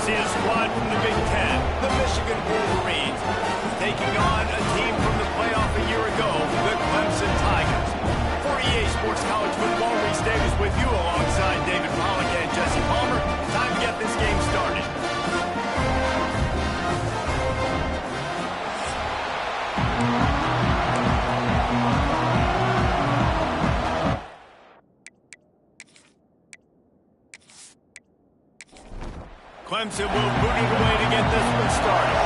see a squad from the Big Ten, the Michigan Wolverines, taking on a team from the playoff a year ago, the Clemson Tigers. For EA Sports College Football, Reese Davis with you alongside David Pollock and Jesse Palmer. Time to get this game started. Clemson will boot it away to get this one started.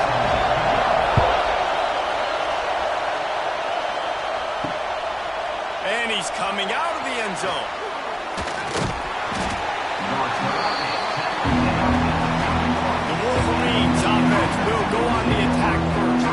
And he's coming out of the end zone. The Wolverines offense will go on the attack first.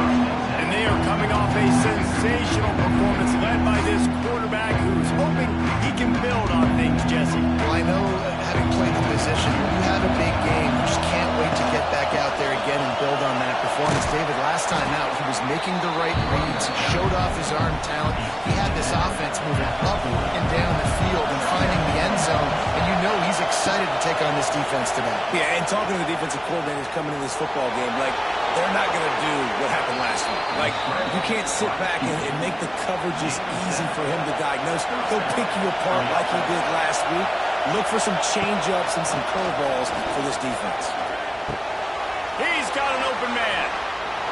And they are coming off a sensational performance led by this quarterback who's hoping he can build on things, Jesse. Well, I know having played the position, when you have a big game, you just can't wait to get back out there again and build on that performance. David, last time out, he was making the right reads. He showed off his arm talent. He had this offense moving up and down the field and finding the end zone. And you know he's excited to take on this defense today. Yeah, and talking to the defensive coordinators coming into this football game, like, they're not going to do what happened last week. Like, you can't sit back and make the coverages easy for him to diagnose. He'll pick you apart like he did last week. Look for some change-ups and some curveballs for this defense. He's got an open man.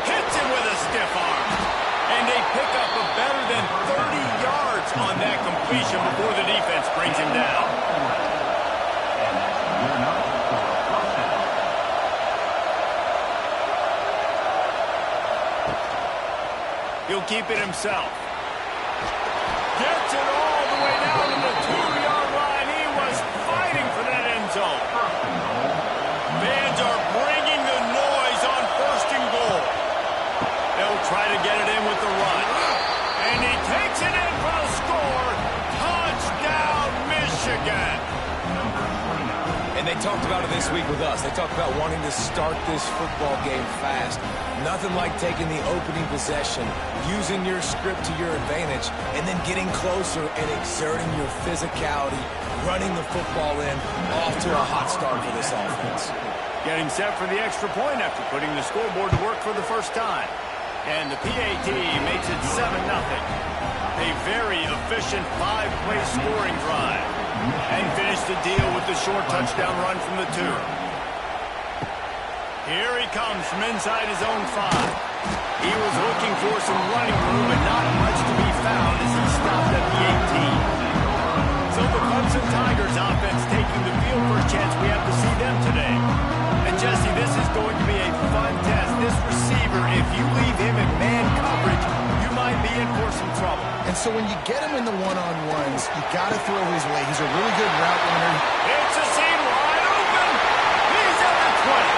Hits him with a stiff arm. And they pick up a better than 30 yards on that completion before the defense brings him down. He'll keep it himself. Gets it all the way down to the 2-yard line. He was fighting for that end zone. Fans are bringing the noise on 1st and goal. They'll try to get it in with the run. And he takes it in for the score. Touchdown, Michigan. And they talked about it this week with us. They talked about wanting to start this football game fast. Nothing like taking the opening possession, using your script to your advantage, and then getting closer and exerting your physicality, running the football in, off to a hot start for this offense. Getting set for the extra point after putting the scoreboard to work for the first time. And the PAT makes it 7-0. A very efficient 5-play scoring drive. And finish the deal with the short touchdown run from the 2. Here he comes from inside his own 5. He was looking for some running room and not much to be found as he stopped at the 18. So the Clemson Tigers offense taking the field for a chance. We have to see them today. And Jesse, this is going to be a fun test. This receiver, if you leave him in man coverage, you might be in for some trouble. And so when you get him in the one-on-ones, you got to throw his way. He's a really good route runner. It's a seam wide open. He's at the 20.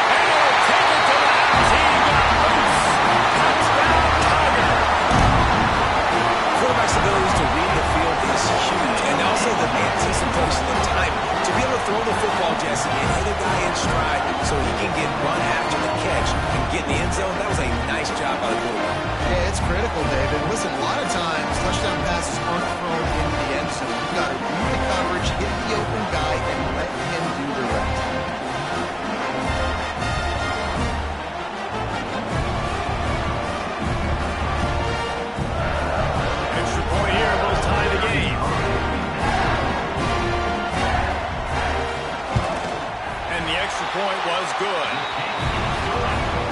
And he'll take it to the house. He got loose. Touchdown, Tiger. Quarterback's ability to read the field is huge. And also the anticipation, the time to be able to throw the football, Jesse, and hit a guy in stride so he can get run after the catch and get in the end zone. That was a nice job by the quarterback. Yeah, it's critical, David. Listen, a lot of times, touchdown passes aren't thrown into the end zone. You've got to read the coverage, hit the open guy, and let him do the rest. Extra point here will tie the game. And the extra point was good.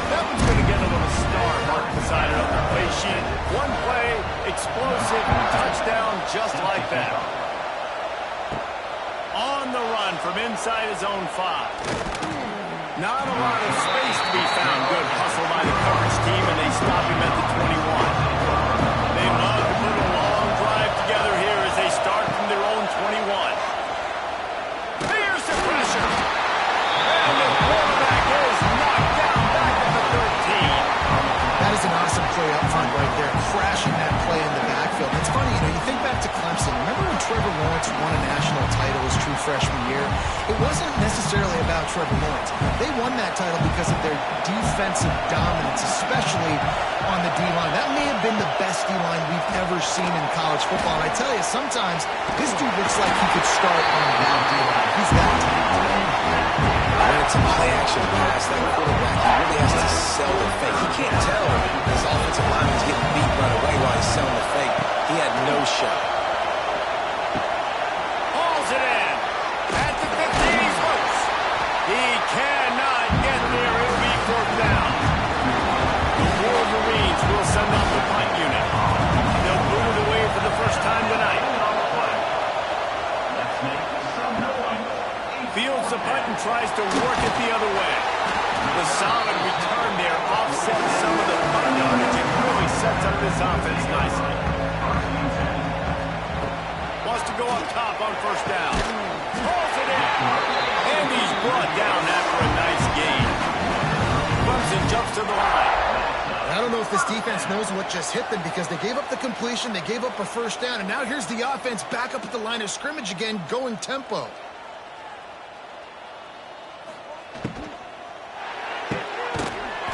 That one's going to get a little star marked beside it on the play sheet. One play, explosive, touchdown just like that. On the run from inside his own 5. Not a lot of space to be found. Good hustle by the coverage team, and they stop him at the 21. They love to put a long drive together here as they start from their own 21. Here's the pressure. And the quarterback is knocked down back at the 13. That is an awesome play up front right there, crashing that play in the backfield. It's funny, you think back to Clemson. Remember when Trevor Lawrence won a national title his true freshman year? It wasn't necessarily about Trevor Lawrence. They won that title because of their defensive dominance, especially on the D-line. That may have been the best D-line we've ever seen in college football. And I tell you, sometimes this dude looks like he could start on that D-line. He's that talented. When it's a play-action pass, that quarterback, he really has to sell the fake. He can't tell his offensive lineman's getting beat right away while he's selling the fake. He had no shot. Hauls it in. At the 15, he's loose. He cannot get there. It'll be fourth down. The Wolverines will send off the punt unit. They'll boot it away for the first time tonight. Fields the punt and tries to work it the other way. The solid return there offsets some of the punt yardage. It really sets up this offense nicely. Wants to go up top on first down. Pulls it in. And he's brought down after a nice gain. Clemson jumps to the line. I don't know if this defense knows what just hit them because they gave up the completion, they gave up a first down, and now here's the offense back up at the line of scrimmage again, going tempo.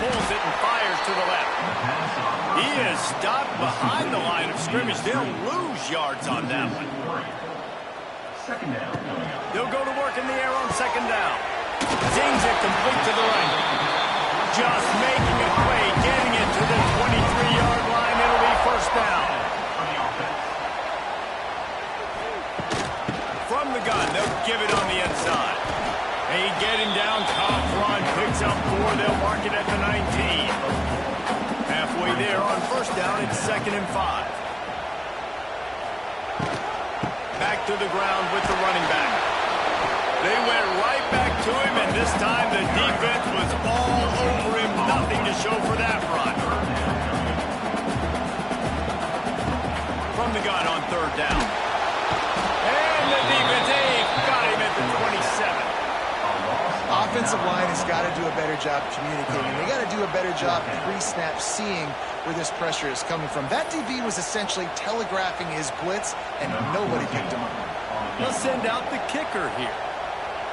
Pulls it and fires to the left. He is stopped behind the line of scrimmage. They'll lose yards on that one. They'll go to work in the air on second down. Zings it complete to the right. Just making a play, getting it to the 23-yard line. It'll be first down. From the gun, they'll give it on the inside. They get him down, top run, picks up 4. They'll mark it at the 19. Halfway there on first down, it's 2nd and 5. Back to the ground with the running back. They went right back to him, and this time the defense was all over him. Nothing to show for that run. From the gun on third down. And the defense, got him at the 27. Offensive line has got to do a better job communicating. They got to do a better job pre-snap seeing where this pressure is coming from. That DB was essentially telegraphing his blitz, and nobody picked him up. He'll send out the kicker here.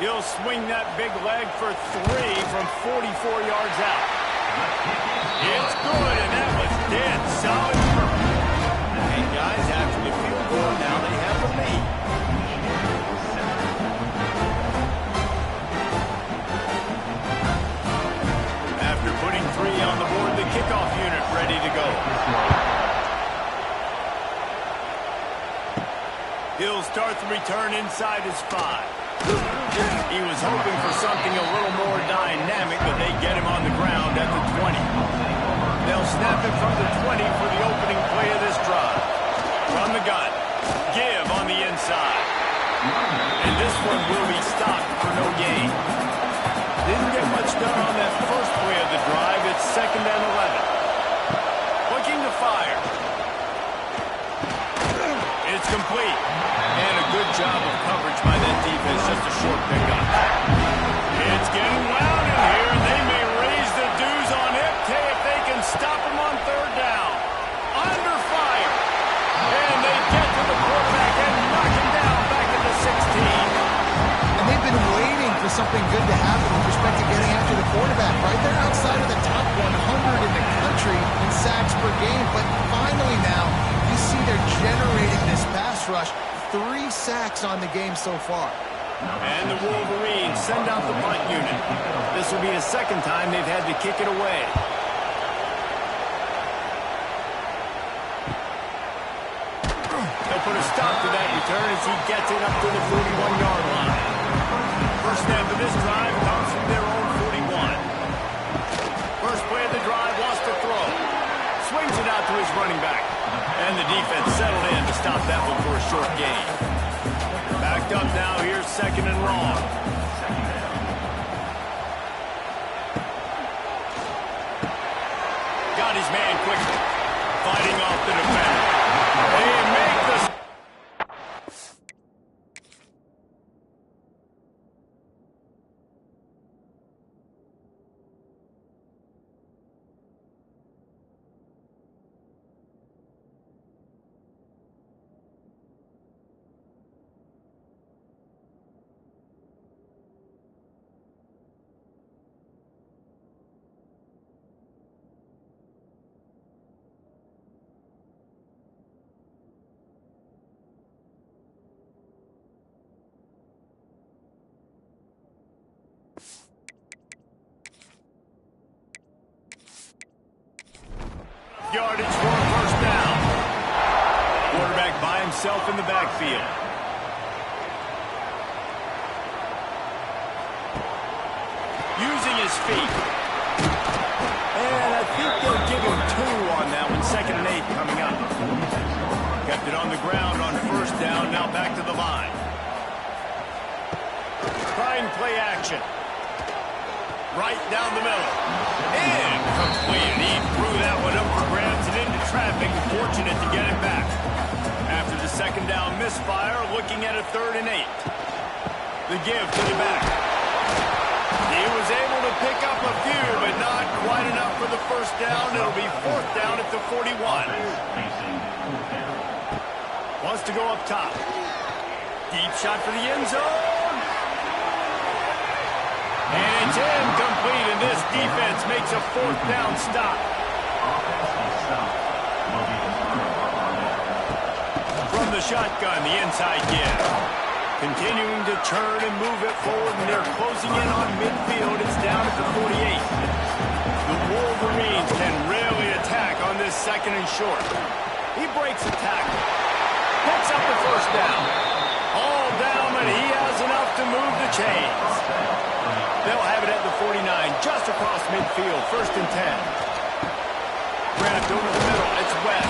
He'll swing that big leg for 3 from 44 yards out. It's good, and that was dead solid. And guys, after the field goal, now they have the lead. After putting 3 on the board, the kickoff unit ready to go. He'll start the return inside his 5. He was hoping for something a little more dynamic, but they get him on the ground at the 20. They'll snap it from the 20 for the opening play of this drive. From the gun. Give on the inside. And this one will be stopped for no gain. Didn't get much done on that first play of the drive. It's 2nd and 11. Looking to fire. It's complete. And a good job of coverage by that defense. Just a short pickup. It's getting loud in here, and they may raise the dues on it if they can stop him on third down. Under fire. And they get to the quarterback and knock him down back at the 16. And they've been waiting for something good to happen with respect to getting after the quarterback, right? They're outside of the top 100 in the country in sacks per game, but finally now you see they're generating this pass rush. 3 sacks on the game so far. And the Wolverines send out the punt unit. This will be the 2nd time they've had to kick it away. They'll put a stop to that return as he gets it up to the 41-yard line. First snap of this drive comes from their own 41. First play of the drive, wants to throw. Swings it out to his running back. And the defense settled in to stop that one for a short gain. Backed up now, here's 2nd and long. Got his man quickly. Fighting off the defender. They make the... yardage for a first down. Quarterback by himself in the backfield. Using his feet. And I think they'll give him 2 on that one. 2nd and 8 coming up. Kept it on the ground on first down. Now back to the line. Trying play action. Right down the middle. And complete. He threw that one up for grabs and into traffic. Fortunate to get it back. After the 2nd down misfire, looking at a 3rd and 8. The give to the back. He was able to pick up a few, but not quite enough for the first down. It'll be 4th down at the 41. Wants to go up top. Deep shot for the end zone. And it's incomplete, and this defense makes a 4th down stop. From the shotgun, the inside give. Continuing to turn and move it forward, and they're closing in on midfield. It's down at the 48. The Wolverines can really attack on this 2nd and short. He breaks a tackle. Picks up the first down. All down, but he has enough to move the chains. They'll have it at the 49, just across midfield, 1st and 10. Grabbed over the middle, it's Webb.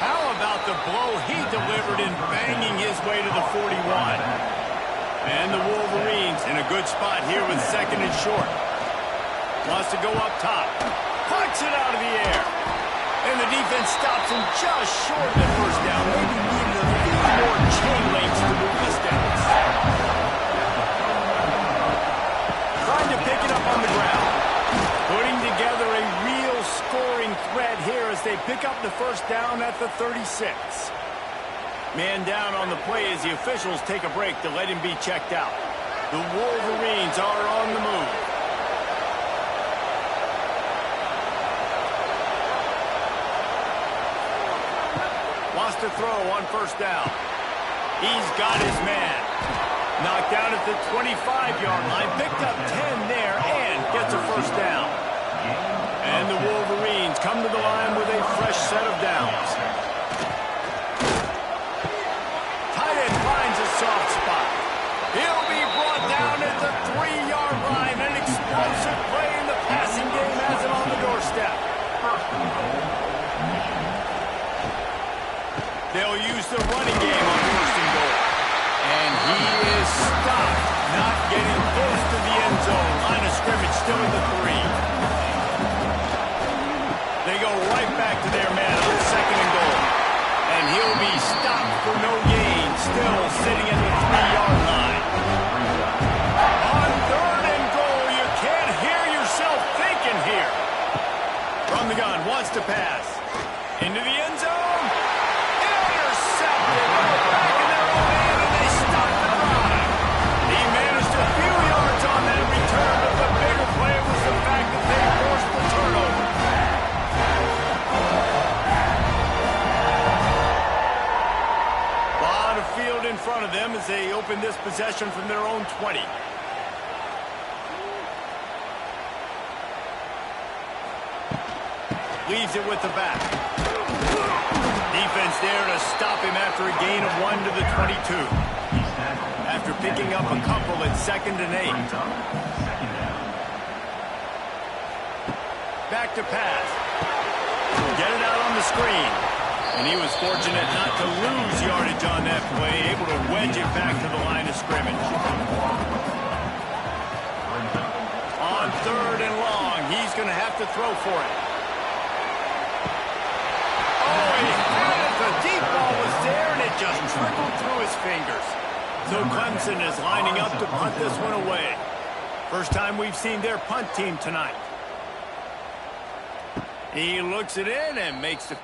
How about the blow he delivered in banging his way to the 41? And the Wolverines in a good spot here with 2nd and short. Wants to go up top. Pucks it out of the air. And the defense stops him just short of the first down. Maybe needed a few more chain links to move this distance. Trying to pick it up on the ground. Putting together a real scoring threat here as they pick up the first down at the 36. Man down on the play as the officials take a break to let him be checked out. The Wolverines are on the move. Wants to throw on first down. He's got his man. Knocked down at the 25-yard line. Picked up 10 there and gets a first down. And the Wolverines come to the line with a fresh set of downs. Tight end finds a soft spot. He'll be brought down at the 3-yard line. An explosive play in the passing game has him on the doorstep. They'll use the running game on 1st and goal. And he is stopped, not getting close to the end zone. Line of scrimmage still in the 3. They go right back to their man on 2nd and goal. And he'll be stopped for no gain, still sitting at the 3-yard line. On 3rd and goal, you can't hear yourself thinking here. From the gun, wants to pass. Into the end zone. Intercepted. Back in their own end, and they stop the drive. He managed a few yards on that return, but the bigger play was the fact that they forced the turnover. On a field in front of them as they open this possession from their own 20. Leaves it with the back. Defense there to stop him after a gain of 1 to the 22. After picking up a couple at 2nd and 8. Back to pass. Get it out on the screen. And he was fortunate not to lose yardage on that play, able to wedge it back to the line of scrimmage. On 3rd and long, he's going to have to throw for it. Oh, he had it. The deep ball was there, and it just trickled through his fingers. So Clemson is lining up to punt this one away. First time we've seen their punt team tonight. He looks it in and makes the...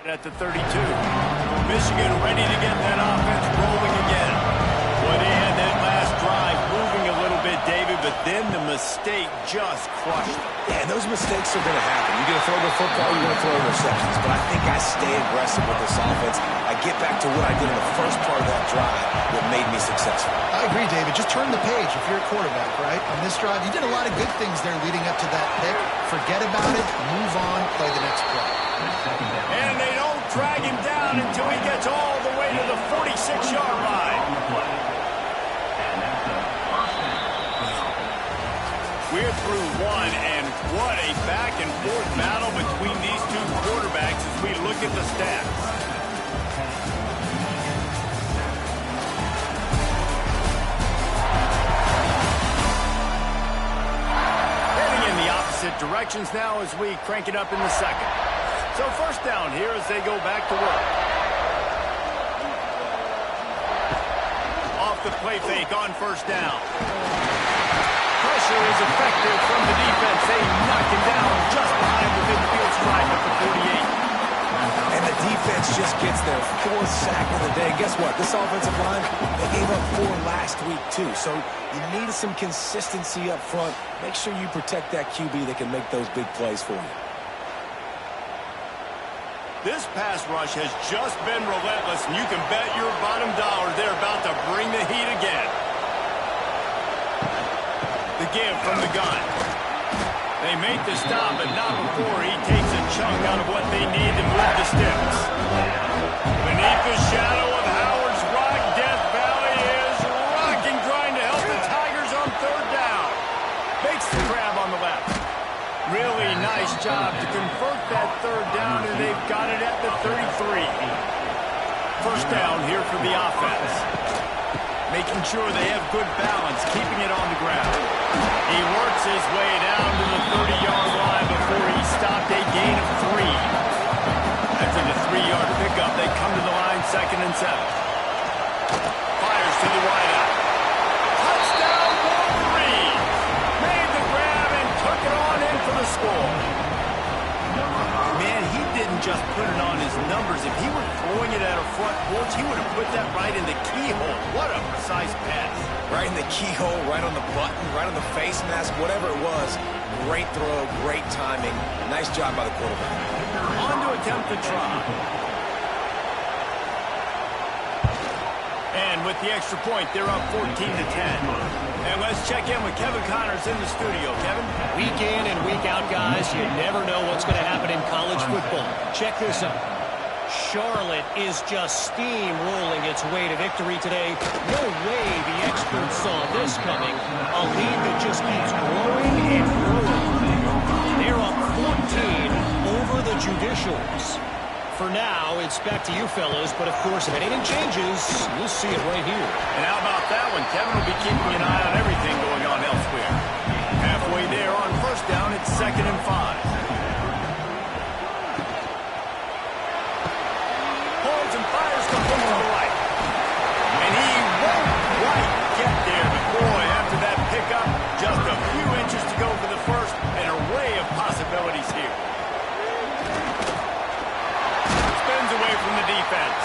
at the 32. Michigan ready to get that offense rolling again. When they had that last drive but then the mistake just crushed him. Yeah, and those mistakes are going to happen. You're going to throw the football, you're going to throw interceptions. But I think I stay aggressive with this offense. I get back to what I did in the first part of that drive that made me successful. I agree, David. Just turn the page if you're a quarterback, right? On this drive, you did a lot of good things there leading up to that pick. Forget about it, move on, play the next play. And they don't drag him down until he gets all the way to the 46-yard line. We're through one, and what a back-and-forth battle between these two quarterbacks as we look at the stats. Heading in the opposite directions now as we crank it up in the second. So first down here as they go back to work. Off the play fake on first down. Pressure is effective from the defense. They knock him down just behind the midfield stripe at the 48. And the defense just gets their fourth sack of the day. Guess what? This offensive line, they gave up 4 last week too. So you need some consistency up front. Make sure you protect that QB that can make those big plays for you. This pass rush has just been relentless, and you can bet your bottom dollar they're about to bring the heat again. The give from the gun. They make the stop, but not before he takes a chunk out of what they need to move the sticks. Beneath the shadow of Howard's Rock, Death Valley is rocking, trying to help the Tigers on third down. Makes the grab on the left. Really nice job to convert that third down, and they've got it at the 33. First down here for the offense. Making sure they have good balance, keeping it on the ground. He works his way down to the 30-yard line before he stopped a gain of 3. After the 3-yard pickup, they come to the line, 2nd and 7. Fires to the wideout. Touchdown, Wolverine! Made the grab and took it on in for the score. Man, he didn't just put it on his numbers. If he were throwing it at a front porch, he would have put that right in the keyhole. What a precise pass. Right in the keyhole, right on the button, right on the face mask, whatever it was. Great throw, great timing. Nice job by the quarterback. On to attempt the try. And with the extra point, they're up 14-10. And let's check in with Kevin Connors in the studio. Kevin? Week in and week out, guys, you never know what's going to happen in college football. Check this out. Charlotte is just steamrolling its way to victory today. No way the experts saw this coming. A lead that just keeps growing and growing. They're up 14 over the Judicials. For now, it's back to you fellas, but of course, if anything changes, you'll see it right here. And how about that one? Kevin will be keeping an eye on everything going on elsewhere. Halfway there on first down, it's 2nd and 5. Holds and fires the push to the right. And he won't quite get there, but boy, after that pickup, just a few inches to go for the first. An array of possibilities here. Away from the defense.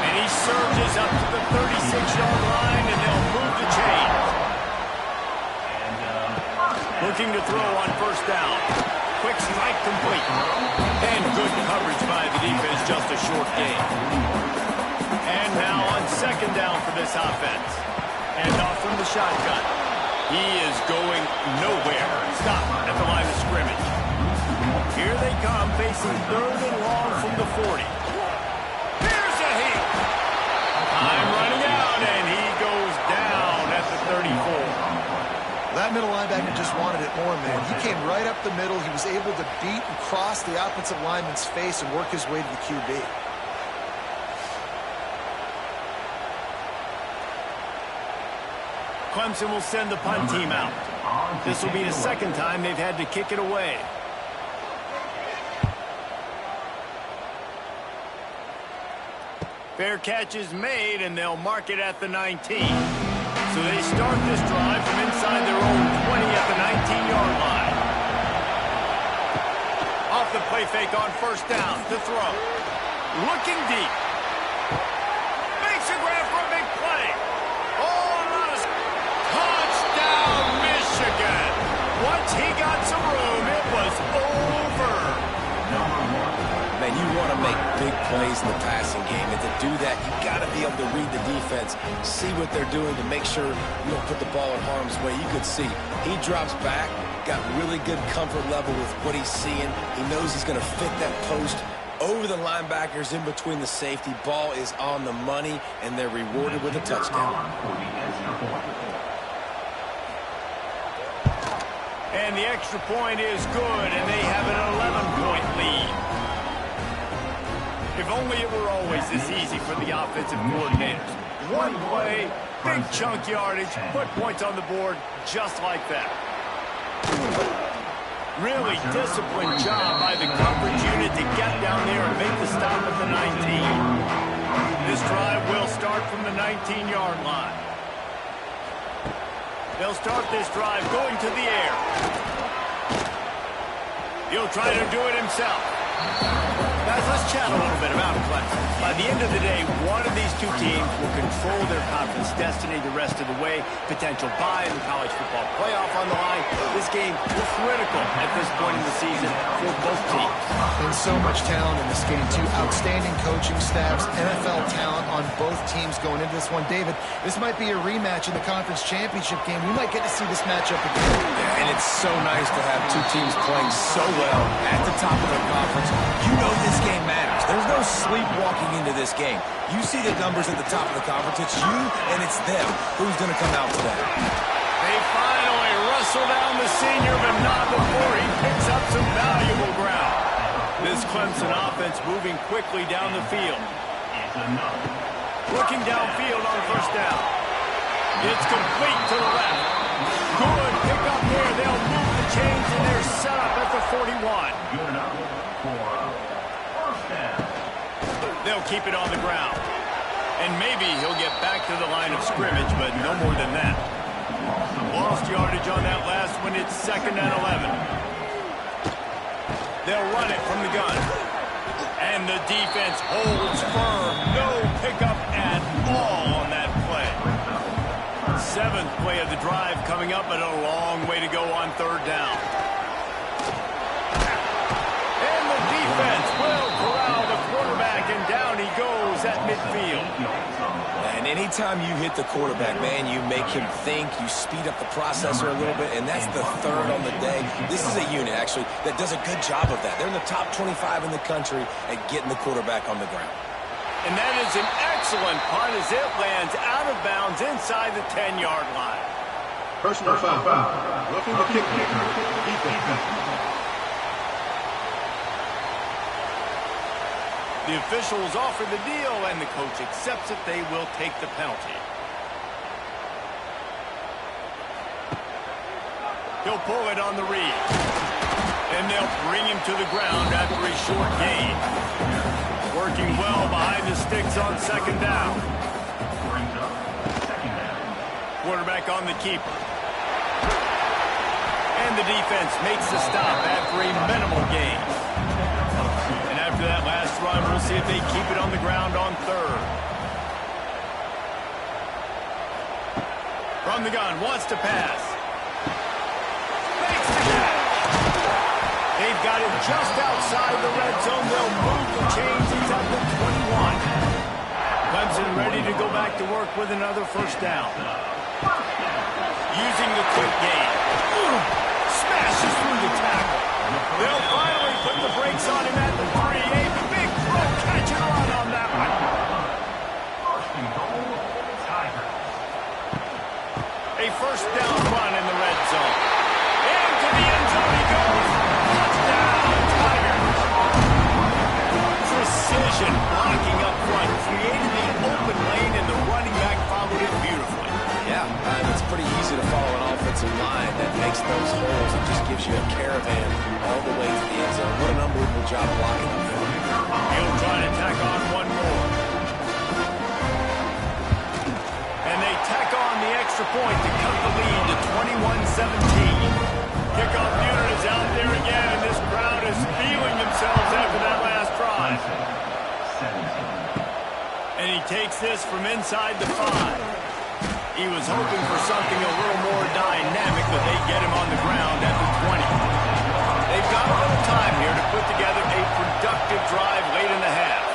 And he surges up to the 36-yard line, and they'll move the chains. Looking to throw on first down. Quick strike complete. And good coverage by the defense, just a short gain. And now on 2nd down for this offense. And off from the shotgun. He is going nowhere. Stop at the line of scrimmage. Here they come, facing 3rd and long from the 40. Here's a hit. Time running out, and he goes down at the 34. That middle linebacker just wanted it more, man. He came right up the middle. He was able to beat and cross the offensive lineman's face and work his way to the QB. Clemson will send the punt team out. This will be the 2nd time they've had to kick it away. Fair catch is made, and they'll mark it at the 19. So they start this drive from inside their own 20 at the 19-yard line. Off the play fake on first down to throw. Looking deep. Makes a grab for a big play. Oh, touchdown, big plays in the passing game. And to do that, you got to be able to read the defense, see what they're doing to make sure you don't put the ball in harm's way. You could see he drops back, got really good comfort level with what he's seeing. He knows he's going to fit that post over the linebackers in between the safety. Ball is on the money, and they're rewarded with a touchdown. And the extra point is good, and they have an 11-point lead. If only it were always this easy for the offensive coordinators. One play, big chunk yardage, put points on the board just like that. Really disciplined job by the coverage unit to get down there and make the stop at the 19. This drive will start from the 19-yard line. They'll start this drive going to the air. He'll try to do it himself. Guys, let's chat a little bit about it. By the end of the day, one of these two teams will control their conference destiny the rest of the way. Potential bye in the college football playoff on the line. This game is critical at this point in the season for both teams. And so much talent in this game, too. Outstanding coaching staffs, NFL talent on both teams going into this one. David, this might be a rematch in the conference championship game. We might get to see this matchup again. Yeah, and it's so nice to have two teams playing so well at the top of their conference. You know this game matters. There's no sleepwalking into this game. You see the numbers at the top of the conference. It's you and it's them. Who's going to come out today? They finally wrestle down the senior, but not before he picks up some valuable ground. This Clemson offense moving quickly down the field. Looking downfield on first down. It's complete to the left. Good pick up there. They'll move the chains, and they're set up at the 41. They'll keep it on the ground. And maybe he'll get back to the line of scrimmage, but no more than that. Lost yardage on that last one. It's 2nd and 11. They'll run it from the gun. And the defense holds firm. No pickup at all on that play. 7th play of the drive coming up, but a long way to go on 3rd down. And the defense will corral the quarterback, and down he goes at midfield. And anytime you hit the quarterback, man, you make him think, you speed up the processor a little bit, and that's the 3rd on the day. This is a unit, actually, that does a good job of that. They're in the top 25 in the country at getting the quarterback on the ground. And that is an excellent punt as it lands out of bounds inside the 10-yard line. Personal foul. Looking to kick. Defense. The officials offer the deal, and the coach accepts it. They will take the penalty. He'll pull it on the read. And they'll bring him to the ground after a short gain. Working well behind the sticks on 2nd down. Quarterback on the keeper. And the defense makes the stop after a minimal gain. And after that last run, we'll see if they keep it on the ground on 3rd. From the gun, wants to pass. Makes the catch. They've got it just outside the red zone. They'll move the chains. He's at the 21. Clemson ready to go back to work with another 1st down. Using the quick game. Smashes through the tackle. They'll finally put the brakes on him at the 3. A big throw, catch and run on that one. A 1st down run in the red zone. Into the end zone he goes. Touchdown, Tigers. Precision blocking up front. Created the open lane, and the running back followed it beautifully. Yeah, it's pretty easy to follow an offensive line that makes those holes and just gives you a caravan all the way to the end zone. What an unbelievable job blocking up front. He'll try to tack on one more. And they tack on the extra point to cut the lead to 21-17. Kickoff unit is out there again, and this crowd is feeling themselves after that last drive. And he takes this from inside the 5. He was hoping for something a little more dynamic, but they get him on the ground at the 20. They've got a little time here to put together a productive drive late in the half.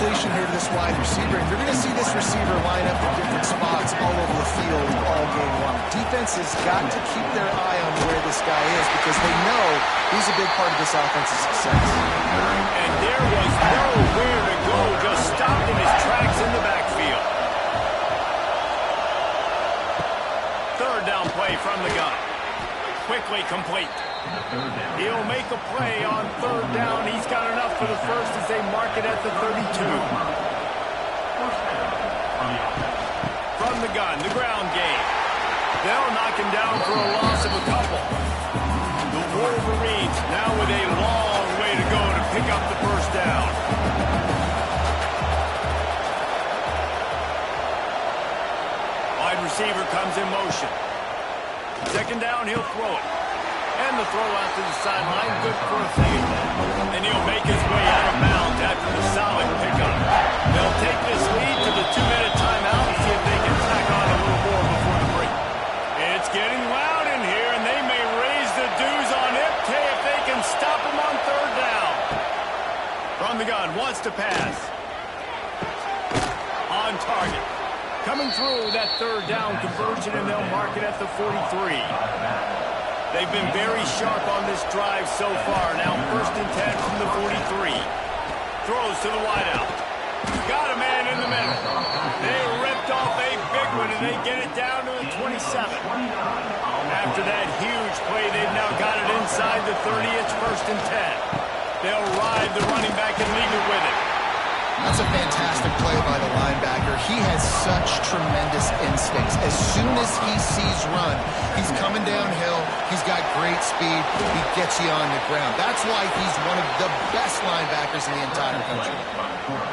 completion here to this wide receiver, and you're going to see this receiver line up in different spots all over the field all game long. Defense has got to keep their eye on where this guy is because they know he's a big part of this offensive success. And there was nowhere to go, just stopped in his tracks in the backfield. Third down play from the gun. Quickly complete. He'll make a play on third down. He's got enough for the first as they mark it at the 32. From the gun, the ground game. They'll knock him down for a loss of a couple. The Wolverines now with a long way to go to pick up the first down. Wide receiver comes in motion. Second down, he'll throw it. And the throw out to the sideline, good for a field. And he'll make his way out of bounds after the solid pickup. They'll take this lead to the 2-minute timeout and see if they can tack on a little more before the break. It's getting loud in here, and they may raise the dues on Ipte if they can stop him on third down. From the gun, wants to pass. On target. Coming through that third down conversion, and they'll mark it at the 43. They've been very sharp on this drive so far. Now first and 10 from the 43. Throws to the wideout. Got a man in the middle. They ripped off a big one, and they get it down to the 27. After that huge play, they've now got it inside the 30. It's first and 10. They'll ride the running back and leave it with him. That's a fantastic play by the linebacker. He has such tremendous instincts. As soon as he sees run, he's coming downhill. He's got great speed. He gets you on the ground. That's why he's one of the best linebackers in the entire country.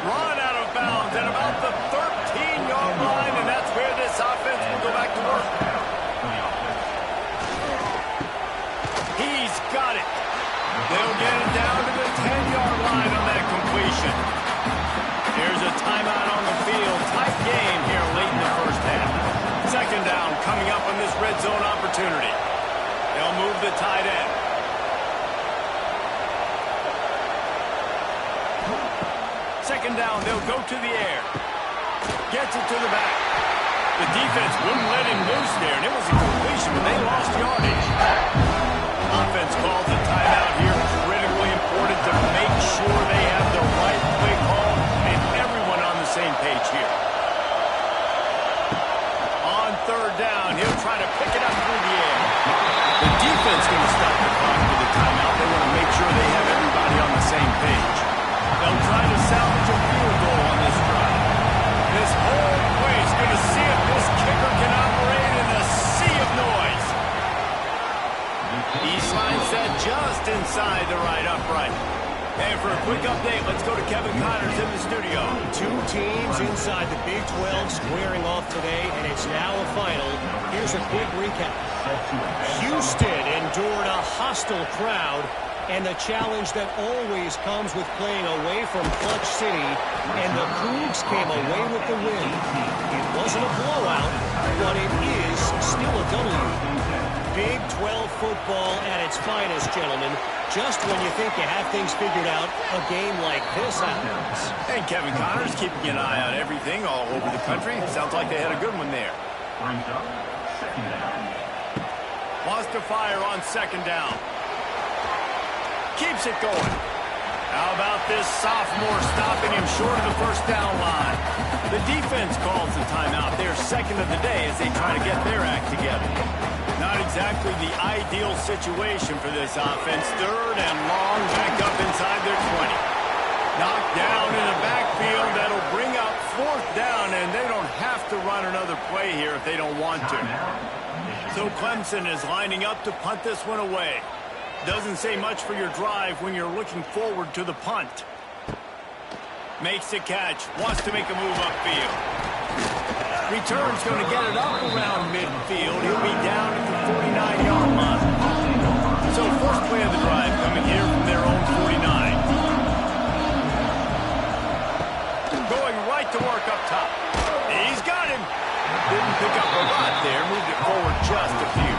Run out of bounds at about the 13-yard line, and that's where this offense will go back to work. He's got it. They'll get it down to the 10-yard line on that completion. Here's a timeout on the field. Tight game here late in the first half. Second down coming up on this red zone opportunity. They'll move the tight end. Second down, they'll go to the air. Gets it to the back. The defense wouldn't let him loose there, and it was a completion, but they lost yardage. Offense calls a timeout here. Critically important to make sure they have the right play call. Same page here. On third down, he'll try to pick it up through the air. The defense going to stop the clock with a timeout. They want to make sure they have everybody on the same page. They'll try to salvage a field goal on this drive. This whole place going to see if this kicker can operate in a sea of noise. He slides that just inside the right upright. And for a quick update, let's go to Kevin Connors in the studio. Two teams inside the Big 12 squaring off today, and it's now a final. Here's a quick recap. Houston endured a hostile crowd and the challenge that always comes with playing away from Clutch City, and the Cougs came away with the win. It wasn't a blowout, but it is still a W. Big 12 football at its finest, gentlemen. Just when you think you have things figured out, a game like this happens. And Kevin Connors keeping an eye on everything all over the country. Sounds like they had a good one there. Wants to fire on second down. Keeps it going. How about this sophomore stopping him short of the first down line? The defense calls the timeout. They're second of the day as they try to get their act together. Not exactly the ideal situation for this offense. Third and long, back up inside their 20. Knocked down in the backfield. That'll bring up fourth down, and they don't have to run another play here if they don't want to. So Clemson is lining up to punt this one away. Doesn't say much for your drive when you're looking forward to the punt. Makes the catch. Wants to make a move upfield. Return's going to get it up around midfield. He'll be down at the 49-yard line. So first play of the drive coming here from their own 49. Going right to work up top. He's got him. Didn't pick up a lot there. Moved it forward just a few.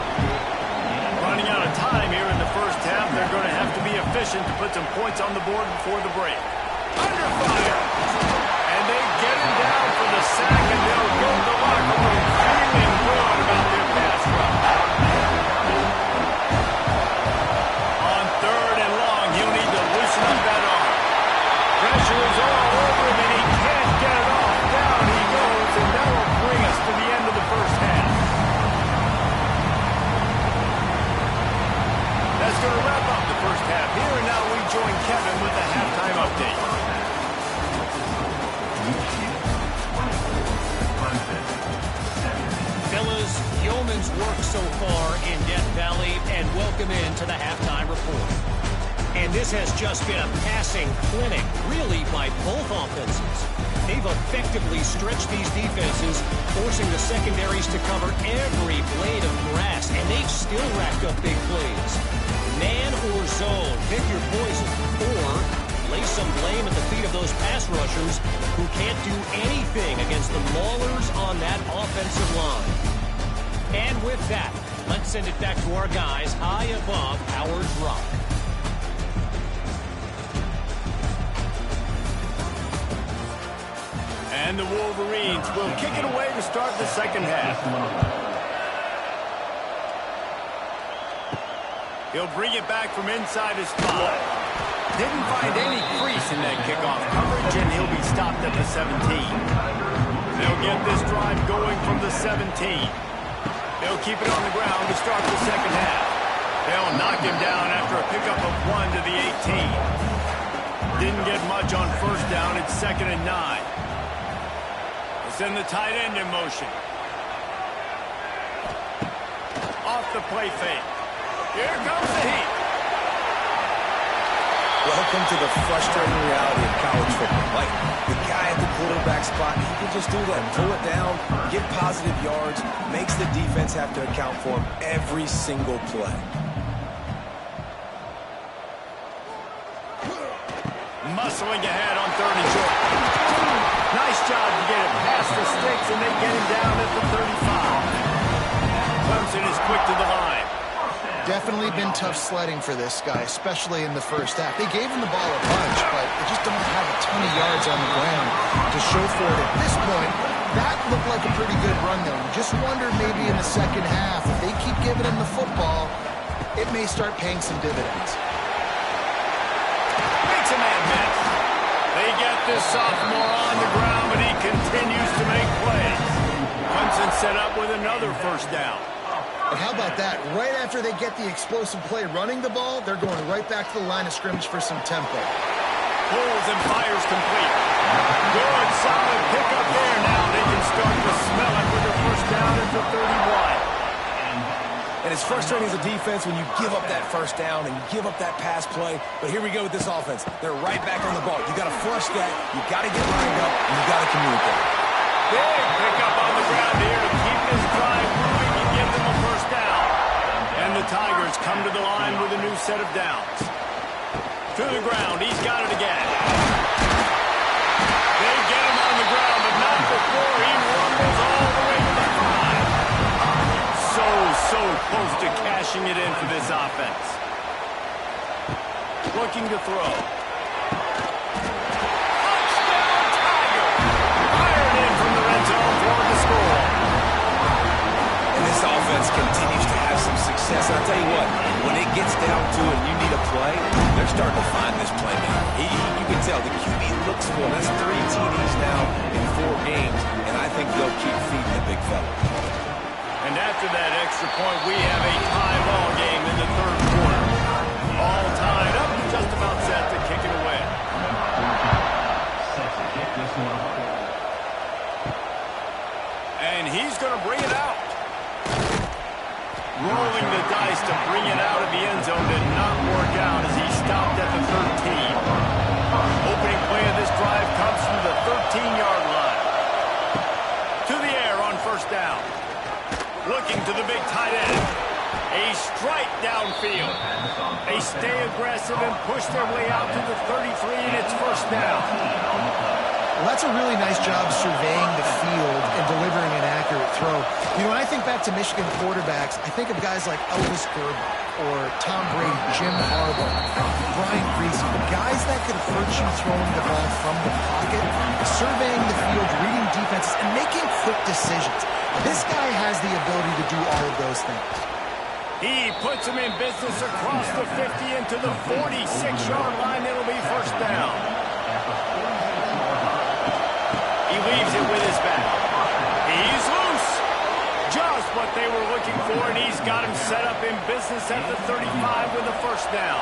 Running out of time here in the first half. They're going to have to be efficient to put some points on the board before the break. Under fire. man down for the sack, and they'll go to the locker room feeling good about their pass rush. On 3rd and long, he'll need to loosen up that arm. Pressure is all over him, and he can't get it off. Down he goes, and that will bring us to the end of the first half. That's going to wrap up the first half here, and now we join Kevin with the halftime update. Fellas, yeoman's work so far in Death Valley, and welcome into the halftime report. And this has just been a passing clinic, really, by both offenses. They've effectively stretched these defenses, forcing the secondaries to cover every blade of grass, and they've still racked up big plays. Man or zone, pick your poison, or lay some blame at the feet of those pass rushers who can't do anything against the maulers on that offensive line. And with that, let's send it back to our guys high above Howard's Rock. And the Wolverines will kick it away to start the second half. He'll bring it back from inside his 5. Didn't find any crease in that kickoff coverage, and he'll be stopped at the 17. They'll get this drive going from the 17. They'll keep it on the ground to start the second half. They'll knock him down after a pickup of 1 to the 18. Didn't get much on first down. It's 2nd and 9. They'll send the tight end in motion. Off the play fake. Here comes the heat. Welcome to the frustrating reality of college football. Like, the guy at the quarterback spot, he can just do that. Pull it down, get positive yards, makes the defense have to account for him every single play. Muscling ahead on 3rd and short. Nice job to get it past the sticks, and they get him down at the 35. Clemson is quick to the line. Definitely been tough sledding for this guy, especially in the first half. They gave him the ball a bunch, but they just don't have a ton of yards on the ground to show for it at this point. That looked like a pretty good run, though. You just wonder maybe in the second half, if they keep giving him the football, it may start paying some dividends. Makes a man miss. They get this sophomore on the ground, but he continues to make plays. Clemson set up with another first down. And how about that? Right after they get the explosive play running the ball, they're going right back to the line of scrimmage for some tempo. Pulls and fires complete. Good, solid pickup there. Now they can start to smell it with their first down at the 31. And it's frustrating as a defense when you give up that first down and you give up that pass play. But here we go with this offense. They're right back on the ball. You got to flush that. You got to get lined up, and you got to communicate. Big pickup on the ground here to keep this drive moving and give them a first down. And the Tigers come to the line with a new set of downs. To the ground. He's got it again. They get him on the ground, but not before he rumbles all the way to the 5. So close to cashing it in for this offense. Looking to throw. And this offense continues to have some success. And I'll tell you what, when it gets down to it and you need a play, they're starting to find this playmaker. You can tell the QB looks for him. That's 3 TDs now in 4 games, and I think they'll keep feeding the big fella. And after that extra point, we have a tie ball game in the 3rd quarter. All tied up, just about set to kick it away. And he's going to bring it out. Rolling the dice to bring it out of the end zone did not work out as he stopped at the 13. Opening play of this drive comes from the 13-yard line. To the air on first down. Looking to the big tight end. A strike downfield. They stay aggressive and push their way out to the 33, and it's first down. Well, that's a really nice job surveying the field and delivering an accurate throw. You know, when I think back back to Michigan quarterbacks, I think of guys like Elvis Gerber or Tom Brady, Jim Harbaugh, Brian Griese, guys that could hurt you throwing the ball from the pocket, surveying the field, reading defenses, and making quick decisions. This guy has the ability to do all of those things. He puts him in business across the 50 into the 46-yard line. It'll be first down. He leaves it with his back. He's loose. Just what they were looking for, and he's got him set up in business at the 35 with the first down.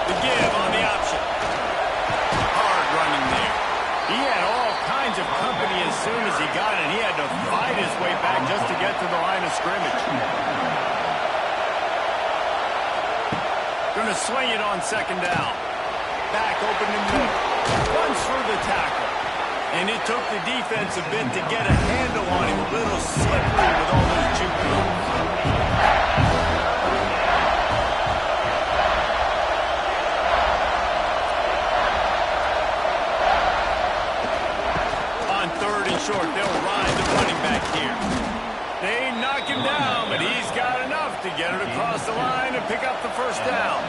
The give on the option. Hard running there. He had all kinds of company as soon as he got it. He had to fight his way back just to get to the line of scrimmage. Going to swing it on second down. Back open in the middle. Runs through the tackle. And it took the defense a bit to get a handle on him. A little slippery with all those juke moves. On third and short, they'll ride the running back here. They knock him down, but he's got enough to get it across the line and pick up the first down.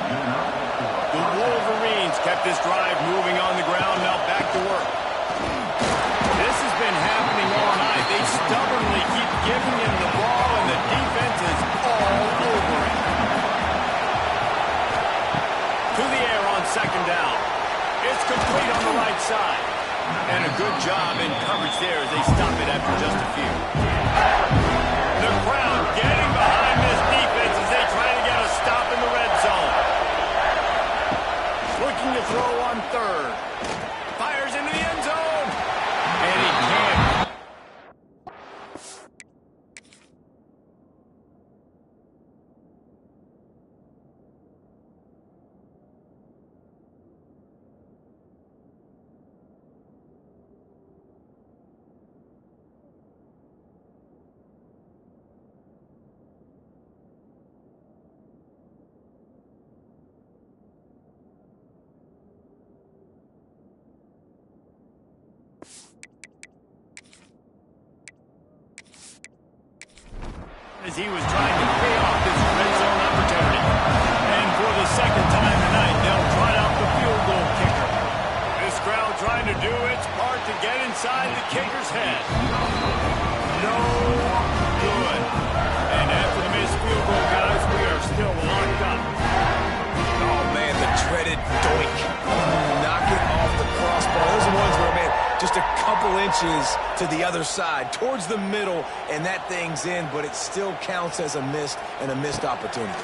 The Wolverines kept this drive moving on the ground, now back to work. This has been happening all night. They stubbornly keep giving him the ball, and the defense is all over it. To the air on second down. It's complete on the right side. And a good job in coverage there as they stop it after just a few. The crowd getting behind this defense as they try to get a stop in the red zone. Looking to throw on third. Fires into the end zone. And he can't. As he was trying to pay off this red zone opportunity. And for the second time tonight, they'll try out the field goal kicker. This crowd trying to do its part to get inside the kicker's head. No good. And after the missed field goal, guys, we are still locked up. Oh, man, the dreaded doink. Knock it off the crossbar. Those are the ones where, man, just a couple inches to the other side, towards the middle, and that thing's in, but it still counts as a missed opportunity.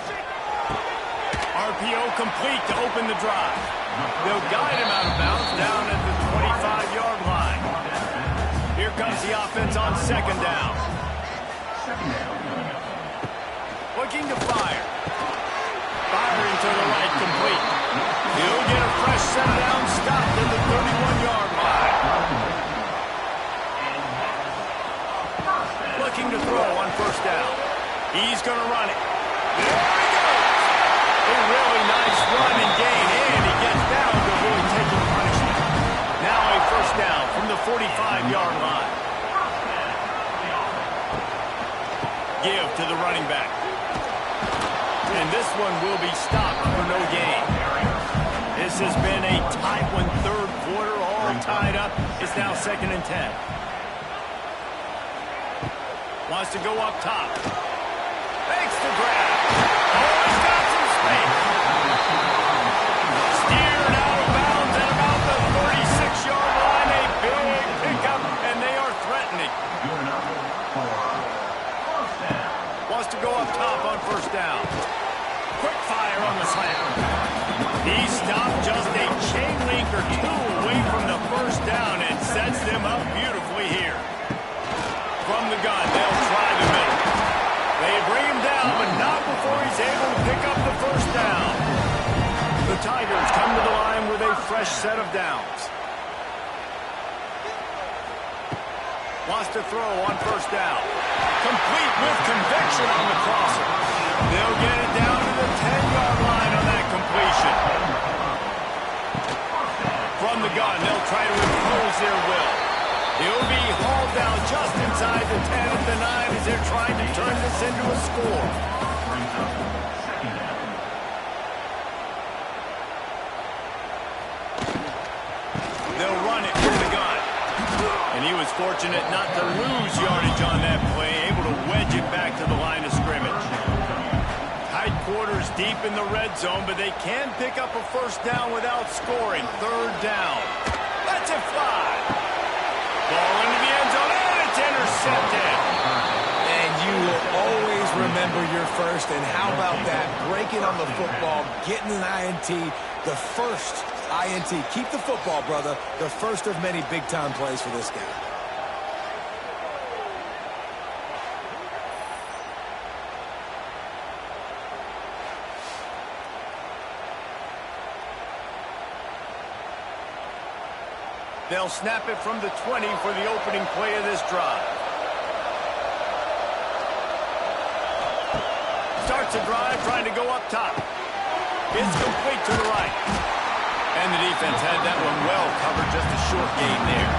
RPO complete to open the drive. They'll guide him out of bounds down at the 25-yard line. Here comes the offense on second down. Looking to fire. Firing to the right, complete. He'll get a fresh set down, stopped at the 31-yard line. Looking to throw on first down. He's going to run it. There he goes. A really nice run and gain, and he gets down to avoid taking punishment. Now a first down from the 45-yard line. Give to the running back. And this one will be stopped for no gain. This has been a tight one, third quarter, all tied up. It's now 2nd and 10. Wants to go up top. Makes the grab. Oh, he's got some space. Steered out of bounds at about the 36-yard line. A big pickup, and they are threatening. Wants to go up top on first down. Quick fire on the slant. He stopped just a chain link or two away from the first down and sets them up beautifully here. From the gun, they'll try the middle. They bring him down, but not before he's able to pick up the first down. The Tigers come to the line with a fresh set of downs. Wants to throw on first down. Complete with conviction on the crosser. They'll get it down to the 10-yard line on that completion. From the gun, they'll try to impose their will. He'll be hauled down just inside inside the 10 at the 9 as they're trying to turn this into a score. They'll run it from the gun. And he was fortunate not to lose yardage on that play, able to wedge it back to the line of scrimmage. Tight quarters deep in the red zone, but they can pick up a first down without scoring. Third down. That's it fly. Ball into the end zone, and it's intercepted. And you will always remember your first, and how about that? Breaking on the football, getting an INT, the first INT. Keep the football, brother. The first of many big-time plays for this guy. They'll snap it from the 20 for the opening play of this drive. Starts a drive trying to go up top. It's complete to the right. And the defense had that one well covered, just a short gain there.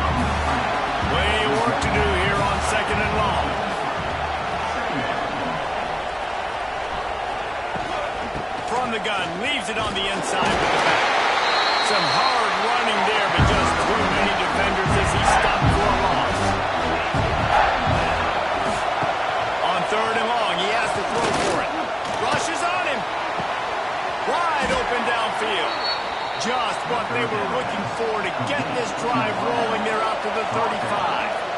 Way of work to do here on 2nd and long. From the gun, leaves it on the inside with the back. Some hard running there, but just too many defenders as he stopped for a loss. On 3rd and long, he has to throw for it. Rushes on him. Wide open downfield. Just what they were looking for to get this drive rolling there out to the 35.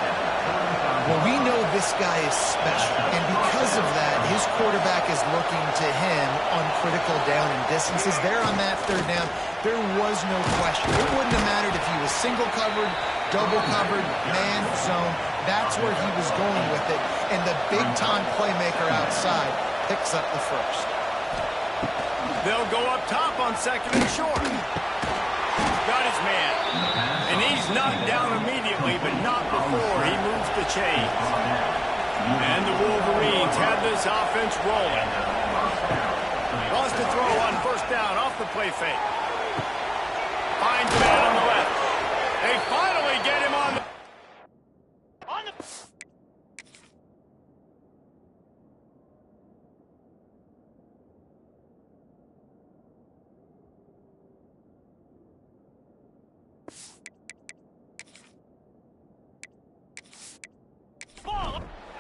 Well, we know this guy is special, and because of that, his quarterback is looking to him on critical down and distances. There on that 3rd down, there was no question. It wouldn't have mattered if he was single covered, double covered, man, zone. That's where he was going with it, and the big-time playmaker outside picks up the first. They'll go up top on 2nd and short. Got his man. And he's knocked down immediately, but not before he moves the chains. And the Wolverines have this offense rolling. Wants to throw on 1st down off the play fake. Finds the man on the left. They finally get him on the...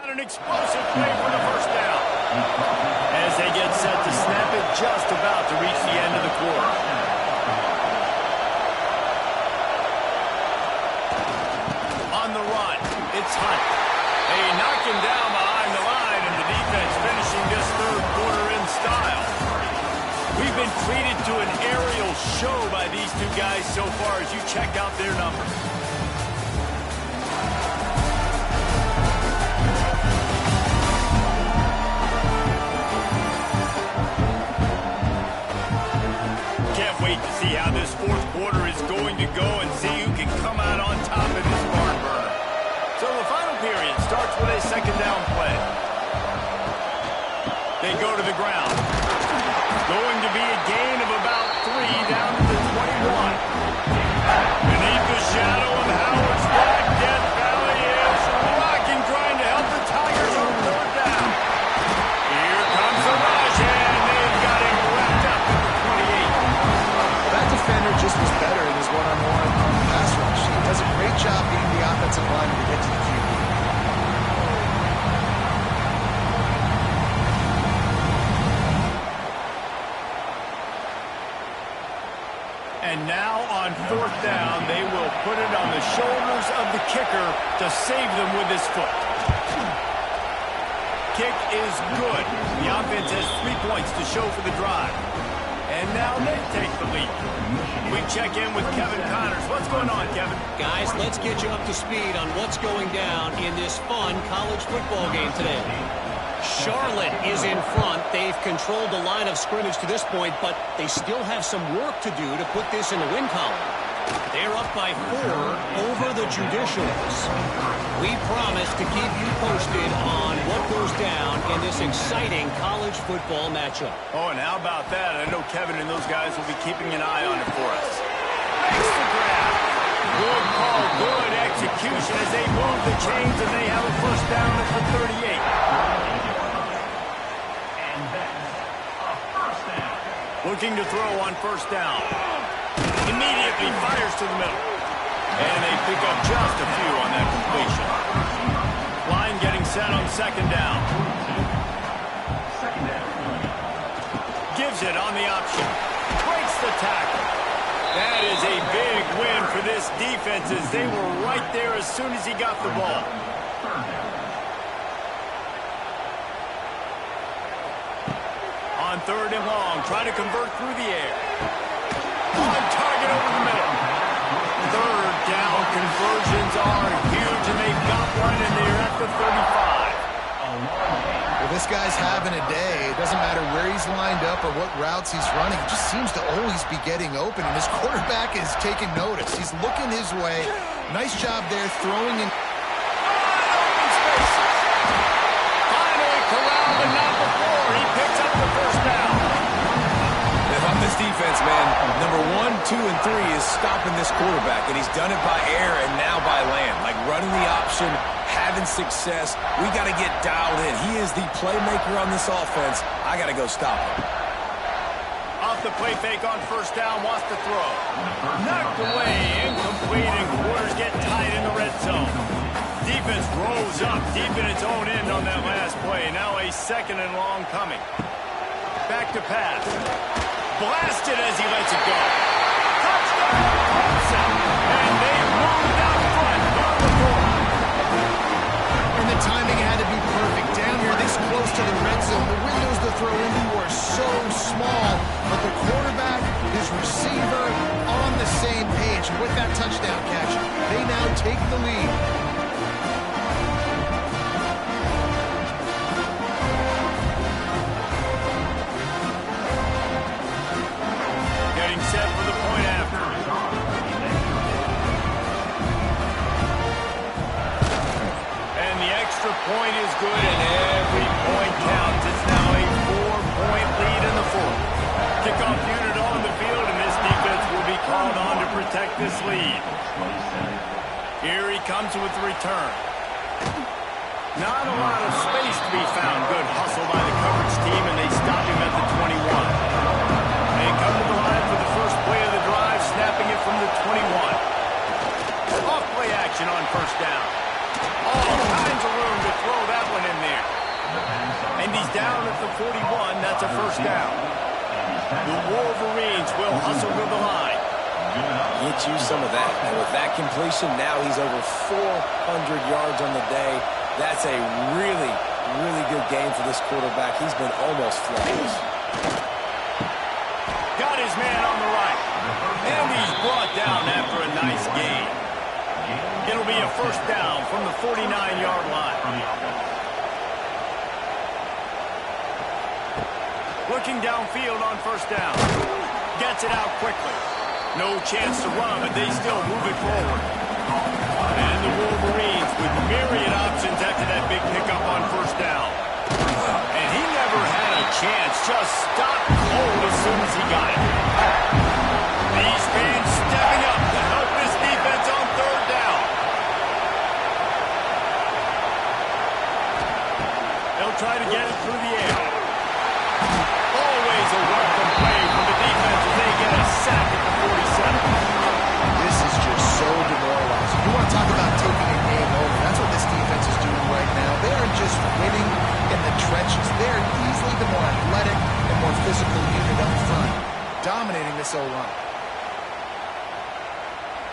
An explosive play for the 1st down. As they get set to snap it, just about to reach the end of the quarter. On the run, it's Hunt. They knock him down behind the line, and the defense finishing this 3rd quarter in style. We've been treated to an aerial show by these two guys so far as you check out their numbers. Wait to see how this 4th quarter is going to go and see who can come out on top of this barn burner. So the final period starts with a 2nd down play. They go to the ground. Going to be a gain of about 3 down to the 21. Beneath the shadow of Howard's Black Death Valley is rocking, trying to help the Tigers on 3rd down. Here comes the rush, and they've got him wrapped up at the 28. That defender just was better in his one-on-one pass rush. He does a great job beating the offensive line to get to the QB. And now on 4th down, they will put it on the shoulders of the kicker to save them with his foot. Kick is good. The offense has 3 points to show for the drive. And now they take the lead. We check in with Kevin Connors. What's going on, Kevin? Guys, let's get you up to speed on what's going down in this fun college football game today. Charlotte is in front. They've controlled the line of scrimmage to this point, but they still have some work to do to put this in the win column. They're up by 4 over the Judicials. We promise to keep you posted on what goes down in this exciting college football matchup. Oh, and how about that? I know Kevin and those guys will be keeping an eye on it for us. Makes the grab. Good call, good execution as they move the chains, and they have a first down at the 38. Looking to throw on first down. Immediately fires to the middle. And they pick up just a few on that completion. Line getting set on second down. Gives it on the option. Breaks the tackle. That is a big win for this defense as they were right there as soon as he got the ball. On third and long, try to convert through the air. On target over the middle. Third down conversions are huge, and they've got one, and they're at the 35. Well, this guy's having a day. It doesn't matter where he's lined up or what routes he's running. He just seems to always be getting open, and his quarterback is taking notice. He's looking his way. Nice job there throwing in. Open spaces. Finally corralled, and not before. He picks up the first down. If I'm this defense, man, number 1, 2, and 3 is stopping this quarterback, and he's done it by air and now by land. Like running the option, having success. We got to get dialed in. He is the playmaker on this offense. I got to go stop him. Off the play fake on first down, wants to throw. Knocked away, incomplete, and quarters get tight in the red zone. Defense rose up deep in its own end on that last play. Now a second and long coming. Back to pass. Blasted as he lets it go. Touchdown, Clemson! And they moved out front on the board. And the timing had to be perfect. Down here this close to the red zone, the windows to throw into are so small, but the quarterback, his receiver, on the same page. And with that touchdown catch, they now take the lead. Getting set for the point after. And the extra point is good, and every point counts. It's now a 4-point lead in the fourth. Kickoff unit on the field, and this defense will be called on to protect this lead. Here he comes with the return. Not a lot of space to be found. Good hustle by the coverage team, and they stop him at the 21. They come to the line for the first play of the drive, snapping it from the 21. Off play action on first down. All kinds of room to throw that one in there. And he's down at the 41. That's a first down. The Wolverines will hustle to the line. Get you some of that. And with that completion, now he's over 400 yards on the day. That's a really, really good game for this quarterback. He's been almost flawless. Got his man on the right. And he's brought down after a nice gain. It'll be a first down from the 49-yard line. Looking downfield on first down. Gets it out quickly. No chance to run, but they still move it forward. And the Wolverines with myriad options after that big pickup on first down. And he never had a chance. Just stopped cold as soon as he got it. These fans stepping up to help this defense on third down. They'll try to get it through the air. Always a welcome play from the defense as they get a sack at the 47. This is just so demoralizing. You want to talk about taking a game over. That's what this defense is doing right now. They are just winning in the trenches. They are easily the more athletic and more physical unit up front, dominating this O-line.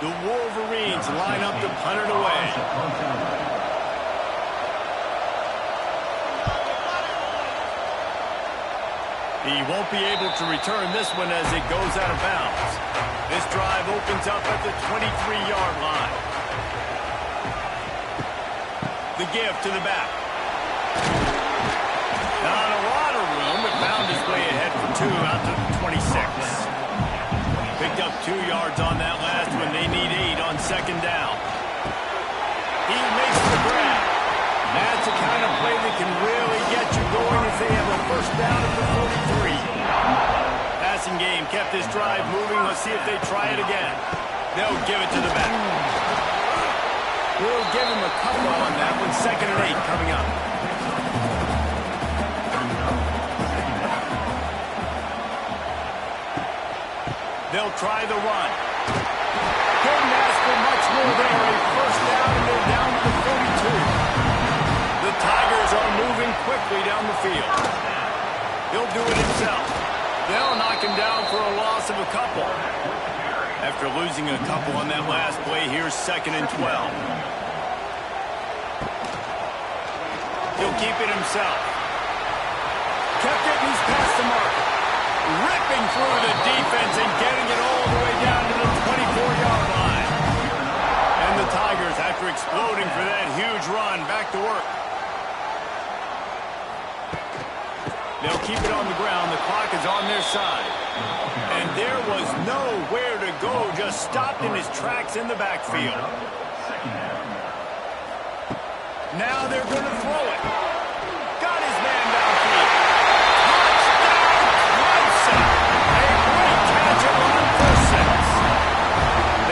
The Wolverines line up to punt it away. He won't be able to return this one as it goes out of bounds. This drive opens up at the 23-yard line. The give to the back. Not a lot of room, but found his way ahead for two out to the 26. Picked up 2 yards on that last one. They need 8 on second down. He makes the grab. That's the kind of play that can really get you going as they have a first down at the 43. Passing game kept this drive moving. Let's see if they try it again. They'll give it to the back. He'll give him a couple on that one. 2nd and 8 coming up. They'll try the run. Couldn't ask for much more there. A 1st down, and they're down to the 42. The Tigers are moving quickly down the field. He'll do it himself. They'll knock him down for a loss of a couple. After losing a couple on that last play, here's 2nd and 12. He'll keep it himself. Kept it, and he's past the mark. Ripping through the defense and getting it all the way down to the 24-yard line. And the Tigers, after exploding for that huge run, back to work. They'll keep it on the ground. The clock is on their side. And there was nowhere to go, just stopped in his tracks in the backfield. Now they're going to throw it. Got his man downfield. Touchdown, Clemson. A great catch on 1st 6.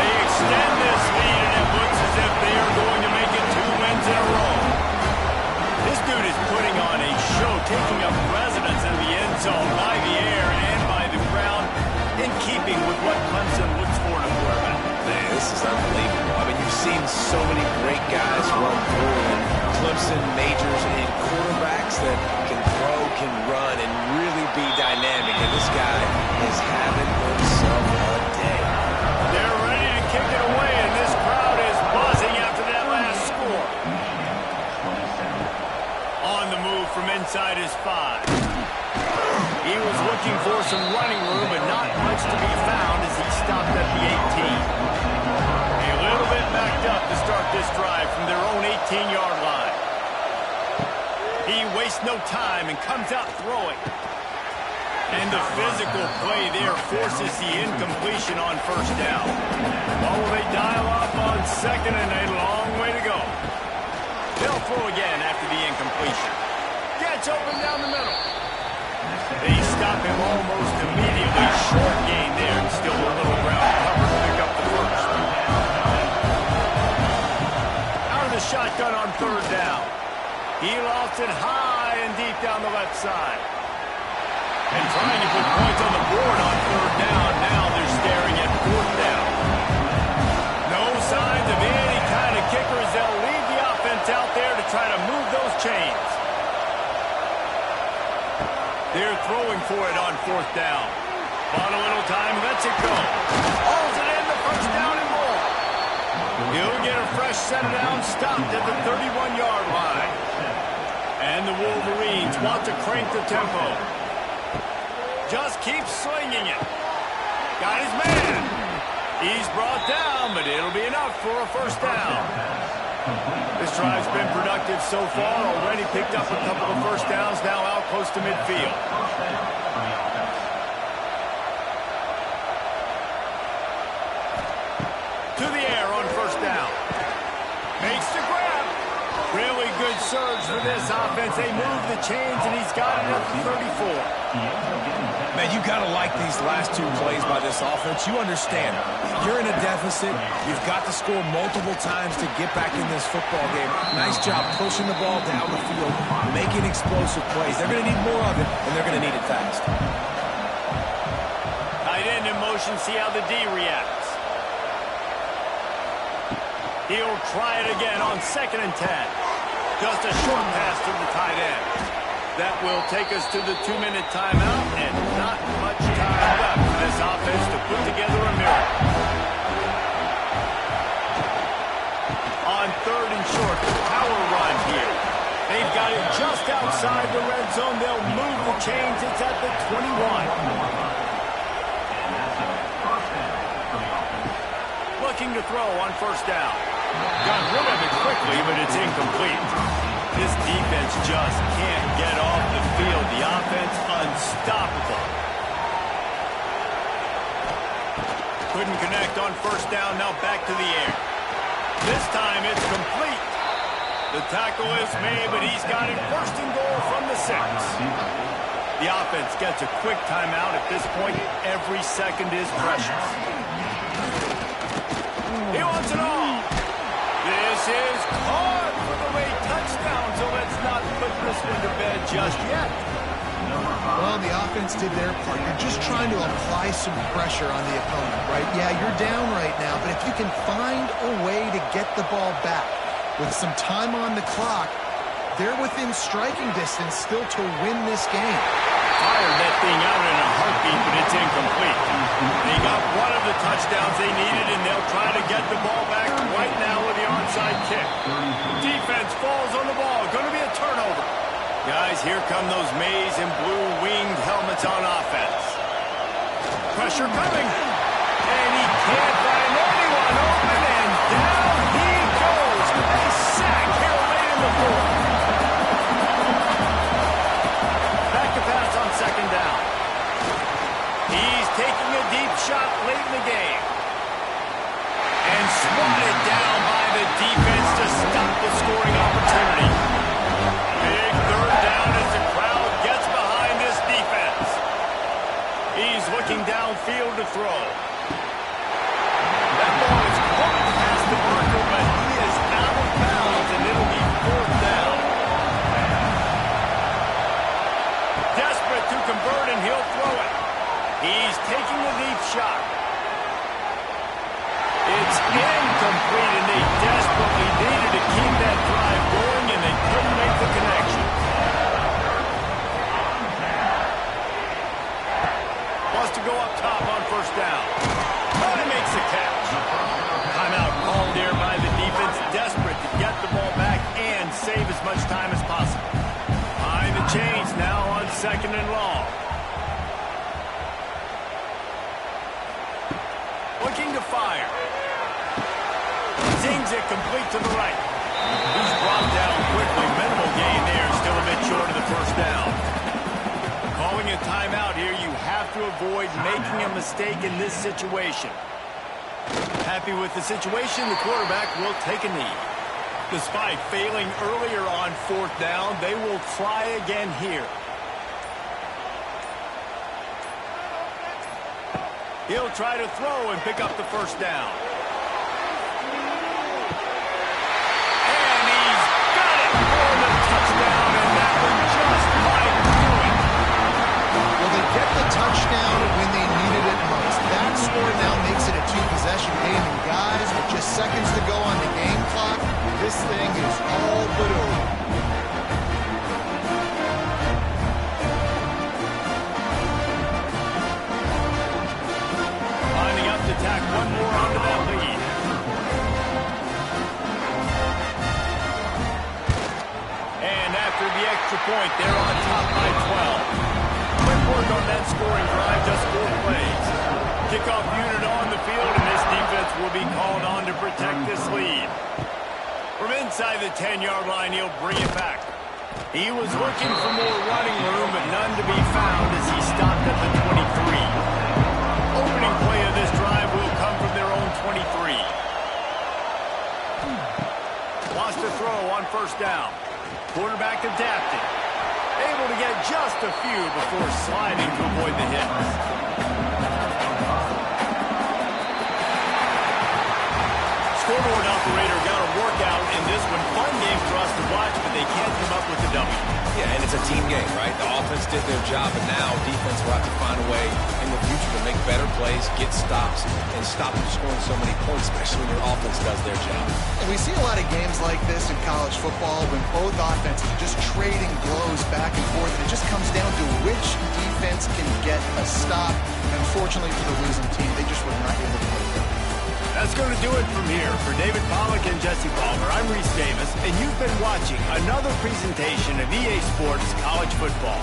They extend this lead, and it looks as if they are going to make it 2 wins in a row. This dude is putting on a show, taking up residence in the end zone by the air and by the ground, in keeping with what Clemson looks for in a quarterback. Man, this is unbelievable. I mean, you've seen so many great guys run through, and Clemson majors in quarterbacks that can throw, can run, and really be dynamic. And this guy is having himself a day. They're ready to kick it away, and this crowd is buzzing after that last score. On the move from inside his 5. He was looking for some running room, but not much to be found as he stopped at the 18. A little bit backed up to start this drive from their own 18-yard line. He wastes no time and comes out throwing. And the physical play there forces the incompletion on 1st down. What will they dial up on 2nd and a long way to go? They'll throw again after the incompletion. Gets open down the middle. They stop him almost immediately. Short gain there, and still a little ground cover to pick up the 1st. Out of the shotgun on 3rd down. He lost it high and deep down the left side. And trying to put points on the board on 3rd down. Now they're staring at 4th down. No signs of any kind of kickers. They'll leave the offense out there to try to move those chains. They're throwing for it on 4th down. Bought a little time, lets it go. Hauls it in, the 1st down and more. He'll get a fresh set down, stopped at the 31-yard line. And the Wolverines want to crank the tempo. Just keep slinging it. Got his man. He's brought down, but it'll be enough for a 1st down. This drive's been productive so far. Already picked up a couple of 1st downs, now out close to midfield. To the air on 1st down. Makes the grab. Really good surge for this offense. They move the chains, and he's got it at the 34. Man, you got to like these last 2 plays by this offense. You understand, you're in a deficit. You've got to score multiple times to get back in this football game. Nice job pushing the ball down the field, making explosive plays. They're going to need more of it, and they're going to need it fast. Tight end in motion, see how the D reacts. He'll try it again on 2nd and 10. Just a short pass to the tight end. That will take us to the 2-minute timeout, and not much time left for this offense to put together a miracle. On 3rd and short, the power run here. They've got it just outside the red zone. They'll move the chains. It's at the 21. Looking to throw on 1st down. Got rid of it quickly, but it's incomplete. This defense just can't get off the field. The offense unstoppable. Couldn't connect on 1st down. Now back to the air. This time it's complete. The tackle is made, but he's got it 1st and goal from the 6. The offense gets a quick timeout. At this point, every second is precious. He wants it all. This is caught for the late touchdown, so let's not put this one to bed just yet. Well, the offense did their part. You're just trying to apply some pressure on the opponent, right? Yeah, you're down right now, but if you can find a way to get the ball back with some time on the clock, they're within striking distance still to win this game. Fired that thing out in a heartbeat, but it's incomplete. They got one of the touchdowns they needed, and they'll try to get the ball back right now with the onside kick. Defense falls on the ball. Going to be a turnover. Guys, here come those maize and blue winged helmets on offense. Pressure coming. And he can't find anyone open, and down he goes. A sack here late in the fourth. Back to pass on second down. He's taking a deep shot late in the game. And swatted down by the defense to stop the scoring opportunity. Big third down as the crowd gets behind this defense. He's looking downfield to throw. That ball is going past the marker, but he is out of bounds, and it'll be fourth down. Desperate to convert, and he'll throw it. He's taking a deep shot. It's incomplete, and they desperately needed to keep that drive going, and they couldn't make the connection. Wants to go up top on first down. Oh, he makes the catch. Timeout called here by the defense, desperate to get the ball back and save as much time as possible. Behind the chains now on second and long. Looking to fire. Zings it complete to the right. He's brought down quickly. Minimal gain there. Still a bit short of the first down. Calling a timeout here. You have to avoid making a mistake in this situation. Happy with the situation, the quarterback will take a knee. Despite failing earlier on fourth down, they will try again here. He'll try to throw and pick up the first down. And he's got it for the touchdown, and that one just might do it. Well, they get the touchdown when they needed it most. That score now makes it a two-possession game, and guys, with just seconds to go on the game clock, this thing is all but over. Tack one more onto that lead. And after the extra point, they're on top by 12. Quick work on that scoring drive, just 4 plays. Kickoff unit on the field, and this defense will be called on to protect this lead. From inside the 10-yard line, he'll bring it back. He was looking for more running room, but none to be found as he stopped at the 23. Opening play of this drive will come from their own 23. Wants to throw on first down. Quarterback adapted. Able to get just a few before sliding to avoid the hits. Scoreboard operator got a workout in this one. Fun game for us to watch, but they can't come up with the W. Yeah, and it's a team game, right? The offense did their job, and now defense will have to find a way in the future to make better plays, get stops, and stop them scoring so many points, especially when your offense does their job. And we see a lot of games like this in college football when both offenses are just trading blows back and forth, and it just comes down to which defense can get a stop. Unfortunately for the losing team, they just were not able to play it. That's going to do it from here. For David Pollack and Jesse Palmer, I'm Reese Davis, and you've been watching another presentation of EA Sports College Football.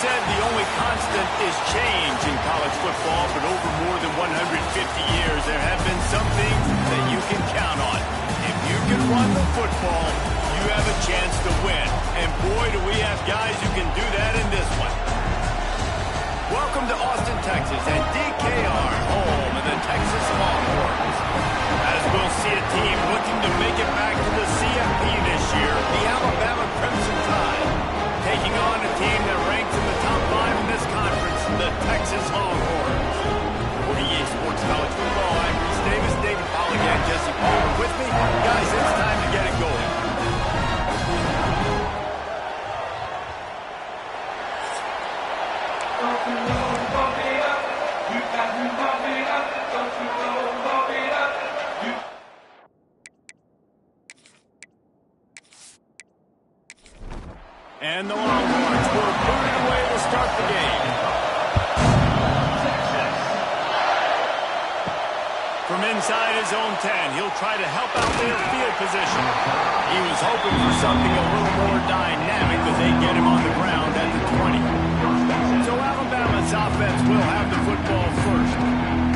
said the only constant is change in college football, but over more than 150 years, there have been some things that you can count on. If you can run the football, you have a chance to win. And boy, do we have guys who can do that in this one. Welcome to Austin, Texas, and DKR, home of the Texas Longhorns. As we'll see a team looking to make it back to the CFP this year, the Alabama Crimson Tide, taking on a team that ranks in the top 5 in this conference, the Texas Longhorns. For EA Sports College Football, I'm Reese Davis, David Pollack, Jesse Palmer with me. Guys, it's time to get it going. And the Longhorns will put it away to start the game. From inside his own 10, he'll try to help out their field position. He was hoping for something a little more dynamic, but they get him on the ground at the 20. So Alabama's offense will have the football first.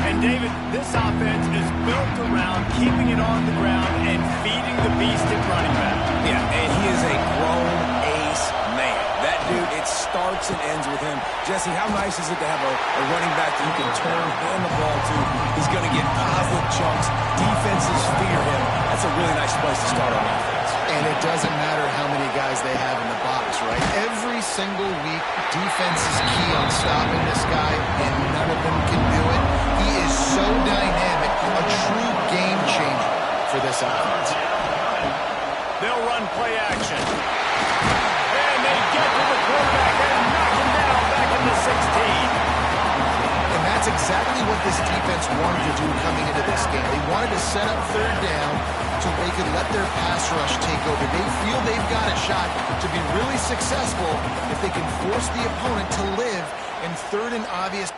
And David, this offense is built around keeping it on the ground and feeding the beast at running back. Yeah, and he is a grown ace man. That dude, it starts and ends with him. Jesse, how nice is it to have a running back that you can turn, hand the ball to? He's going to get positive chunks. Defenses fear him. That's a really nice place to start on offense. And it doesn't matter how many guys they have in the box, right? Every single week, defense is key on stopping this guy, and none of them can do it. He is so dynamic, a true game changer for this offense. They'll run play action. And they get to the quarterback and knock him down back in the 16. And that's exactly what this defense wanted to do coming into this game. They wanted to set up third down so they could let their pass rush take over. They feel they've got a shot to be really successful if they can force the opponent to live in third and obvious.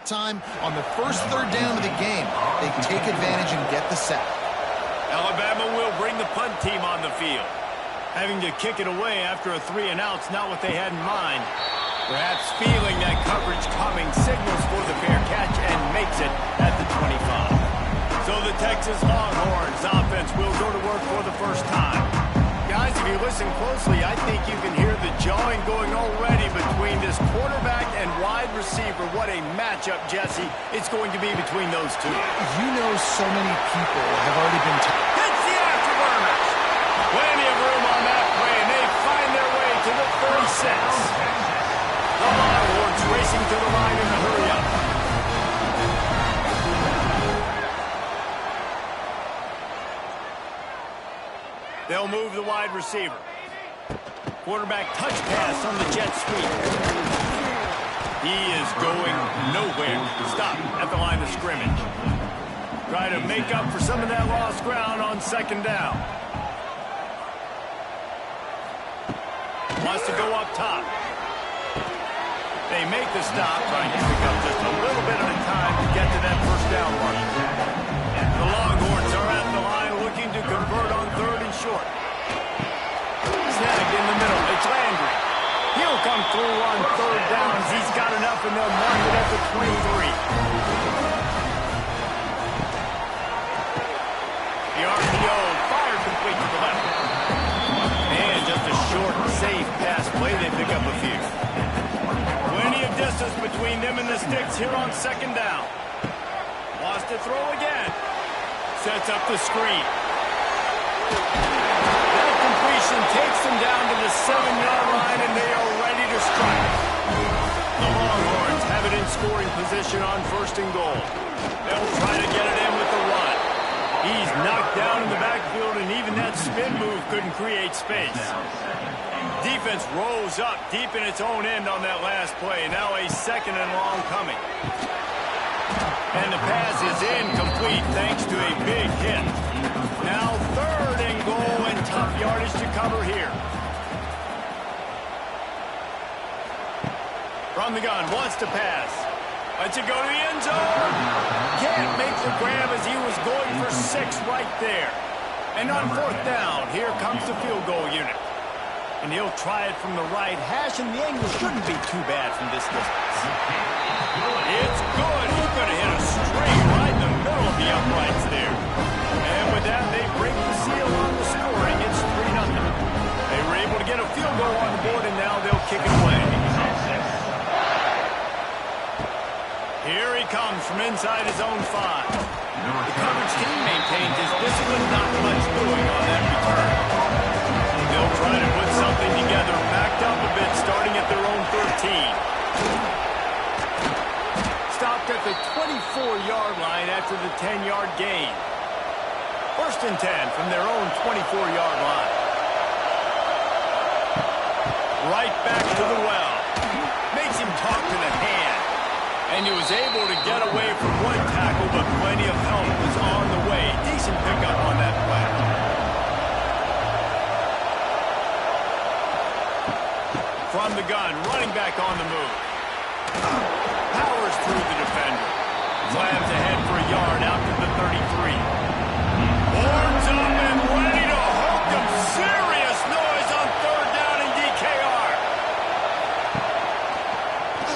Time on the first third down of the game, they take advantage and get the sack. Alabama will bring the punt team on the field. Having to kick it away after a 3-and-out's not what they had in mind. Perhaps feeling that coverage coming, signals for the fair catch and makes it at the 25. So the Texas Longhorns offense will go to work for the first time. Guys, if you listen closely, I think you can hear the jawing going already between this quarterback and wide receiver. What a matchup, Jesse, it's going to be between those two. You know, so many people have already been... Hits the afterburners. Plenty of room on that play, and they find their way to the 36. The Longhorns racing to the line in a hurry-up. They'll move the wide receiver. Quarterback touch pass on the jet sweep. He is going nowhere. Stop at the line of scrimmage. Try to make up for some of that lost ground on second down. Wants to go up top. They make the stop, trying to pick up just a little bit at a time to get to that first down mark. The Longhorns are at the line looking to convert on third and short. Snagged in the middle. It's Landry. He'll come through on third downs. He's got enough, and they'll mark it at the 23. The RPO fired complete to the left. And just a short, safe pass play. They pick up a few. Plenty of distance between them and the sticks here on second down. Wants to throw again. Sets up the screen. That completion takes them down to the 7-yard line, and they are ready to strike. The Longhorns have it in scoring position on first and goal. They'll try to get it in with the run. He's knocked down in the backfield, and even that spin move couldn't create space. Defense rolls up deep in its own end on that last play. Now a second and long coming. And the pass is incomplete thanks to a big hit. Now 3rd and goal and tough yardage to cover here. From the gun, wants to pass. Lets it go to the end zone. Can't make the grab as he was going for 6 right there. And on 4th down, here comes the field goal unit. And he'll try it from the right hash, and the angle shouldn't be too bad from this distance. It's good. He's going to hit a straight right in the middle of the uprights there. And with that, they break the seal on the scoring. It's 3-0. They were able to get a field goal on the board, and now they'll kick it away. Here he comes from inside his own 5. The coverage team maintains his discipline, not much doing on that return. They'll try to put something together, backed up a bit, starting at their own 13. Stopped at the 24-yard line after the 10-yard gain. 1st and 10 from their own 24-yard line. Right back to the well. Makes him talk to the hand. And he was able to get away from 1 tackle, but plenty of help was on the way. Decent pickup on that play. From the gun, running back on the move. Powers through the defender. Slams ahead for a yard out to the 33. Horns up and ready to hook them. Serious noise on 3rd down in DKR.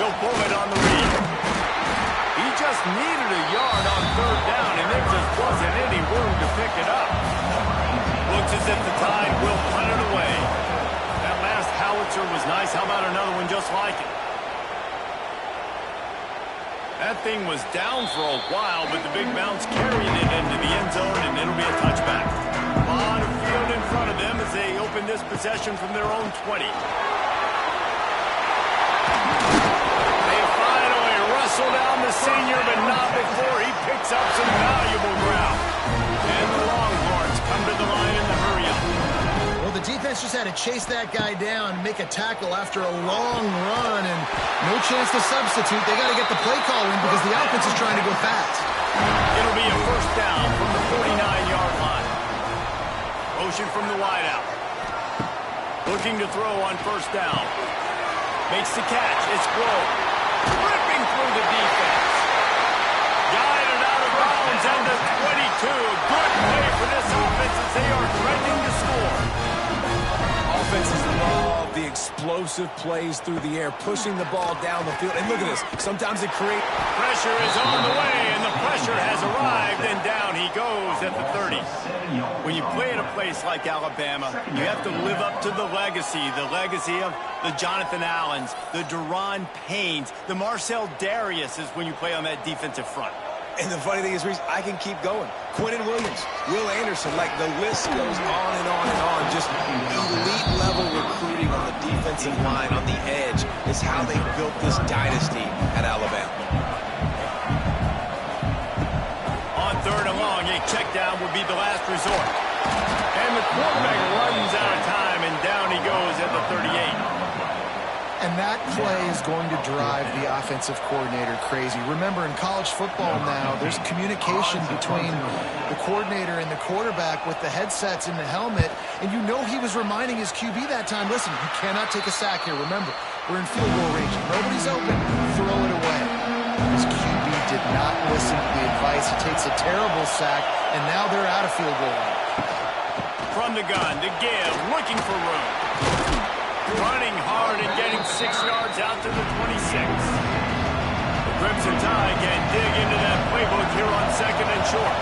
She'll pull it on the read. He just needed a yard on 3rd down, and there just wasn't any room to pick it up. Looks as if the Tide will punt it away. That last howitzer was nice. How about another one just like it? That thing was down for a while, but the big bounce carried it into the end zone, and it'll be a touchback. A lot of field in front of them as they open this possession from their own 20. Wrestle down the senior, but not before he picks up some valuable ground. And the Longhorns come to the line in the hurry-up. Well, the defense just had to chase that guy down, make a tackle after a long run, and no chance to substitute. They got to get the play call in because the offense is trying to go fast. It'll be a 1st down from the 49-yard line. Motion from the wideout. Looking to throw on 1st down. Makes the catch. It's Grove. Ripping through the defense. Guided out of bounds and the 22. Good play for this offense as they are threatening to score. Offenses love the explosive plays through the air, pushing the ball down the field. And look at this. Sometimes it creates... Pressure is on the way, and the pressure has arrived, and down he goes at the 30. When you play at a place like Alabama, you have to live up to the legacy of the Jonathan Allens, the Deron Paynes, the Marcel Dariuses when you play on that defensive front. And the funny thing is, Reese, I can keep going. Quentin Williams, Will Anderson, like the list goes on and on and on. Just elite-level recruiting on the defensive line, on the edge, is how they built this dynasty at Alabama. On 3rd and long, a check down would be the last resort. And the quarterback runs out of time, and down he goes at the 38. And that play is going to drive the offensive coordinator crazy. Remember, in college football now, there's communication between the coordinator and the quarterback with the headsets and the helmet, and you know he was reminding his QB that time, listen, you cannot take a sack here. Remember, we're in field goal range. Nobody's open. Throw it away. His QB did not listen to the advice. He takes a terrible sack, and now they're out of field goal range. From the gun, the give, looking for room. Running hard and getting 6 yards out to the 26. The Crimson Tide can dig into that playbook here on 2nd and short.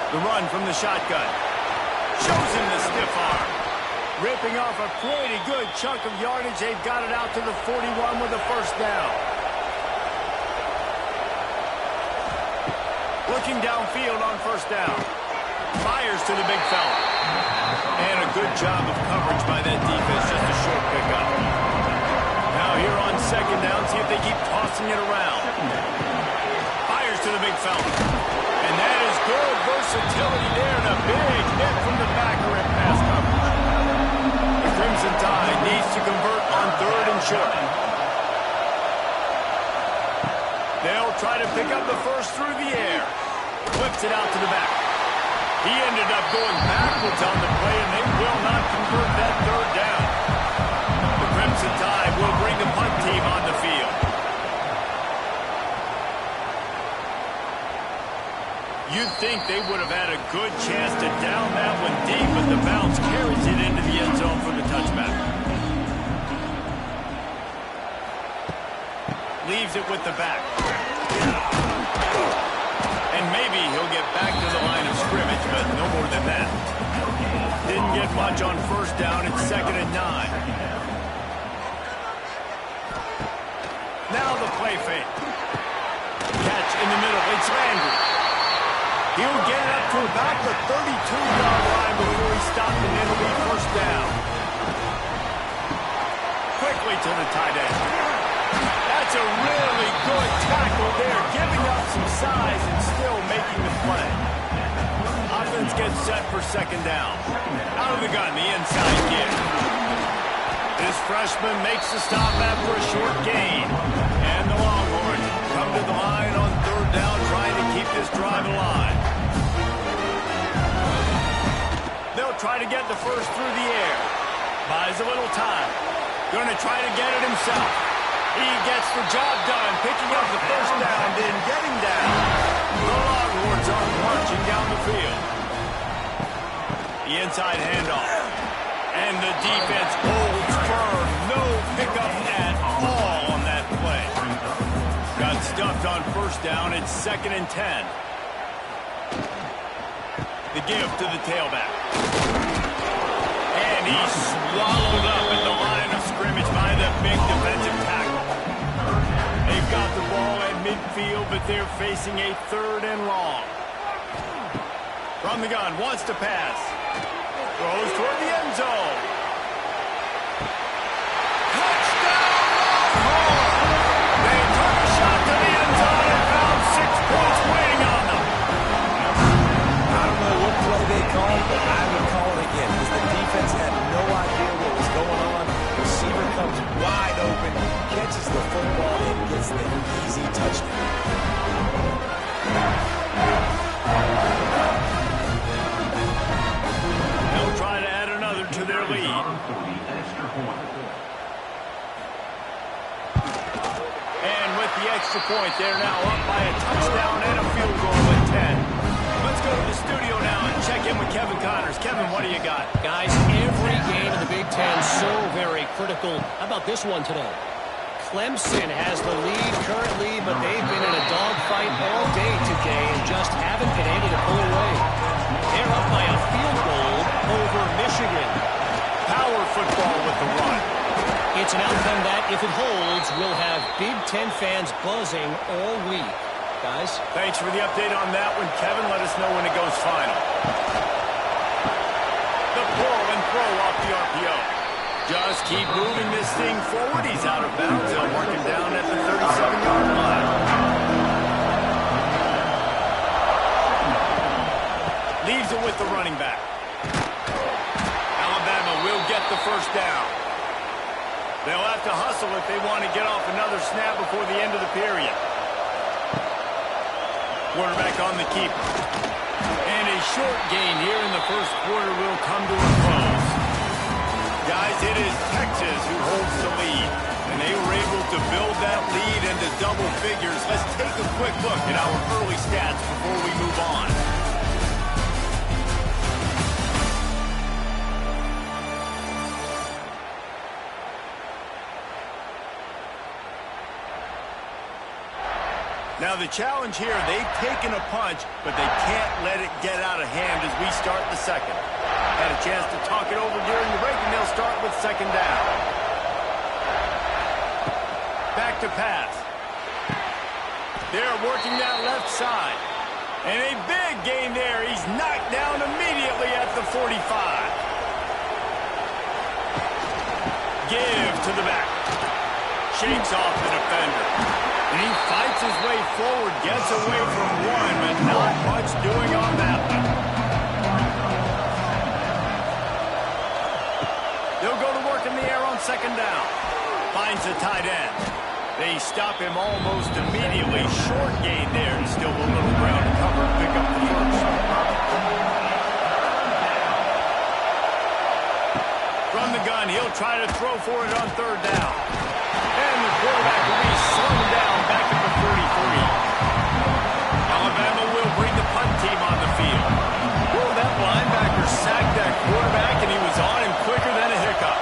The run from the shotgun. Shows him the stiff arm. Ripping off a pretty good chunk of yardage. They've got it out to the 41 with a 1st down. Looking downfield on 1st down. Fires to the big fella. And a good job of coverage by that defense, just a short pickup. Now here on 2nd down, see if they keep tossing it around. Fires to the big fella. And that is good versatility there, and a big hit from the backer in pass coverage. The Crimson Tide needs to convert on 3rd and short. They'll try to pick up the first through the air. Whips it out to the back. He ended up going backwards on the play, and they will not convert that third down. The Crimson Tide will bring the punt team on the field. You'd think they would have had a good chance to down that one deep, but the bounce carries it into the end zone for the touchback. Leaves it with the back. And maybe he'll get back to the line of scrimmage, but no more than that. Didn't get much on first down. It's 2nd and 9. Now the play fake. Catch in the middle. It's Landry. He'll get it up to about the 32-yard line before he stopped, and it'll be first down. Quickly to the tight end. That's a really good tackle there, giving up some size and still making the play. Offense gets set for 2nd down. Out of the gun, the inside kick. This freshman makes the stop after a short gain. And the Longhorns come to the line on 3rd down, trying to keep this drive alive. They'll try to get the first through the air. Buys a little time. Going to try to get it himself. He gets the job done, picking up the first down, then getting down. The Longhorns are marching down the field. The inside handoff. And the defense holds firm. No pickup at all on that play. Got stuffed on first down. It's 2nd and 10. The give to the tailback. And he's swallowed up at the line of scrimmage by the big defensive tackle. They've got the ball at midfield, but they're facing a 3rd and long. From the gun, wants to pass. Throws toward the end zone. Touchdown, Longhorns! They took a shot to the end zone and found 6 points waiting on them. I don't know what play they called, but I would call it again because the defense had no idea what was going on. Receiver comes wide open, catches the football, and gets the easy touchdown. They'll try to add another to their lead. And with the extra point, they're now up by a touchdown and a field goal at 10. Let's go to the studio now and check in with Kevin Connors. Kevin, what do you got? Guys, every game in the Big Ten so very critical. How about this one today? Clemson has the lead currently, but they've been in a dogfight all day today and just haven't been able to pull away. They're up by a field goal over Michigan. Power football with the run. It's an outcome that, if it holds, will have Big Ten fans buzzing all week. Guys? Thanks for the update on that one, Kevin. Let us know when it goes final. The pull and throw off the RPO. Just keep moving this thing forward. He's out of bounds. They'll mark him down at the 37-yard line. Leaves it with the running back. Alabama will get the first down. They'll have to hustle if they want to get off another snap before the end of the period. Quarterback on the keeper. And a short gain here in the first quarter will come to a close. Guys, it is Texas who holds the lead. And they were able to build that lead into double figures. Let's take a quick look at our early stats before we move on. Now the challenge here, they've taken a punch, but they can't let it get out of hand as we start the second. Had a chance to talk it over during the break, and they'll start with 2nd down. Back to pass. They're working that left side. And a big gain there. He's knocked down immediately at the 45. Give to the back. Shakes off the defender. And he fights his way forward, gets away from one, but not much doing on that one. They'll go to work in the air on 2nd down. Finds a tight end. They stop him almost immediately short gain there, and still a little ground to cover and pick up the first. From the gun, he'll try to throw for it on third down. And the quarterback will be slung down back at the 33. Alabama will bring the punt team on the field. Ooh, that linebacker sacked that quarterback, and he was on him quicker than a hiccup.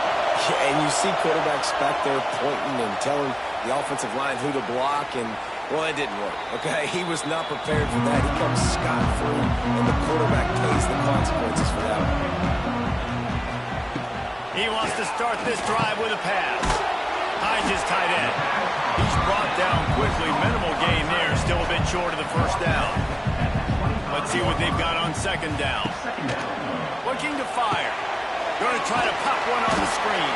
Yeah, and you see quarterbacks back there pointing and telling the offensive line who to block, and, well, it didn't work, okay? He was not prepared for that. He comes scot-free, and the quarterback pays the consequences for that one. He wants to start this drive with a pass. Hides his tight end. He's brought down quickly. Minimal gain there. Still a bit short of the first down. Let's see what they've got on second down. Looking to fire. Going to try to pop one on the screen.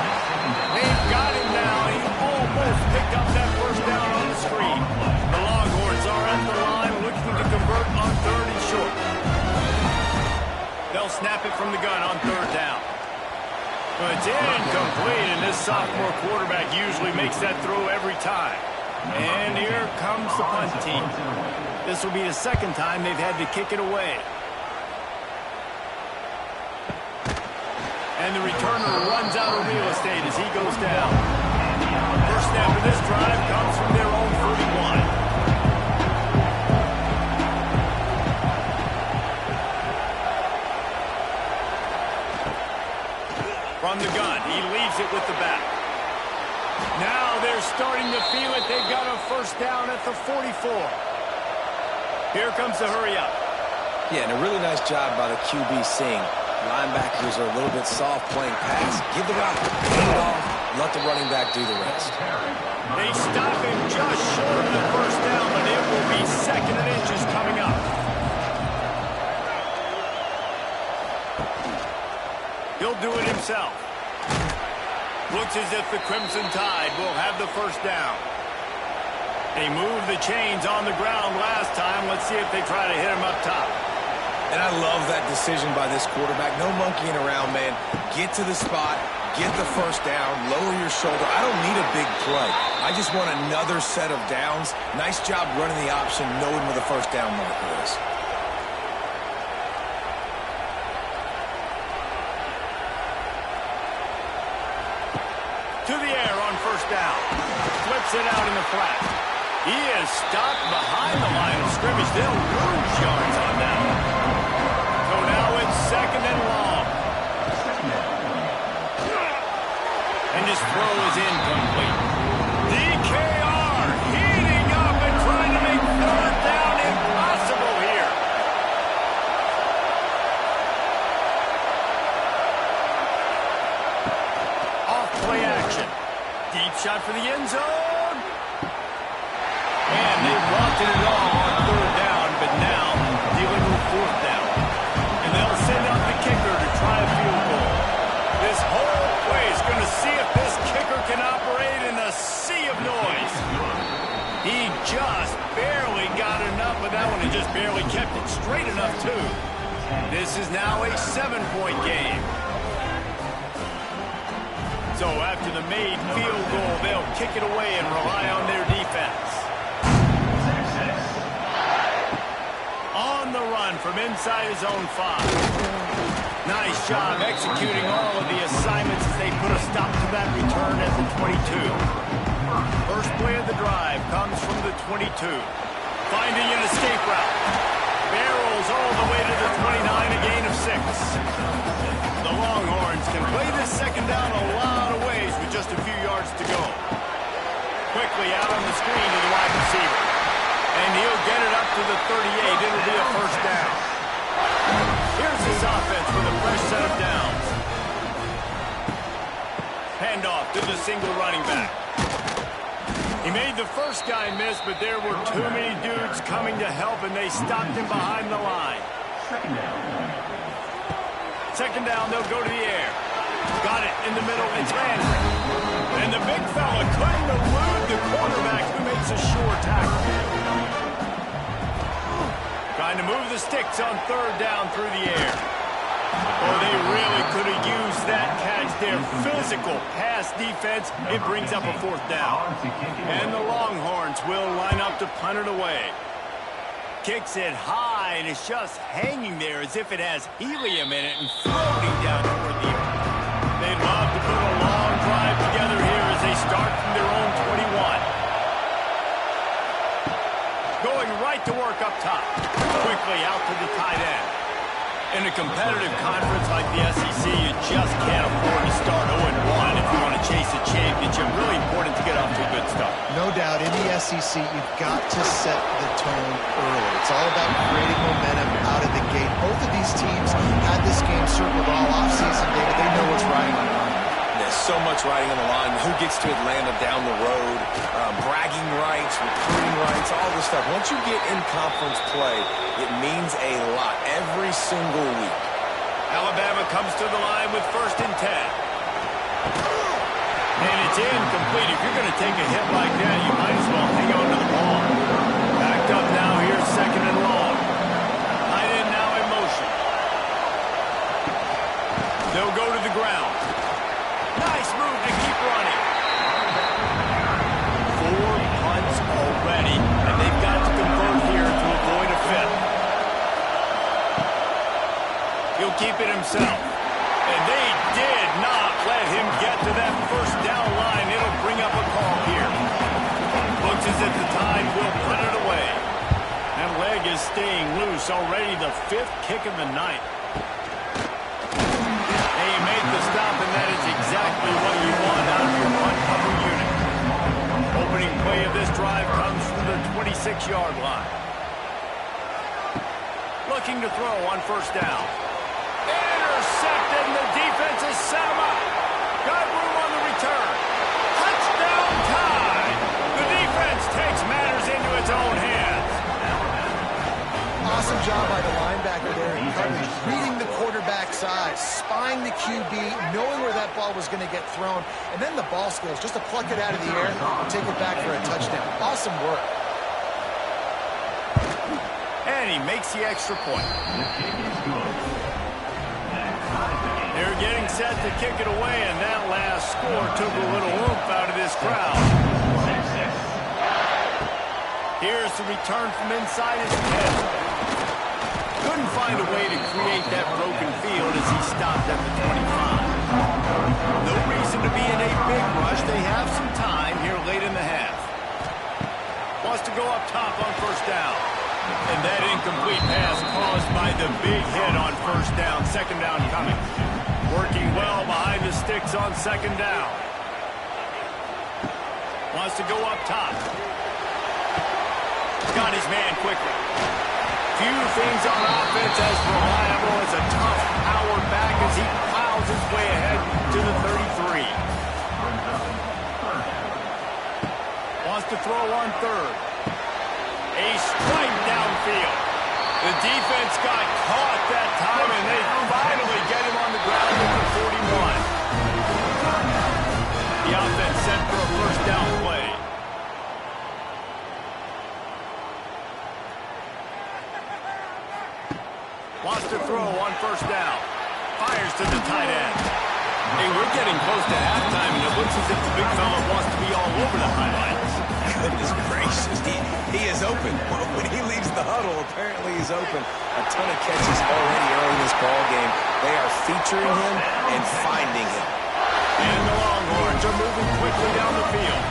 They've got him now. He almost picked up that first down on the screen. The Longhorns are at the line looking to convert on third and short. They'll snap it from the gun on third down. Well, it's incomplete, and this sophomore quarterback usually makes that throw every time. And here comes the punt team. This will be the second time they've had to kick it away. And the returner runs out of real estate as he goes down. First snap of this drive comes from their own 31. From the gun, he leaves it with the back. Now they're starting to feel it. They've got a first down at the 44. Here comes the hurry up. Yeah, and a really nice job by the QB seeing linebackers are a little bit soft playing pass. Give the route, hand it off, let the running back do the rest. They stop him just short of the first down, but it will be second and inches coming up. He'll do it himself. Looks as if the Crimson Tide will have the first down. They moved the chains on the ground last time. Let's see if they try to hit him up top. And I love that decision by this quarterback. No monkeying around, man. Get to the spot, get the first down, lower your shoulder. I don't need a big play. I just want another set of downs. Nice job running the option, knowing where the first down marker is. To the air on first down. Flips it out in the flat. He is stopped behind the line of scrimmage. They'll lose yards on that one. So now it's second and long. And his throw is incomplete. DKR heating up and trying to make third down impossible here. Off play action. Deep shot for the end zone. And they wanted it all on third down, but now dealing with fourth down. And they'll send out the kicker to try a field goal. This whole play is going to see if this kicker can operate in a sea of noise. He just barely got enough of that one and just barely kept it straight enough, too. This is now a 7-point game. So after the made field goal, they'll kick it away and rely on their defense. On the run from inside his own 5. Nice job executing all of the assignments as they put a stop to that return at the 22. First play of the drive comes from the 22. Finding an escape route. Barrels all the way to the 29, a gain of 6. The Longhorns can play this second down a lot of ways with just a few yards to go. Quickly out on the screen to the wide receiver. And he'll get it up to the 38. It'll be a first down. Here's this offense with a fresh set of downs. Handoff to the single running back. He made the first guy miss, but there were too many dudes coming to help, and they stopped him behind the line. Second down, they'll go to the air. Got it in the middle. It's Landry. And the big fella couldn't elude the quarterback who makes a sure tackle. Trying to move the sticks on third down through the air. Oh, they really could have used that catch there. Physical pass defense. It brings up a 4th down. And the Longhorns will line up to punt it away. Kicks it high, and it's just hanging there as if it has helium in it and floating down toward the earth. They'd love to put a long drive together here as they start from their own 21. Going right to work up top. Quickly out to the tight end. In a competitive conference like the SEC, you just can't afford to start 0-1 if you want to chase a championship. Really important to get off to a good start. No doubt, in the SEC, you've got to set the tone early. It's all about creating momentum out of the gate. Both of these teams had this game circled all offseason, David. They know what's riding on the line. There's so much riding on the line. Who gets to Atlanta down the road, bragging rights, recruiting rights, all this stuff. Once you get in conference play, it means a lot every single week. Alabama comes to the line with 1st and 10. And it's incomplete. If you're going to take a hit like that, you might as well hang on to the ball. Backed up now here, 2nd and long. Tight end now in motion. They'll go to the ground. Nice move to keep running. 4 punts already, and they've got to convert here to avoid a 5th. He'll keep it himself. And they did not let him get to that 1st down line. It'll bring up a call here. Looks as if the Tide will put it away. That leg is staying loose. Already the 5th kick of the night. And you make the stop, and that is exactly what you want out of your punt cover unit. Opening play of this drive comes from the 26-yard line. Looking to throw on 1st down. Intercepted, and the defense has set him up. Got room on the return. Touchdown Tide. The defense takes matters into its own hands. Awesome job by the linebacker there in coverage, reading the quarterback side, spying the QB, knowing where that ball was going to get thrown, and then the ball skills, just to pluck it out of the air and take it back for a touchdown. Awesome work. And he makes the extra point. They're getting set to kick it away, and that last score took a little oomph out of this crowd. Here's the return from inside his 10. Couldn't find a way to create that broken field as he stopped at the 25. No reason to be in a big rush. They have some time here late in the half. Wants to go up top on 1st down. And that incomplete pass caused by the big hit on 1st down. 2nd down coming. Working well behind the sticks on 2nd down. Wants to go up top. Got his man quickly. Few things on offense as reliable as a tough power back as he piles his way ahead to the 33. Wants to throw on 3rd. A strike downfield. The defense got caught that time, and they finally get him on the ground at the 41. The offense set for a 1st down play. Wants to throw on 1st down. Fires to the tight end. Hey, we're getting close to halftime, and it looks as if the big fella wants to be all over the highlights. Goodness gracious, he is open. When he leaves the huddle, apparently he's open. A ton of catches already early in this ball game. They are featuring him and finding him. And the Longhorns are moving quickly down the field.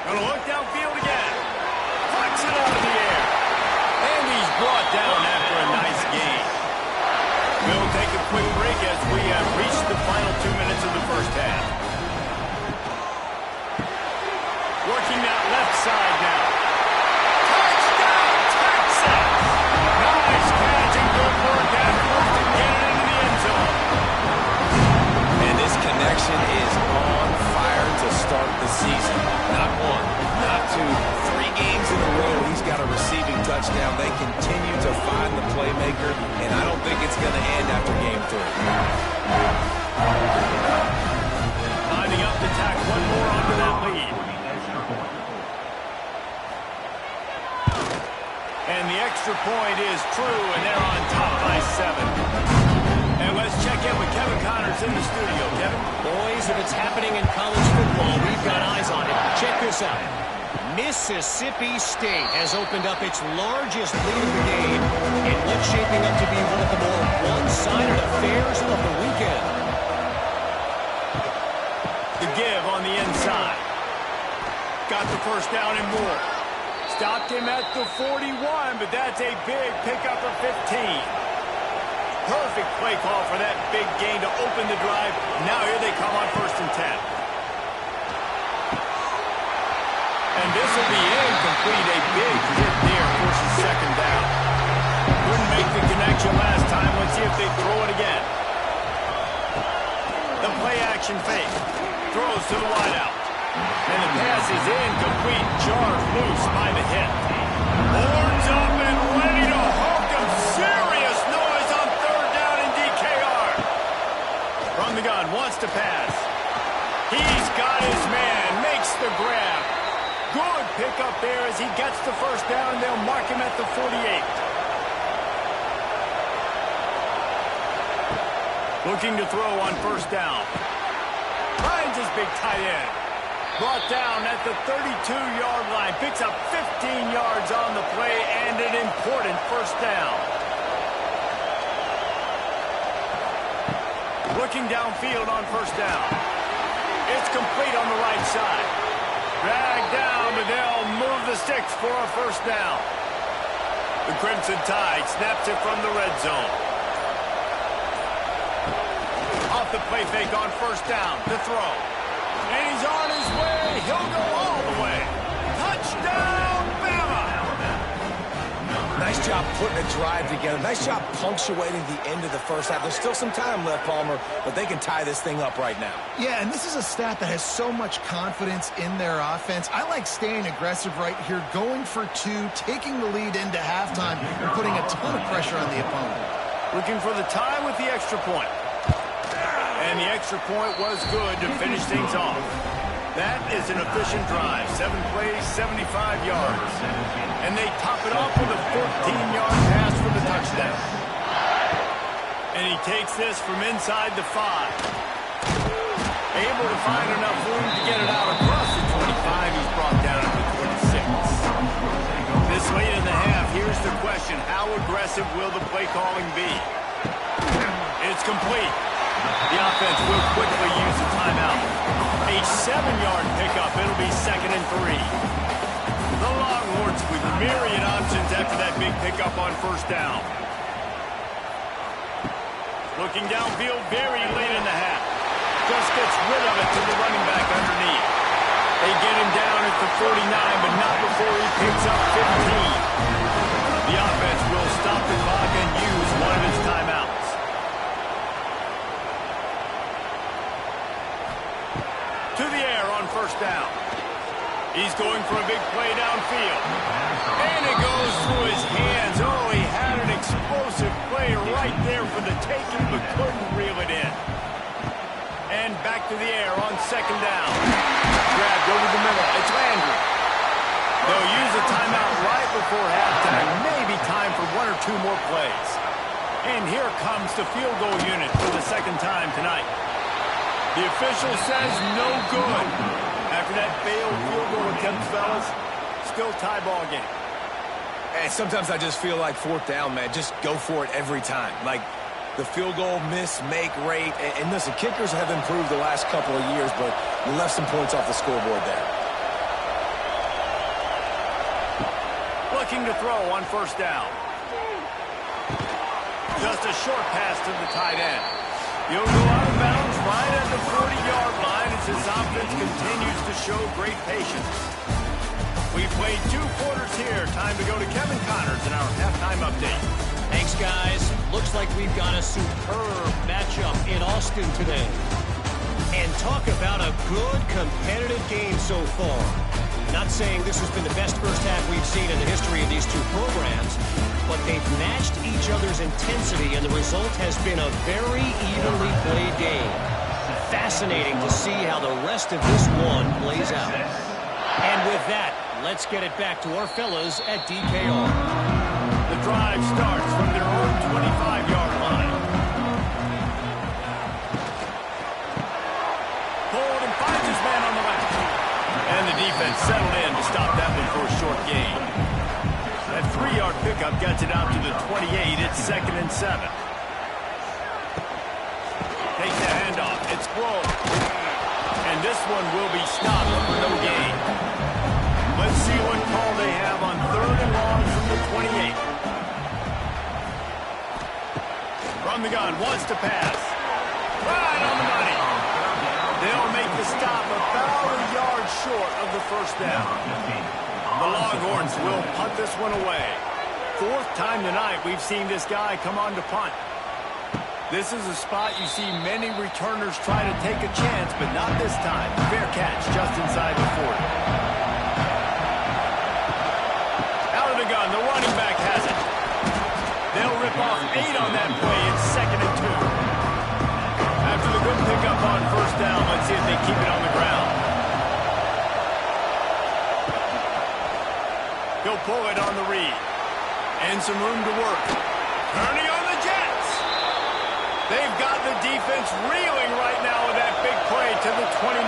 Gonna look downfield again. Flicks it out of the air. And he's brought down after a nice gain. We'll take a quick break as we have reached the final 2 minutes of the 1st half. Working that left side now. Touchdown, Texas! Nice catch and good work afterwards to get it into the end zone. And this connection is on fire to start the season. Not 1, not 2, 3 games in a row. He's got a receiving touchdown. They continue to find the playmaker, and I don't think it's going to end after game 3. Lining up to tack one more onto that lead. extra point is true, and they're on top by 7. And let's check in with Kevin Connors in the studio. Kevin? Boys, if it's happening in college football, we've got eyes on it. Check this out. Mississippi State has opened up its largest lead of the game in what's shaping up to be one of the more one-sided affairs of the weekend. The give on the inside. Got the first down and more. Stopped him at the 41, but that's a big pickup of 15. Perfect play call for that big gain to open the drive. Now here they come on 1st and 10. And this will be incomplete. A big hit there forces 2nd down. Couldn't make the connection last time. Let's see if they throw it again. The play action fake. Throws to the wideout. And the pass is incomplete. Jarred loose by the hit. Horns up and ready to hook him. Serious noise on 3rd down in DKR. From the gun, wants to pass. He's got his man. Makes the grab. Good pickup there as he gets the 1st down, and they'll mark him at the 48. Looking to throw on 1st down. Finds his big tight end. Brought down at the 32-yard line. Picks up 15 yards on the play and an important 1st down. Looking downfield on 1st down. It's complete on the right side. Dragged down, but they'll move the sticks for a 1st down. The Crimson Tide snaps it from the red zone. Off the play fake on 1st down. The throw. And he's on his way. He'll go all the way. Touchdown, Bama! Nice job putting a drive together. Nice job punctuating the end of the 1st half. There's still some time left, Palmer, but they can tie this thing up right now. Yeah, and this is a stat that has so much confidence in their offense. I like staying aggressive right here, going for 2, taking the lead into halftime, and putting a ton of pressure on the opponent. Looking for the tie with the extra point. And the extra point was good to finish things off. That is an efficient drive. 7 plays, 75 yards. And they top it off with a 14-yard pass for the touchdown. And he takes this from inside the 5. Able to find enough room to get it out across the 25. He's brought down at the 26. This late in the half, here's the question. How aggressive will the play calling be? It's complete. The offense will quickly use the timeout. A 7-yard pickup. It'll be 2nd and 3. The Longhorns with myriad options after that big pickup on 1st down. Looking downfield very late in the half. Just gets rid of it to the running back underneath. They get him down at the 49, but not before he picks up 15. The offense will stop the clock and use one of its timeouts. To the air on 1st down. He's going for a big play downfield. And it goes through his hands. Oh, he had an explosive play right there for the taking, but couldn't reel it in. And back to the air on 2nd down. Grabbed over the middle. It's Landry. They'll use a timeout right before halftime. Maybe time for 1 or 2 more plays. And here comes the field goal unit for the 2nd time tonight. The official says no good. After that failed field goal attempt, fellas, still tie ball game. And sometimes I just feel like 4th down, man, just go for it every time. Like the field goal miss-make rate. And listen, kickers have improved the last couple of years, but you left some points off the scoreboard there. Looking to throw on 1st down. Just a short pass to the tight end. He'll go out of bounds right at the 40-yard line as his offense continues to show great patience. We played 2 quarters here. Time to go to Kevin Connors in our halftime update. Thanks, guys. Looks like we've got a superb matchup in Austin today. And talk about a good competitive game so far. Not saying this has been the best 1st half we've seen in the history of these 2 programs, but they've matched each other's intensity, and the result has been a very evenly played game. Fascinating to see how the rest of this one plays out. And with that, let's get it back to our fellas at DKR. The drive starts from their own 25-yard line. Pulled and finds his man on the left. And the defense settled in to stop that one for a short gain. That 3-yard pickup gets it out to the 28. It's 2nd and 7. Take the handoff. It's blown. And this one will be stopped for no gain. Let's see what call they have on 3rd and long from the 28. From the gun, wants to pass. Right on the money. They'll make the stop about a yard short of the first down. The Longhorns will punt this one away. 4th time tonight we've seen this guy come on to punt. This is a spot you see many returners try to take a chance, but not this time. Fair catch just inside the 40. Out of the gun, the running back has it. They'll rip off 8 on that play. It's 2nd and 2. After the good pickup on first down, let's see if they keep it on the ground. He'll pull it on the read. And some room to work. Turning on the Jets. They've got the defense reeling right now with that big play to the 29.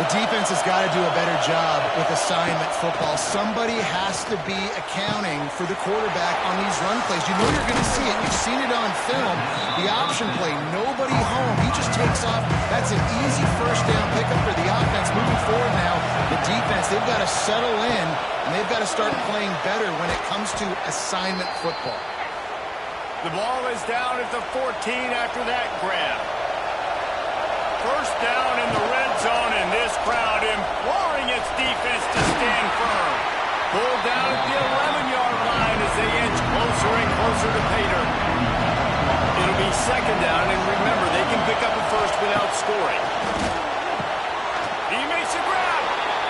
The defense has got to do a better job with assignment football. Somebody has to be accounting for the quarterback on these run plays. You know you're going to see it. You've seen it on film. The option play, nobody home. He just takes off. That's an easy first down pickup for the offense. Moving forward now, the defense, they've got to settle in, and they've got to start playing better when it comes to assignment football. The ball is down at the 14 after that grab. First down in the red zone, and this crowd imploring its defense to stand firm. Pulled down at the 11-yard line as they inch closer and closer to pay dirt. It'll be 2nd down, and remember, they can pick up a first without scoring. He makes a grab.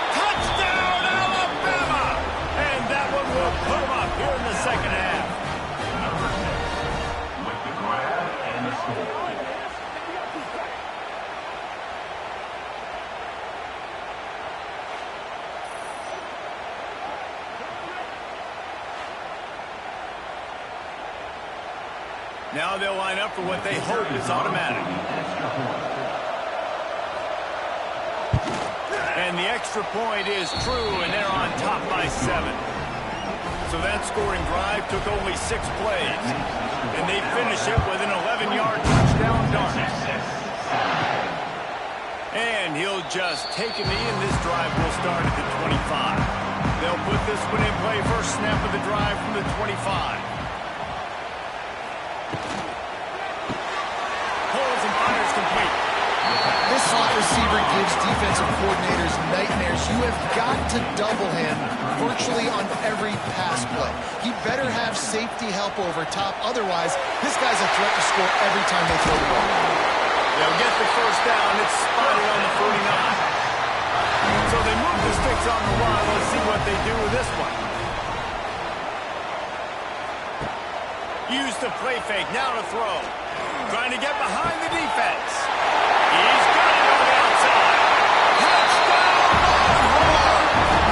Touchdown, Alabama! And that one will put them up here in the second half. With the grab and the score. Now they'll line up for what they hope is automatic. And the extra point is true, and they're on top by 7. So that scoring drive took only 6 plays. And they finish it with an 11-yard touchdown dart. And he'll just take a knee, and this drive will start at the 25. They'll put this one in play first snap of the drive from the 25. Complete. This slot receiver gives defensive coordinators nightmares. You have got to double him virtually on every pass play. He better have safety help over top. Otherwise, this guy's a threat to score every time they throw the ball. They'll get the first down. It's spotted on the 49. So they move the sticks on the run. Let's see what they do with this one. Use the play fake. Now to throw. Trying to get behind the defense. He's got it on the outside. Touchdown, Longhorn!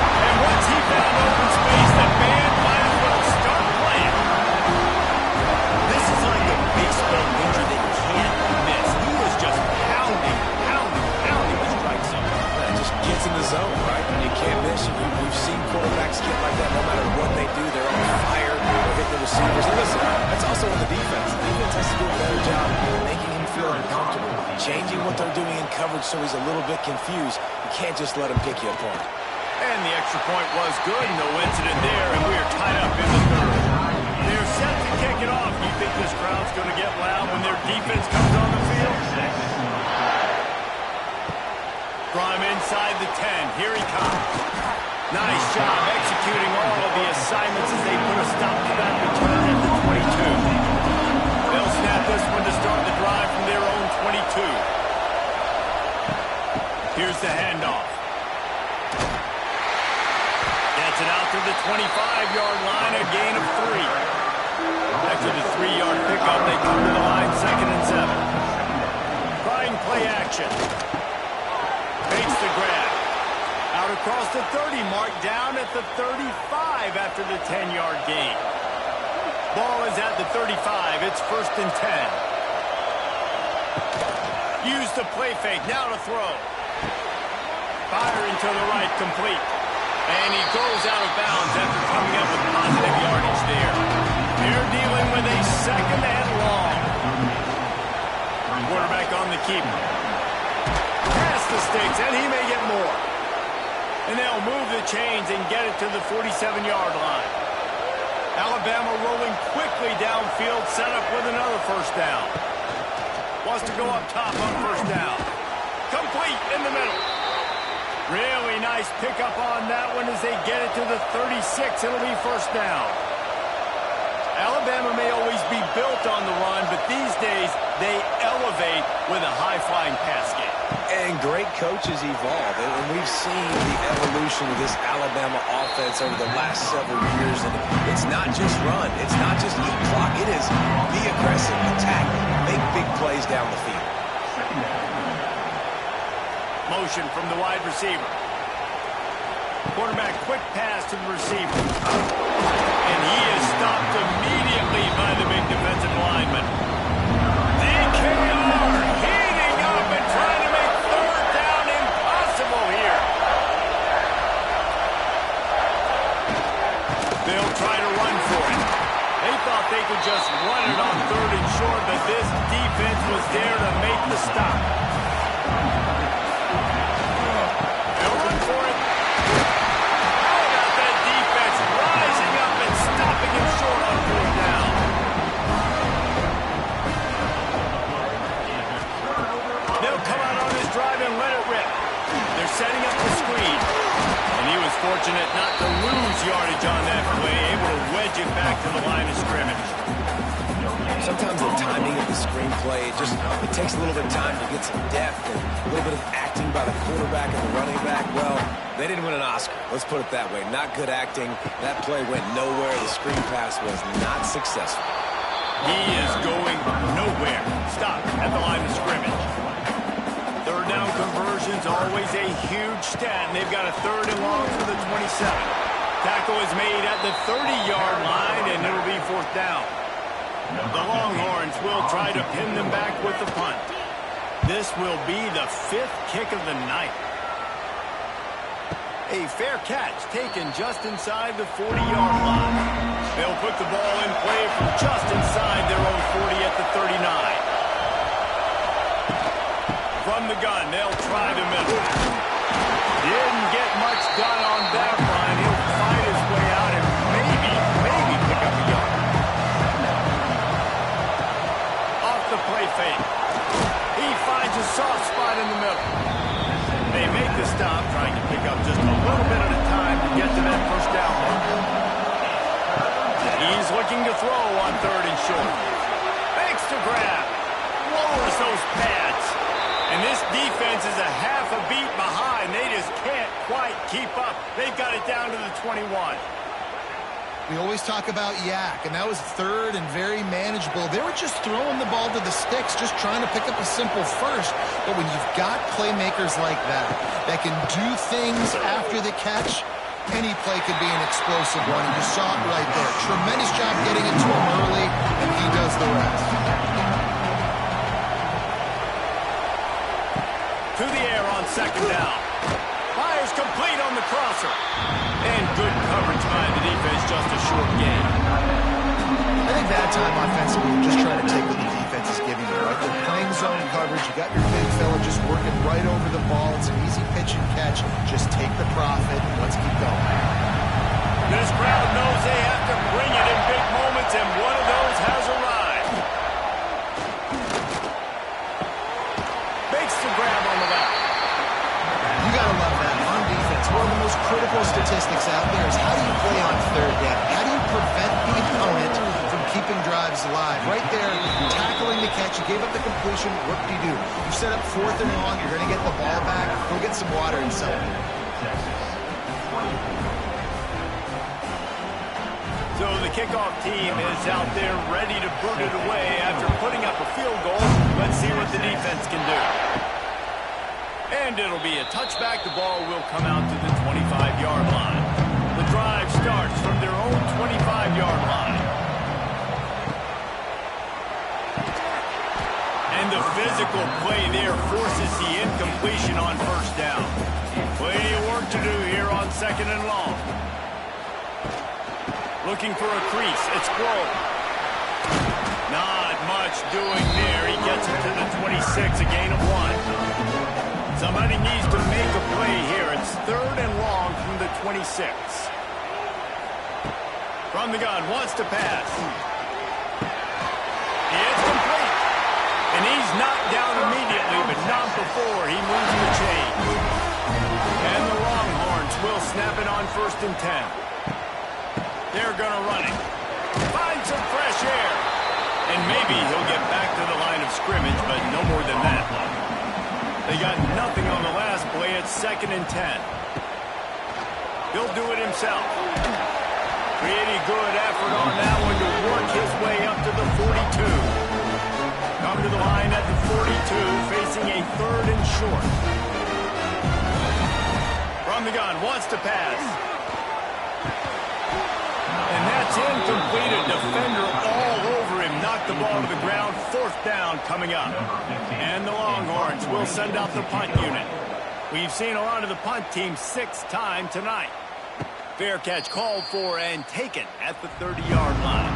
And once he found open space, the band might as well start playing. This is like a baseball pitcher that can't miss. He is just pounding the strike zone. It just gets in the zone, right? When you can't miss, we've seen quarterbacks get like that no matter what they do. They're on fire. They'll hit the receivers. And listen, that's also on the defense. The defense has to do a better job making him feel uncomfortable, changing what they're doing in coverage so he's a little bit confused. You can't just let him pick you apart. And the extra point was good. No incident there, and we are tied up in the 3rd. They're set to kick it off. You think this crowd's going to get loud when their defense comes on the field? From inside the 10, here he comes. Nice job executing all of the assignments as they put a stop to that return at the 22. They'll snap this one to start the drive from their own 22. Here's the handoff. Gets it out to the 25-yard line, a gain of 3. After the 3-yard pickup, they come to the line, 2nd and 7. Trying play action. Fakes the grab. Out Out across the 30 mark, down at the 35 after the 10-yard gain. Ball is at the 35. It's 1st and 10. Use the play fake. Now to throw. Firing to the right, complete. And he goes out of bounds after coming up with positive yardage there. They're dealing with a 2nd and long. Quarterback on the keeper. Past the sticks, and he may get more. And they'll move the chains and get it to the 47-yard line. Alabama rolling quickly downfield, set up with another 1st down. Wants to go up top on 1st down. Complete in the middle. Really nice pickup on that one as they get it to the 36. It'll be 1st down. Alabama may always be built on the run, but these days they elevate with a high-flying pass game. And great coaches evolve, and we've seen the evolution of this Alabama offense over the last several years. And it's not just run, it's not just eat clock, it is be aggressive, attack, make big plays down the field. Motion from the wide receiver. Quarterback quick pass to the receiver. And he is stopped immediately by the big defensive lineman. DKR heating up and trying to make 3rd down impossible here. They'll try to run for it. They thought they could just run it on 3rd and short, but this defense was there to make the stop. They'll run for it. How about that defense rising up and stopping him short on 4th down? They'll come out on this drive and let it rip. They're setting up the screen. And he was fortunate not to lose yardage on that play, able to wedge it back to the line of scrimmage. Sometimes the timing of the screenplay, it takes a little bit of time to get some depth and a little bit of acting by the quarterback and the running back. Well, they didn't win an Oscar. Let's put it that way. Not good acting. That play went nowhere. The screen pass was not successful. He is going nowhere. Stop at the line of scrimmage. 3rd down conversion's always a huge stat, and they've got a 3rd and long for the 27. Tackle is made at the 30-yard line, and it'll be 4th down. The Longhorns will try to pin them back with the punt. This will be the 5th kick of the night. A fair catch taken just inside the 40-yard line. They'll put the ball in play from just inside their own 40 at the 39. From the gun, they'll try the middle. Didn't get much done on that run. He'll fight his way out and maybe pick up a yard. Off the play fake. He finds a soft spot in the middle. They make the stop, trying to pick up just a little bit at a time to get to that 1st down mark. He's looking to throw on 3rd and short. Makes the grab. Lowers those pads. And this defense is a half a beat behind. They just can't quite keep up. They've got it down to the 21. We always talk about yak, and that was 3rd and very manageable. They were just throwing the ball to the sticks, just trying to pick up a simple 1st. But when you've got playmakers like that can do things after the catch, any play could be an explosive one. And you saw it right there. Tremendous job getting it to him early, and he does the rest. To the air on 2nd down. Fires complete on the crosser. And good coverage by the defense, just a short gain. I think that time offensively, you're just trying to take what the defense is giving you, right? They're playing zone coverage. You got your big fella just working right over the ball. It's an easy pitch and catch. Just take the profit and let's keep going. This crowd knows they have to bring it in big moments, and one of those has arrived. Makes the grab on the back. You got to love that on defense. One of the most critical statistics out there is how do you play on 3rd down? How do you prevent the opponent from keeping drives alive? Right there, tackling the catch. You gave up the completion. What do? You set up 4th and long. You're going to get the ball back. Go get some water inside. So the kickoff team is out there ready to boot it away after putting up a field goal. Let's see what the defense can do. And it'll be a touchback. The ball will come out to the 25-yard line. The drive starts from their own 25-yard line. And the physical play there forces the incompletion on first down. Plenty of work to do here on 2nd and long. Looking for a crease. It's Grohl. Not much doing there. He gets it to the 26, a gain of 1. Somebody needs to make a play here. It's 3rd and long from the 26. From the gun, wants to pass. It's complete. And he's knocked down immediately, but not before he moves the chain. And the Longhorns will snap it on 1st and 10. They're going to run it. Find some fresh air. And maybe he'll get back to the line of scrimmage, but no more than that. They got nothing on the last play. It's 2nd and 10. He'll do it himself. Pretty good effort on that one to work his way up to the 42. Come to the line at the 42, facing a 3rd and short. From the gun, wants to pass. And that's incomplete. A defender all over him. Knocked the ball to the ground. 4th down coming up. And the Longhorns will send out the punt unit. We've seen a lot of the punt team 6th time tonight. Fair catch called for and taken at the 30-yard line.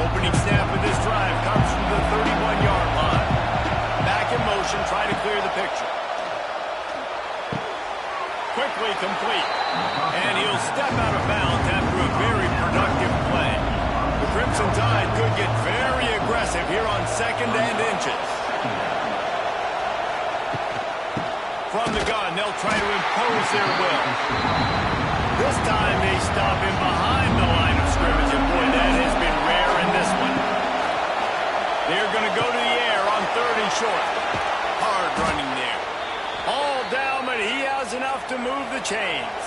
Opening snap of this drive comes from the 31-yard line. Back in motion, try to clear the picture. Quickly complete. And he'll step out of bounds after a very productive play. The Crimson Tide could get very aggressive here on 2nd and inches. From the gun, they'll try to impose their will. This time they stop him behind the line of scrimmage, and boy, that has been rare in this one. They're going to go to the air on 3rd and short. Hard running there. All down, but he has enough to move the chains.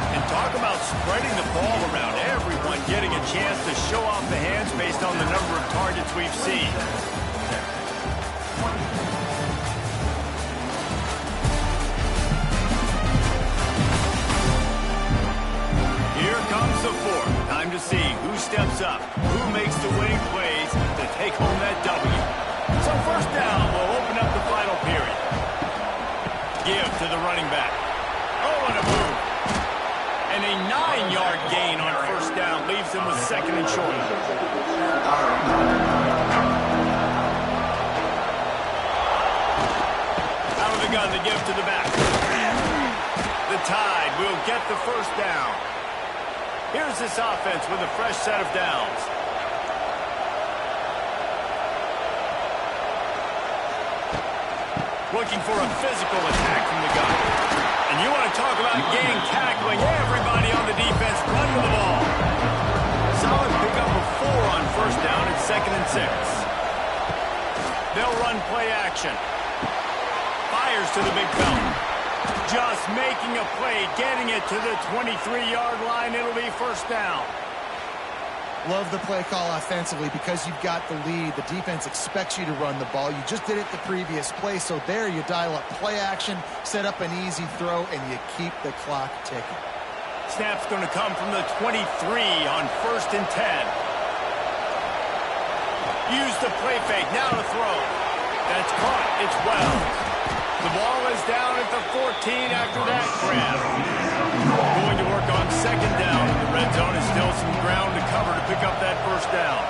And talk about spreading the ball around. Everyone getting a chance to show off the hands based on the number of targets we've seen. Here comes the 4th. Time to see who steps up, who makes the winning plays to take home that W. So 1st down will open up the final period. Give to the running back. Oh, and a move. And a 9-yard gain on 1st down leaves him with 2nd and short. Out of the gun, the give to the back. The Tide will get the 1st down. Here's this offense with a fresh set of downs. Looking for a physical attack from the gun. And you want to talk about gang tackling. Everybody on the defense run with the ball. Solid pickup of 4 on 1st down at 2nd and 6. They'll run play action. Fires to the big fella. Just making a play, getting it to the 23-yard line. It'll be 1st down. Love the play call offensively because you've got the lead. The defense expects you to run the ball. You just did it the previous play, so there you dial up play action, set up an easy throw, and you keep the clock ticking. Snap's going to come from the 23 on 1st and 10. Use the play fake, now to throw. That's caught, it's Wells. The ball is down at the 14 after that grab. Going to work on 2nd down. The red zone is still some ground to cover to pick up that 1st down.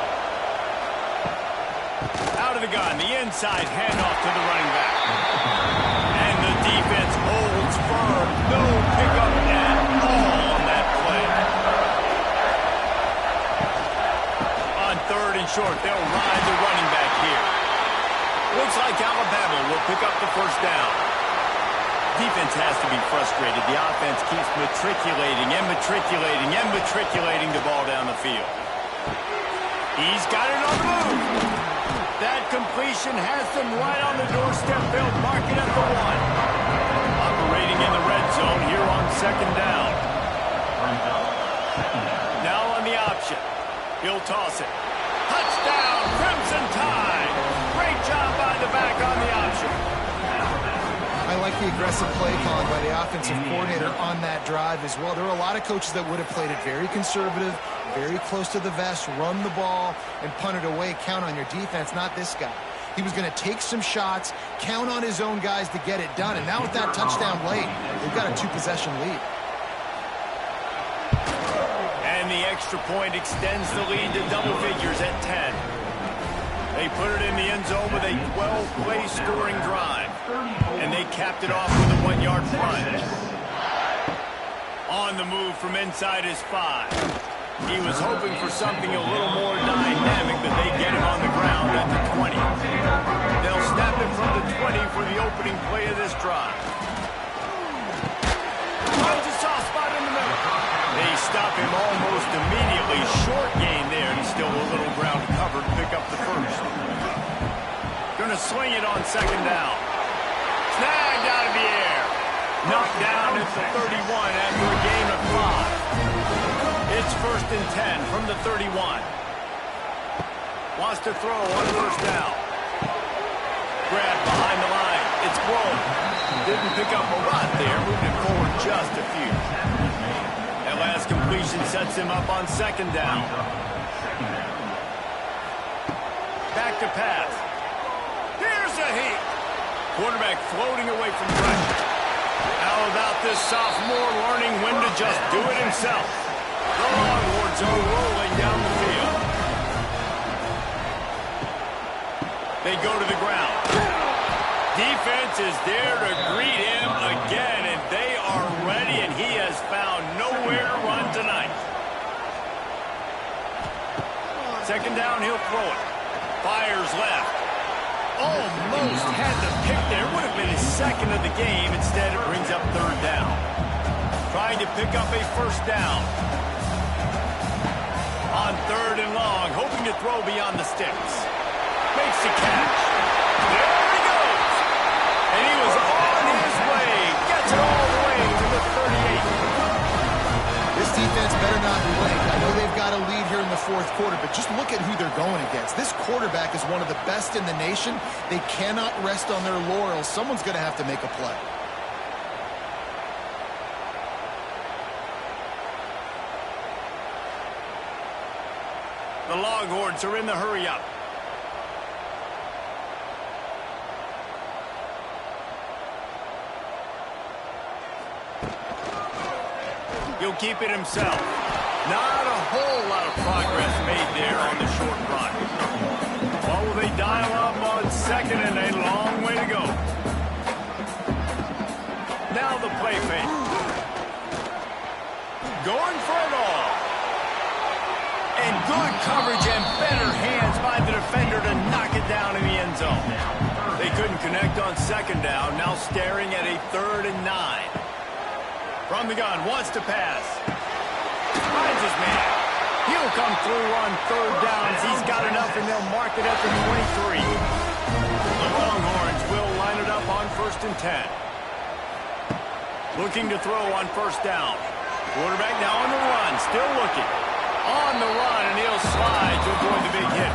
Out of the gun, the inside handoff to the running back. And the defense holds firm. No pickup at all on that play. On 3rd and short, they'll ride the running back here. Looks like Alabama will pick up the 1st down. Defense has to be frustrated. The offense keeps matriculating and matriculating and matriculating the ball down the field. He's got it on the move. That completion has them right on the doorstep. They'll mark it at the 1. Operating in the red zone here on 2nd down. Now on the option. He'll toss it. Touchdown! Crimson Tide. Great job by the back on the option. I like the aggressive play calling by the offensive coordinator on that drive as well. There are a lot of coaches that would have played it very conservative, very close to the vest, run the ball, and punt it away, count on your defense. Not this guy. He was going to take some shots, count on his own guys to get it done. And now with that touchdown late, they've got a 2-possession lead. And the extra point extends the lead to double figures at 10. They put it in the end zone with a 12-play scoring drive. And they capped it off with a 1-yard plunge. On the move from inside his 5. He was hoping for something a little more dynamic, but they get him on the ground at the 20. They'll snap it from the 20 for the opening play of this drive. Finds a soft spot in the middle. They stop him almost immediately. Short gain there, and still a little ground covered to pick up the first. Gonna swing it on second down. Snagged out of the air. Knocked down at the 31 after a gain of 5. It's 1st and 10 from the 31. Wants to throw on first down. Grab behind the line. It's blown. Didn't pick up a lot there. Moved it forward just a few. That last completion sets him up on second down. Back to pass. Here's a heat. Quarterback floating away from pressure. How about this sophomore learning when to just do it himself? The Longhorns are rolling down the field. They go to the ground. Defense is there to greet him again, and they are ready, and he has found nowhere to run tonight. Second down, he'll throw it. Fires left. Almost had the pick there. Would have been his second of the game. Instead, it brings up third down. Trying to pick up a first down. On third and long, hoping to throw beyond the sticks. Makes the catch. There he goes. And he was on his way. Gets it all the way to the 38. This defense better not blink. I know they've got a lead here in the fourth quarter, but just look at who they're going against. This quarterback is one of the best in the nation. They cannot rest on their laurels. Someone's going to have to make a play. The Longhorns are in the hurry-up. He'll keep it himself. Not a whole lot of progress made there on the short run. What will they dial up on second, and a long way to go. Now the play fake. Going for it all. And good coverage and better hands by the defender to knock it down in the end zone. They couldn't connect on second down. Now staring at a 3rd and 9. From the gun, wants to pass. Finds his man. He'll come through on third downs. He's got enough, and they'll mark it at the 23. The Longhorns will line it up on 1st and 10. Looking to throw on first down. Quarterback now on the run, still looking. On the run, and he'll slide to avoid the big hit.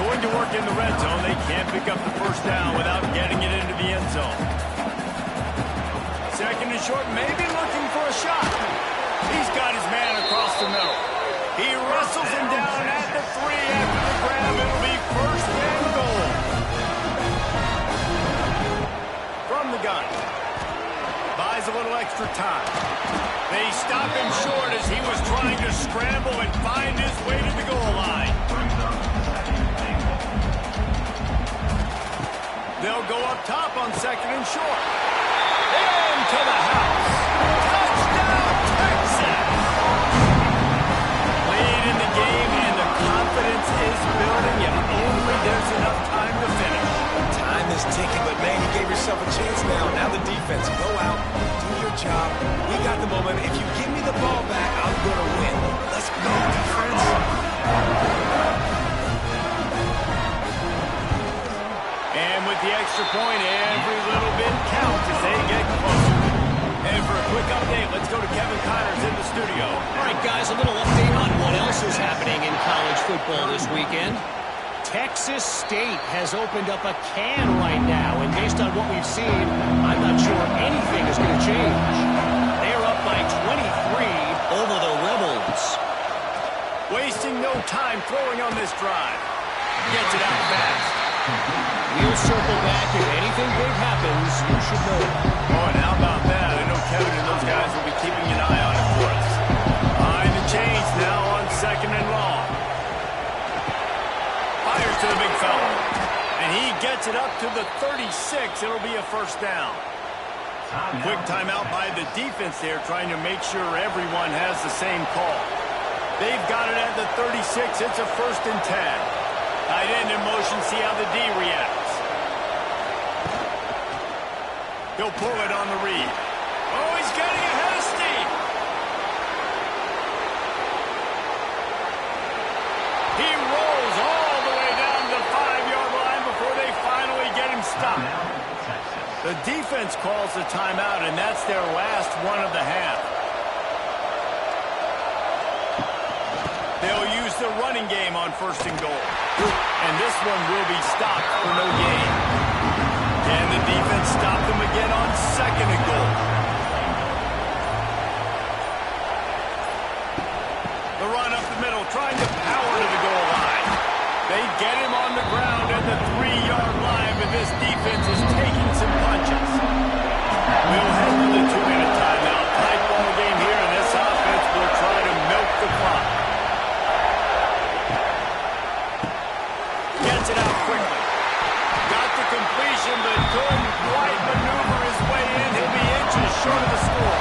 Going to work in the red zone. They can't pick up the first down without getting it into the end zone. Second and short, maybe looking for a shot. He's got his man across the middle. He wrestles him down at the 3 after the grab. It'll be 1st and goal. From the gun. Buys a little extra time. They stop him short as he was trying to scramble and find his way to the goal line. They'll go up top on second and short. Into the house. Touchdown, Texas! Lead in the game, and the confidence is building, if only there's enough time to finish. Time is ticking, but man, you gave yourself a chance now. Now the defense, go out, do your job. We got the moment. If you give me the ball back, I'm going to win. Let's go, defense. And with the extra point, every little bit counts as they get closer. And for a quick update, let's go to Kevin Connors in the studio. All right, guys, a little update on what else is happening in college football this weekend. Texas State has opened up a can right now, and based on what we've seen, I'm not sure anything is going to change. They're up by 23 over the Rebels. Wasting no time throwing on this drive. Gets it out fast. We'll circle back if anything big happens. You should know it. Oh, and how about that? I know Kevin and those guys will be keeping an eye on it for us. Behind the chains now on 2nd and long. Fires to the big fella. And he gets it up to the 36. It'll be a first down. Quick timeout by the defense there, trying to make sure everyone has the same call. They've got it at the 36. It's a 1st and 10. Tight end in motion, see how the D reacts. He'll pull it on the read. Oh, he's getting ahead of steam. He rolls all the way down to the 5-yard line before they finally get him stopped. The defense calls the timeout, and that's their last one of the half. They'll use the running game on 1st and goal. And this one will be stopped for no gain. And the defense stopped them again on 2nd and goal. The run up the middle, trying to power to the goal line. They get him on the ground at the 3-yard line, but this defense is taking some punches. We'll head to the 2-minute timeout. Tight ball game here, and this offense will try to milk the clock. Gets it out quickly. Got the completion, but couldn't quite maneuver his way in. He'll be inches short of the score.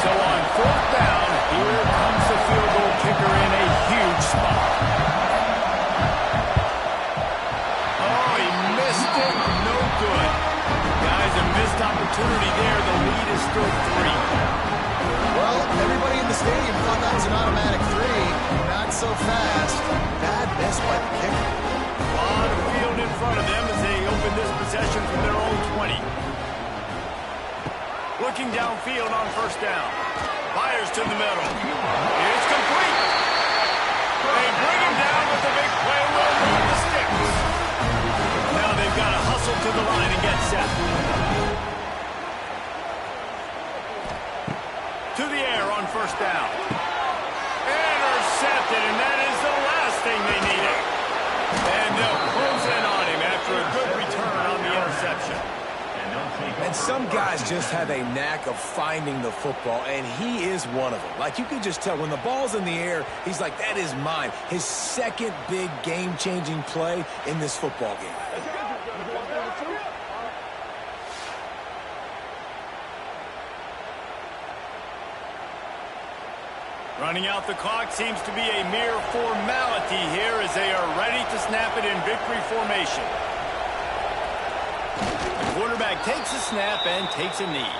So on 4th down, here comes the field goal kicker in a huge spot. Oh, he missed it. No good. Guys, a missed opportunity there. The lead is still 3. Well, everybody in the stadium thought that was an automatic 3. Not so fast. Bad miss by the kicker. A lot of field in front of them as they open this possession from their own 20. Looking downfield on 1st down. Fires to the middle. It's complete. They bring him down with the big play. Will move the sticks. Now they've got to hustle to the line and get set. To the air on 1st down. Intercepted, and that is the last thing they needed. And they'll close in on him after a good return on the interception. And some guys just have a knack of finding the football, and he is one of them. Like, you can just tell when the ball's in the air, he's like, that is mine. His second big game-changing play in this football game. Running out the clock seems to be a mere formality here as they are ready to snap it in victory formation. The quarterback takes a snap and takes a knee.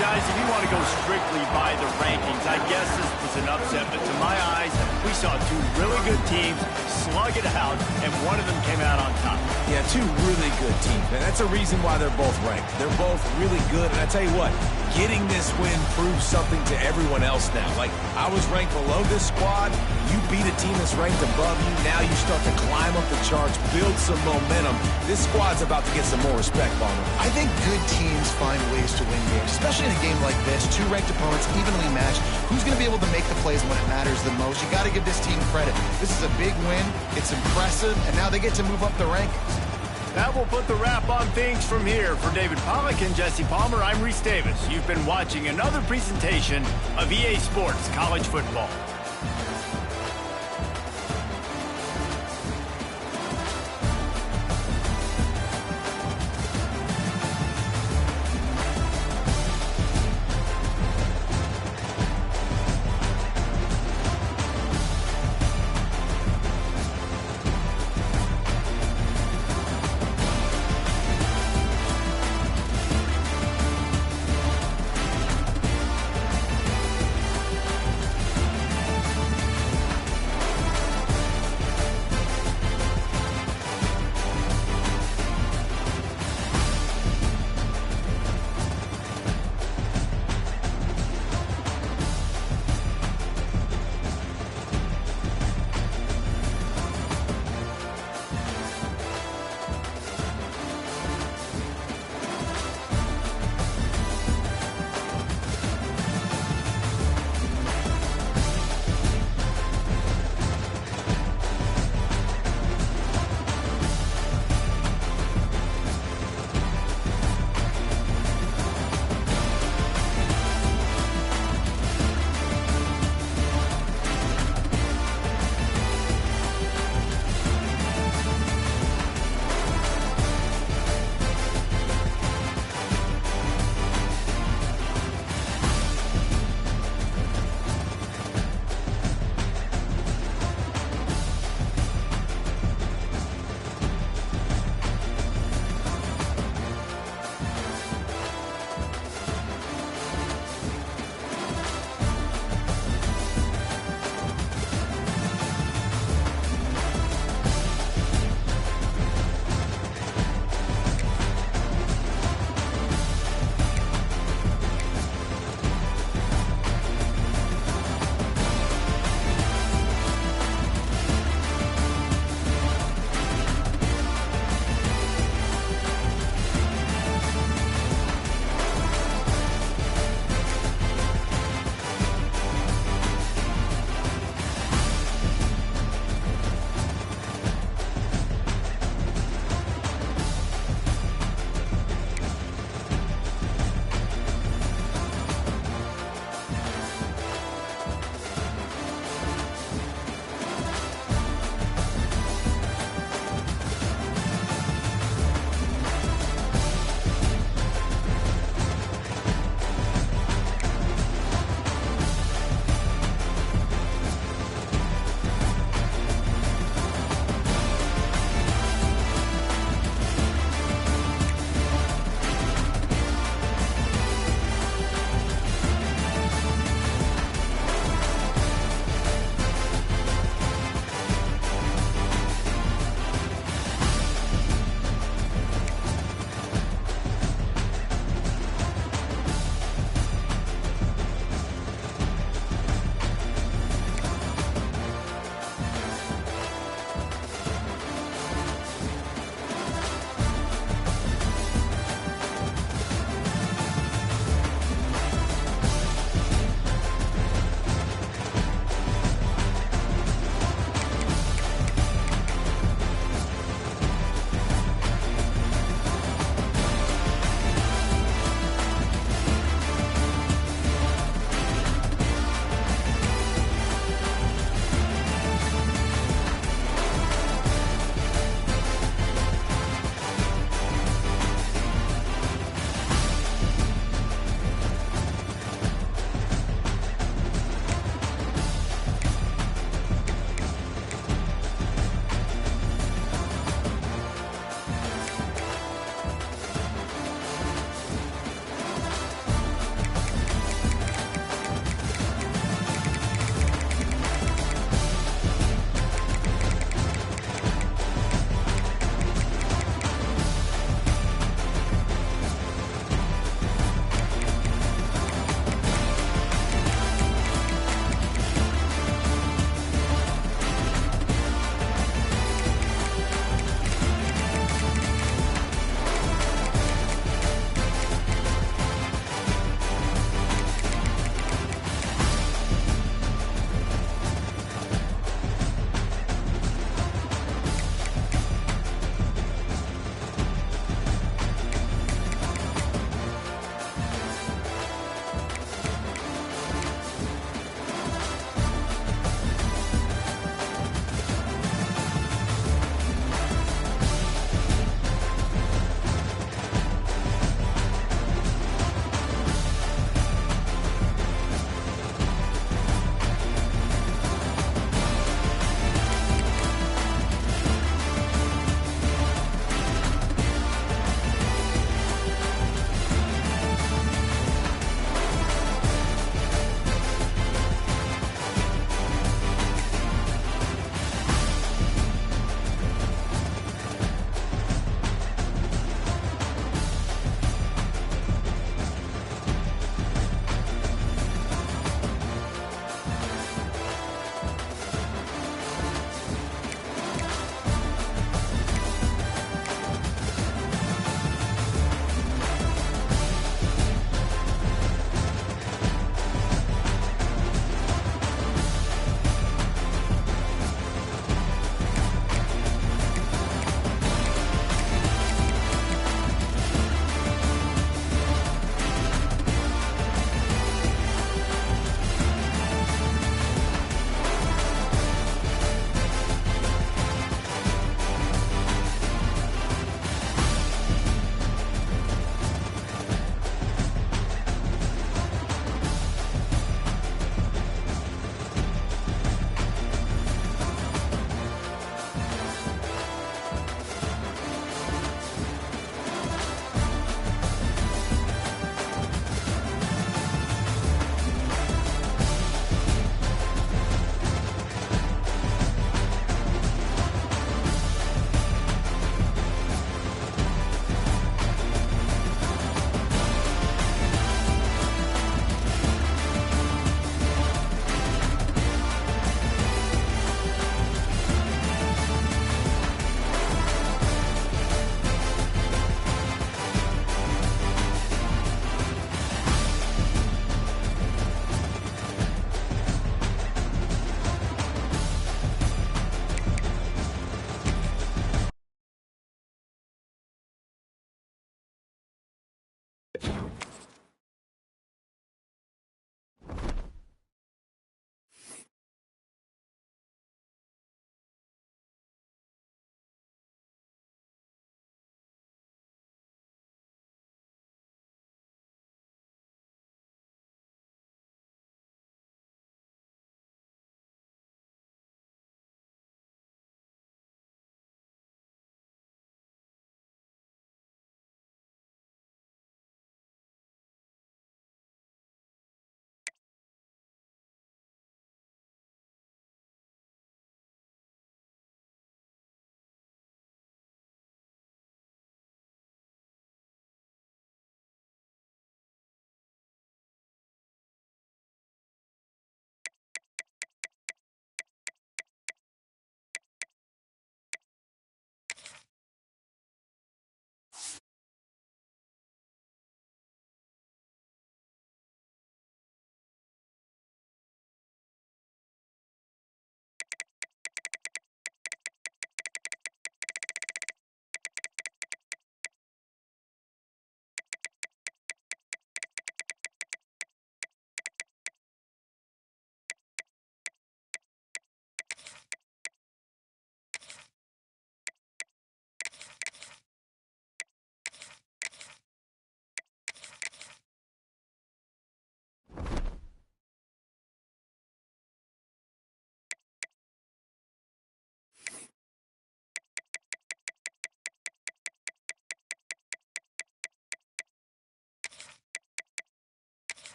Guys, if you want to go strictly by the rankings, I guess this was an upset, but to my eyes, we saw 2 really good teams slug it out, and one of them came out on top. Yeah, 2 really good teams, man. That's a reason why they're both ranked. They're both really good, and I tell you what, getting this win proves something to everyone else now. Like, I was ranked below this squad. You beat a team that's ranked above you. Now you start to climb up the charts, build some momentum. This squad's about to get some more respect, Bomber. I think good teams find ways to win games, especially in a game like this. 2 ranked opponents, evenly matched. Who's going to be able to make the plays when it matters the most? You got to give this team credit. This is a big win. It's impressive, and now they get to move up the rankings. That will put the wrap on things from here. For David Pollack and Jesse Palmer, I'm Reese Davis. You've been watching another presentation of EA Sports College Football.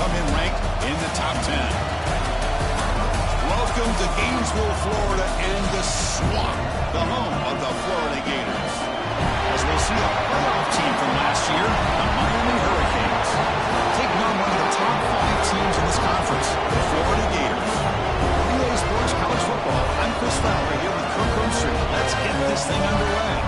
come in ranked in the top 10. Welcome to Gainesville, Florida, and the Swamp, the home of the Florida Gators. As we'll see a playoff team from last year, the Miami Hurricanes. Taking on one of the top 5 teams in this conference, the Florida Gators. EA Sports College Football, I'm Chris Fowler here with Kirk Herbstreit. Let's get this thing underway.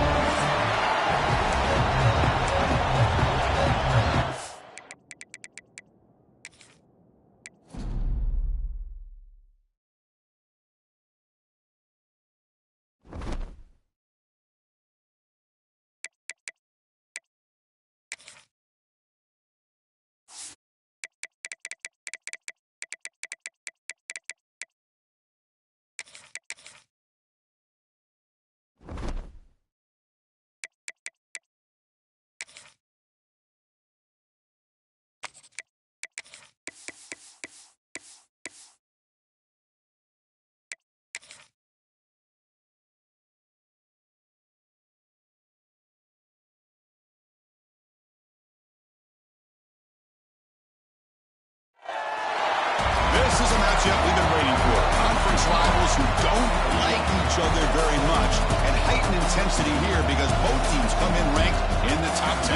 This is a matchup we've been waiting for. Conference rivals who don't like each other very much, and heightened intensity here because both teams come in ranked in the top 10.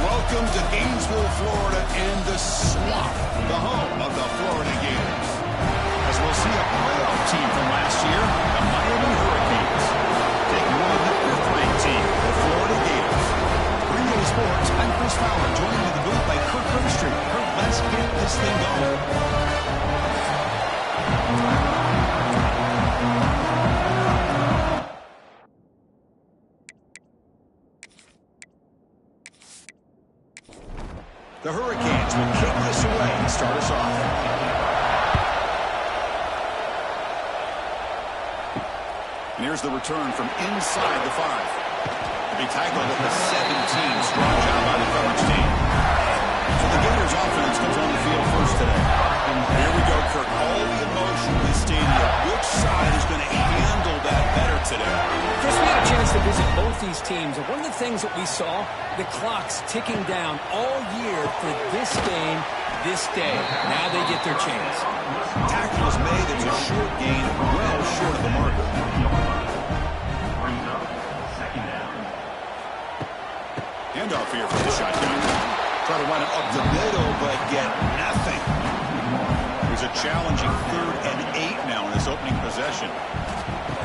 Welcome to Gainesville, Florida, and the Swamp, the home of the Florida Gators. As we'll see a playoff team from last year, the Miami Hurricanes. Taking on the 5th-ranked team, the Florida Gators. EA Sports, I'm Chris Fowler, joined in the booth by Kirk Herbstreit. Kirk, let's get this thing going. The Hurricanes will kick this away and start us off. And here's the return from inside the 5. He tackled at the 17. Strong job by the coverage team. So the Gators offense comes on the field first today. And here we go, Kirk. All the emotion in this stadium. Which side is going to handle that better today? Chris, we had a chance to visit both these teams. And one of the things that we saw, the clock's ticking down all year for this game, this day. Now they get their chance. Tackle is made. It's a short gain, well short of the marker. Handoff here for the shotgun. Try to run it up the middle, but get nothing. There's a challenging 3rd and 8 now in this opening possession.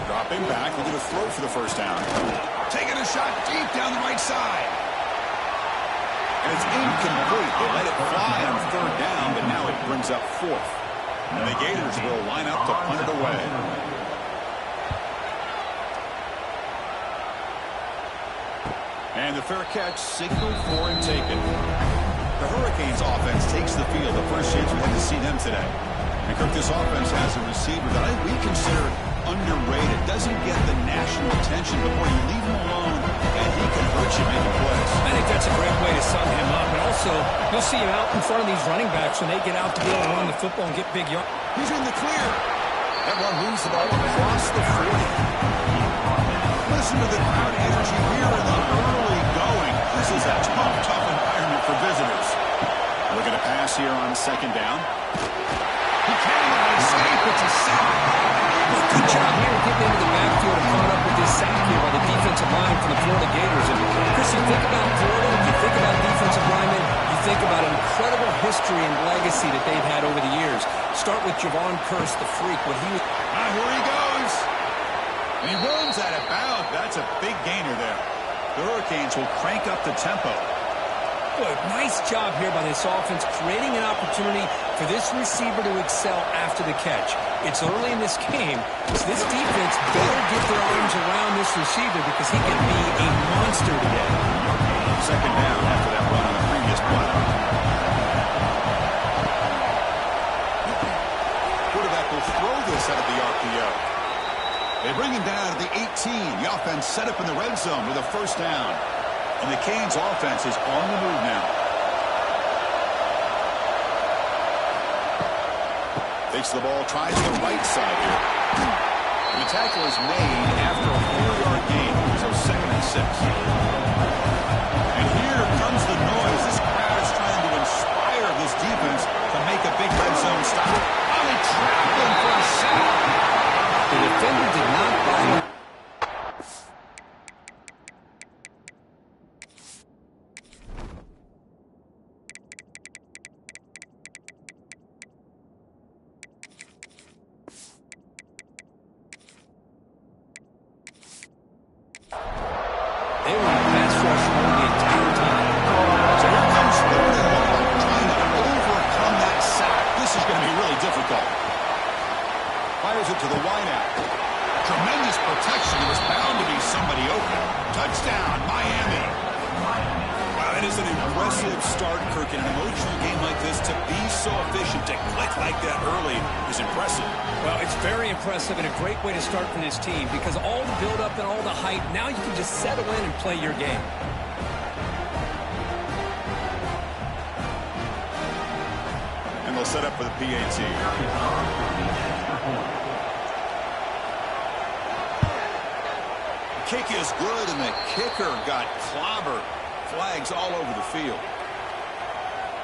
Dropping back, looking to throw for the first down. Taking a shot deep down the right side. And it's incomplete. They let it fly on 3rd down, but now it brings up 4th. And the Gators will line up to punt it away. And the fair catch signaled for and taken. The Hurricanes offense takes the field. The first chance we had to see them today. And Kirk, this offense has a receiver that we consider underrated. Doesn't get the national attention, but boy, you leave him alone, and he can hurt you making plays. I think that's a great way to sum him up. And also, you'll see him out in front of these running backs when they get out to be able to run the football and get big yards. He's in the clear. That one moves the ball across the 40. Listen to the crowd energy here in the early going. This is a tough environment for visitors. Looking to pass here on 2nd down. He cannot escape. It's a sack. Well, good job here getting into the backfield and caught up with this sack here by the defensive line for the Florida Gators. And Chris, you think about Florida, you think about defensive linemen, you think about an incredible history and legacy that they've had over the years. Start with Javon Curse, the freak. When he was... Here he goes. And he runs out of bounds. That's a big gainer there. The Hurricanes will crank up the tempo. Boy, nice job here by this offense, creating an opportunity for this receiver to excel after the catch. It's early in this game, so this defense better get their arms around this receiver because he can be a monster today. 2nd down after that run on the previous play. Quarterback will throw this out of the RPO. They bring him down to the 18. The offense set up in the red zone with a 1st down. And the Canes offense is on the move now. Takes the ball, tries the right side here. And the tackle is made after a 4-yard gain, so 2nd and 6. And here comes the noise. This crowd is trying to inspire They were in pass rush mode the entire time. So here comes 3rd and 1, trying to overcome that sack. This is going to be really difficult. Fires it to the wideout. Tremendous protection. There was bound to be somebody open. Touchdown, Miami. Wow, that is an impressive start, Kirk. In an emotional game like this, to be so efficient, to click like that early is impressive. Well, it's very impressive and a great way to start for this team because all the build-up and all the hype, now you can just settle in and play your game. And they'll set up for the PAT. Kick is good, and the kicker got clobbered. Flags all over the field.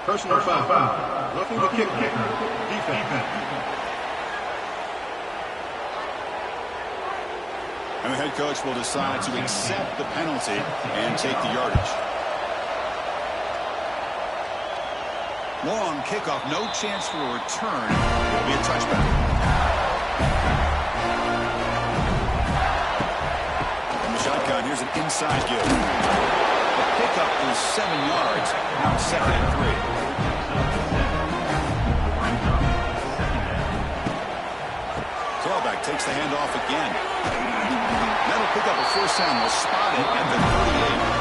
Personal foul. Looking to kick. Defense. And the head coach will decide to accept the penalty and take the yardage. Long kickoff, no chance for a return. It'll be a touchback. From the shotgun, here's an inside give. The pickup is 7 yards. Now 2nd and 3. Tailback takes the handoff again. That'll pick up a 1st down. Will spot it at the 38.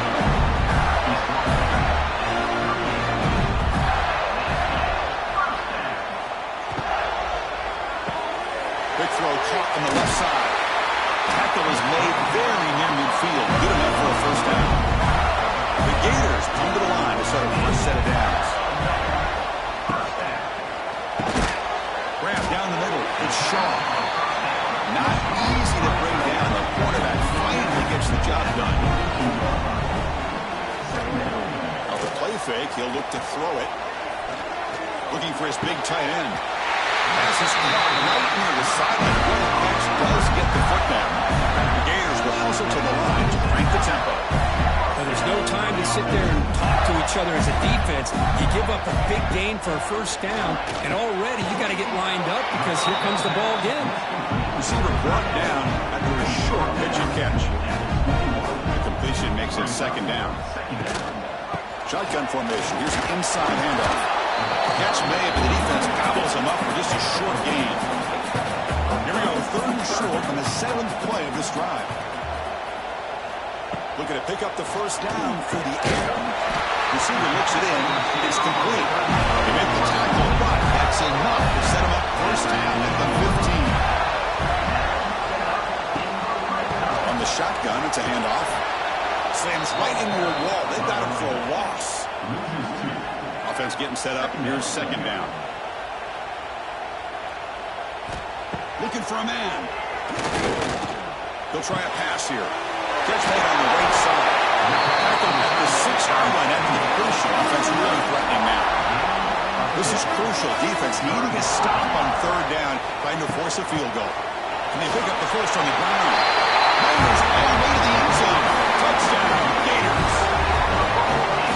Quick throw caught on the left side. Tackle is made very near midfield. Good enough for a 1st down. The Gators come to the line to start a 1st set of downs. Grab down the middle. It's Shaw. Not easy to bring down. The quarterback finally gets the job done. Off the play fake, he'll look to throw it. Looking for his big tight end. Pass is caught right near the sideline. What a catch does get the foot down. The Gators will hustle to the line to crank the tempo. Well, there's no time to sit there and talk to each other as a defense. You give up a big gain for a 1st down, and already you got to get lined up because here comes the ball again. Receiver brought down after a short pitch and catch. The completion makes it 2nd down. Shotgun formation. Here's an inside handoff. Catch made, but the defense gobbles him up for just a short gain. Here we go, 3rd and short on the 7th play of this drive. Looking to pick up the 1st down for the air. Receiver looks it in. It's complete. They make the tackle, but that's enough to set him up 1st down at the 15. On the shotgun, it's a handoff. Slams right into your wall. They got him for a loss. Offense getting set up. Here's 2nd down. Looking for a man. They'll try a pass here. Catch made on the right side. Tackle at the 6-yard line after the completion. Offense really threatening now. This is crucial. Defense needing a stop on 3rd down, trying to force a field goal. And they pick up the 1st on the ground. Gators all the way to the end zone. Touchdown, Gators.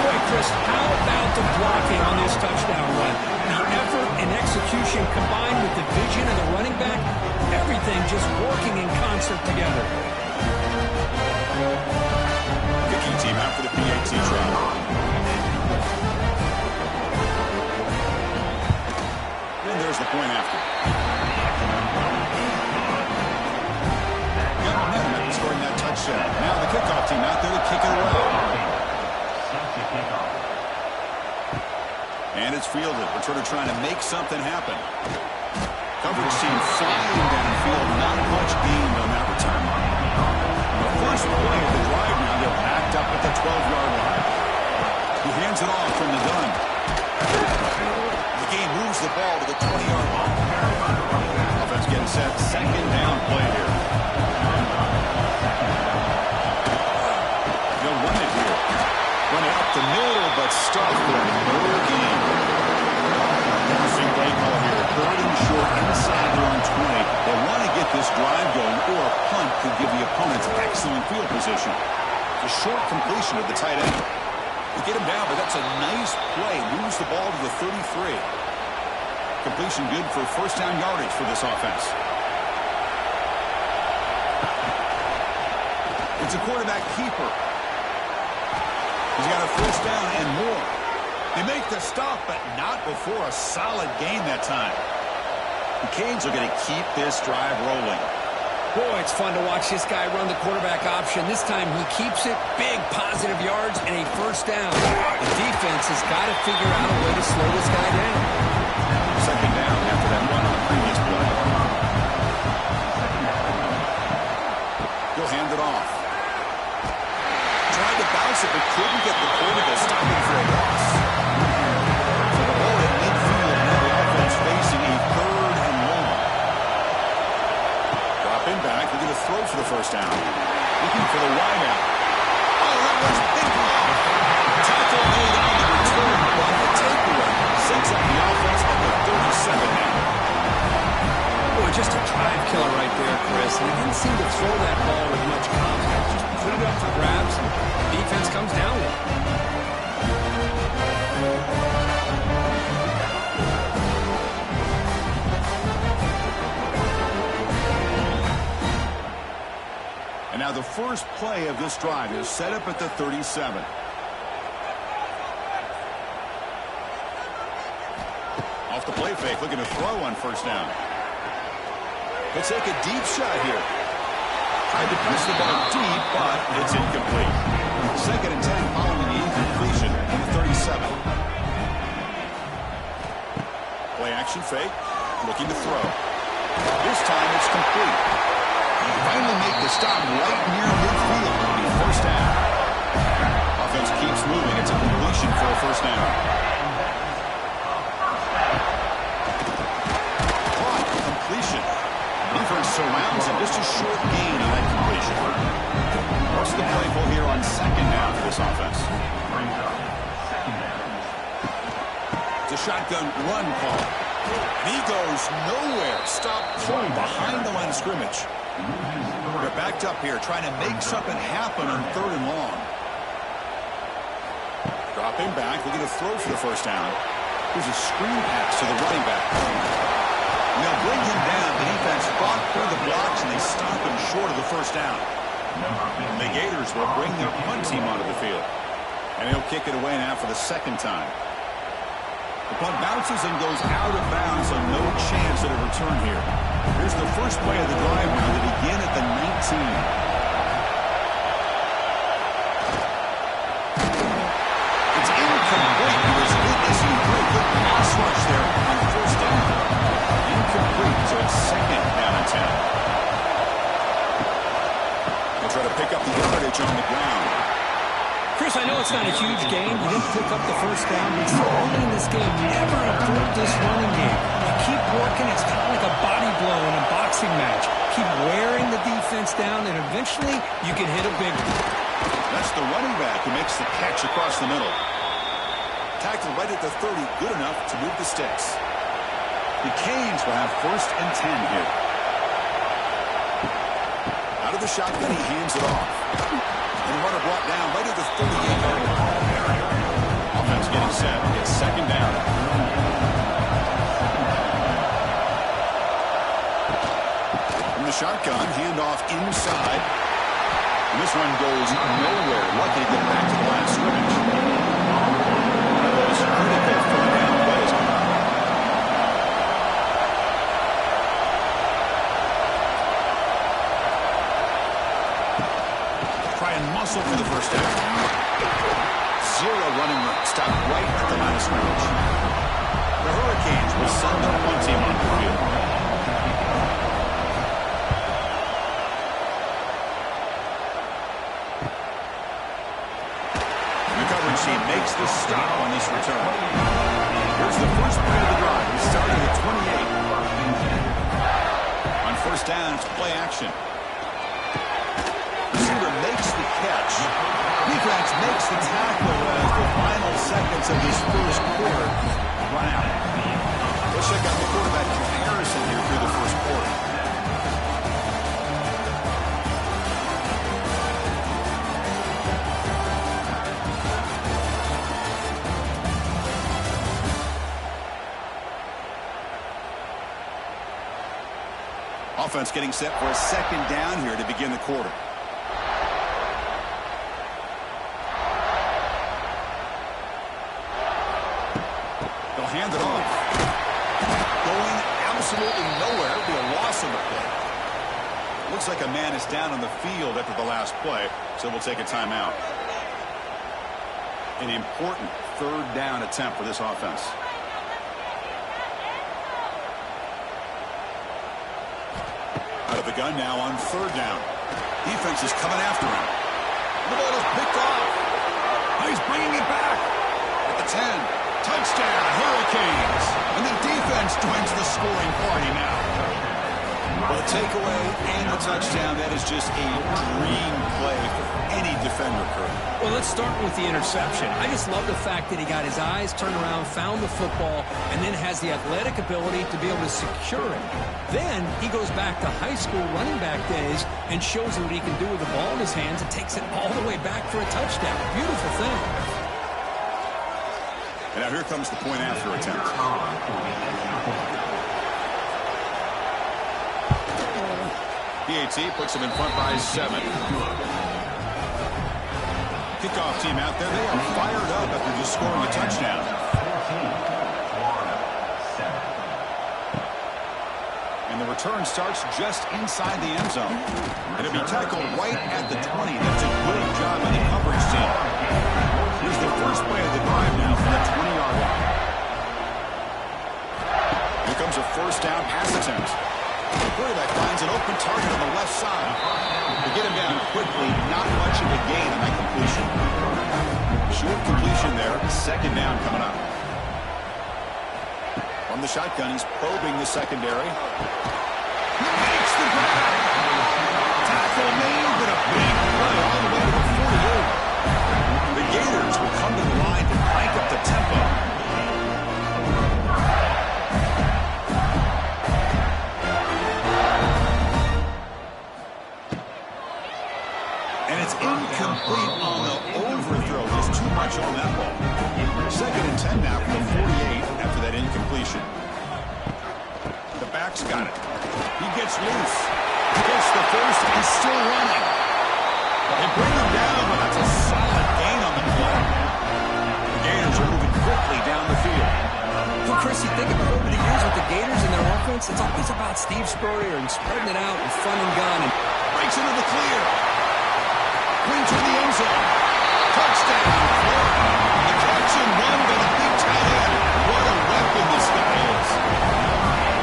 Boy, Chris, how about the blocking on this touchdown run? The effort and execution combined with the vision of the running back, everything just working in concert together. Kicking team out for the PAT trial. And there's the point after. Got momentum after scoring that touchdown. Now the kickoff team out there to kick it away. And it's fielded. Returner trying to make something happen. Coverage team flying downfield. Not much gained on that return. The first play of the drive now, they're backed up at the 12-yard line. He hands it off from the gun. The game moves the ball to the 20-yard line. Offense getting set. 2nd down play here. They'll run it here. Run it up the middle, but stuffed for no gain. Interesting play call here. 3rd and short inside their own 20. They want to get this drive going, or a punt could give the opponents excellent field position. It's a short completion of the tight end. They get him down, but that's a nice play. Moves the ball to the 33. Completion good for 1st down yardage for this offense. It's a quarterback keeper. He's got a first down and more. They make the stop, but not before a solid gain that time. The Canes are going to keep this drive rolling. Boy, it's fun to watch this guy run the quarterback option. This time he keeps it, big positive yards, and a first down. The defense has got to figure out a way to slow this guy down. Second down after that run on the previous play. He'll hand it off. Tried to bounce it, but couldn't get the quarterback stopping for a loss. So the ball at midfield, now the offense facing a third and long. Dropping back, looking to throw for the first down. Looking for the wide out. Oh, that was big block. Tackle made on the return, but the takeaway sets up the offense at the 37 now. Boy, just a drive killer right there, Chris. And he didn't seem to throw that ball with much confidence. Just put it up for grabs, and the defense comes down with it. And now the first play of this drive is set up at the 37. Off the play fake, looking to throw on first down. He'll take a deep shot here. Tried to press the ball deep, but it's incomplete. Second and 10 following the incompletion on the 37. Play action fake, looking to throw. This time it's complete. Finally make the stop right near midfield. It'll be first down. Offense keeps moving. It's a completion for a first down. Caught. Completion. Defense surrounds him. Just a short gain on that completion. What's the play call here on second down for this offense? It's a shotgun run call. And he goes nowhere. Stop thrown behind the line of scrimmage. They're backed up here, trying to make something happen on third and long. Dropping back, looking to throw for the first down. Here's a screen pass to the running back. And they'll bring him down. The defense fought through the blocks, and they stop him short of the first down. And the Gators will bring their punt team onto the field. And he'll kick it away now for the second time. The punt bounces and goes out of bounds, so no chance at a return here. Here's the first play of the drive now to begin at the 19. It's incomplete. He was witnessing a pretty good pass rush there on the first down. Incomplete, so it's second down and 10. They'll try to pick up the yardage on the ground. Chris, I know it's not a huge game. You didn't pick up the first down, but so early in this game, never improved this running game. You keep working, it's kind of like a body blow in a boxing match. Keep wearing the defense down, and eventually you can hit a big one. That's the running back who makes the catch across the middle. Tackled right at the 30, good enough to move the sticks. The Canes will have first and 10 here. Out of the shotgun, he hands it off. And the runner brought down right at the 38-yard line. Offense getting set. It's second down. From the shotgun, handoff inside. And this run goes nowhere. Lucky to get back to the line of scrimmage. One of those critical third down plays. Muscle for the first down. Zero running room. Stop right at the line of scrimmage. The Hurricanes will send their punt team on the field. The coverage team makes the stop on this return. Here's the first play of the drive. We started at 28. On first down, it's play action. Makes the catch. Defense makes the tackle as the final seconds of this first quarter run out. Let's check out the quarterback comparison here through the first quarter. Offense getting set for a second down here to begin the quarter. Looks like a man is down on the field after the last play, so we'll take a timeout. An important third down attempt for this offense. Out of the gun now on third down. Defense is coming after him. The ball is picked off. Oh, he's bringing it back. At the 10. Touchdown, Hurricanes. And the defense joins the scoring party now. Well, the takeaway and the touchdown, that is just a dream play for any defender, Kurt. Well, let's start with the interception. I just love the fact that he got his eyes turned around, found the football, and then has the athletic ability to be able to secure it. Then he goes back to high school running back days and shows what he can do with the ball in his hands and takes it all the way back for a touchdown. Beautiful thing. And now here comes the point after attempt. PAT puts him in front by 7. Kickoff team out there. They are fired up after just scoring a touchdown. And the return starts just inside the end zone. And it'll be tackled right at the 20. That's a good job by the coverage team. Here's the first play of the drive now from the 20-yard line. Here comes a first down pass attempt. The quarterback finds an open target on the left side. To get him down quickly, not much of a gain on that completion. Short completion there, second down coming up. From the shotgun, he's probing the secondary. He makes the grab. Tackle made, but a big play all the way to the 48. The Gators will come to the line to crank up the tempo. And it's incomplete on the overthrow. There's too much on that ball. Second and 10 now from the 48 after that incompletion. The back's got it. He gets loose. He gets the first and still running. They bring him down, but that's a solid gain on the play. The Gators are moving quickly down the field. Well, Chris, you think about over the years with the Gators and their offense, it's always about Steve Spurrier and spreading it out and fun and gun. And breaks into the clear. Clean to the end zone. Touchdown, Florida. The catch and run by the big tight end. What a weapon this guy is.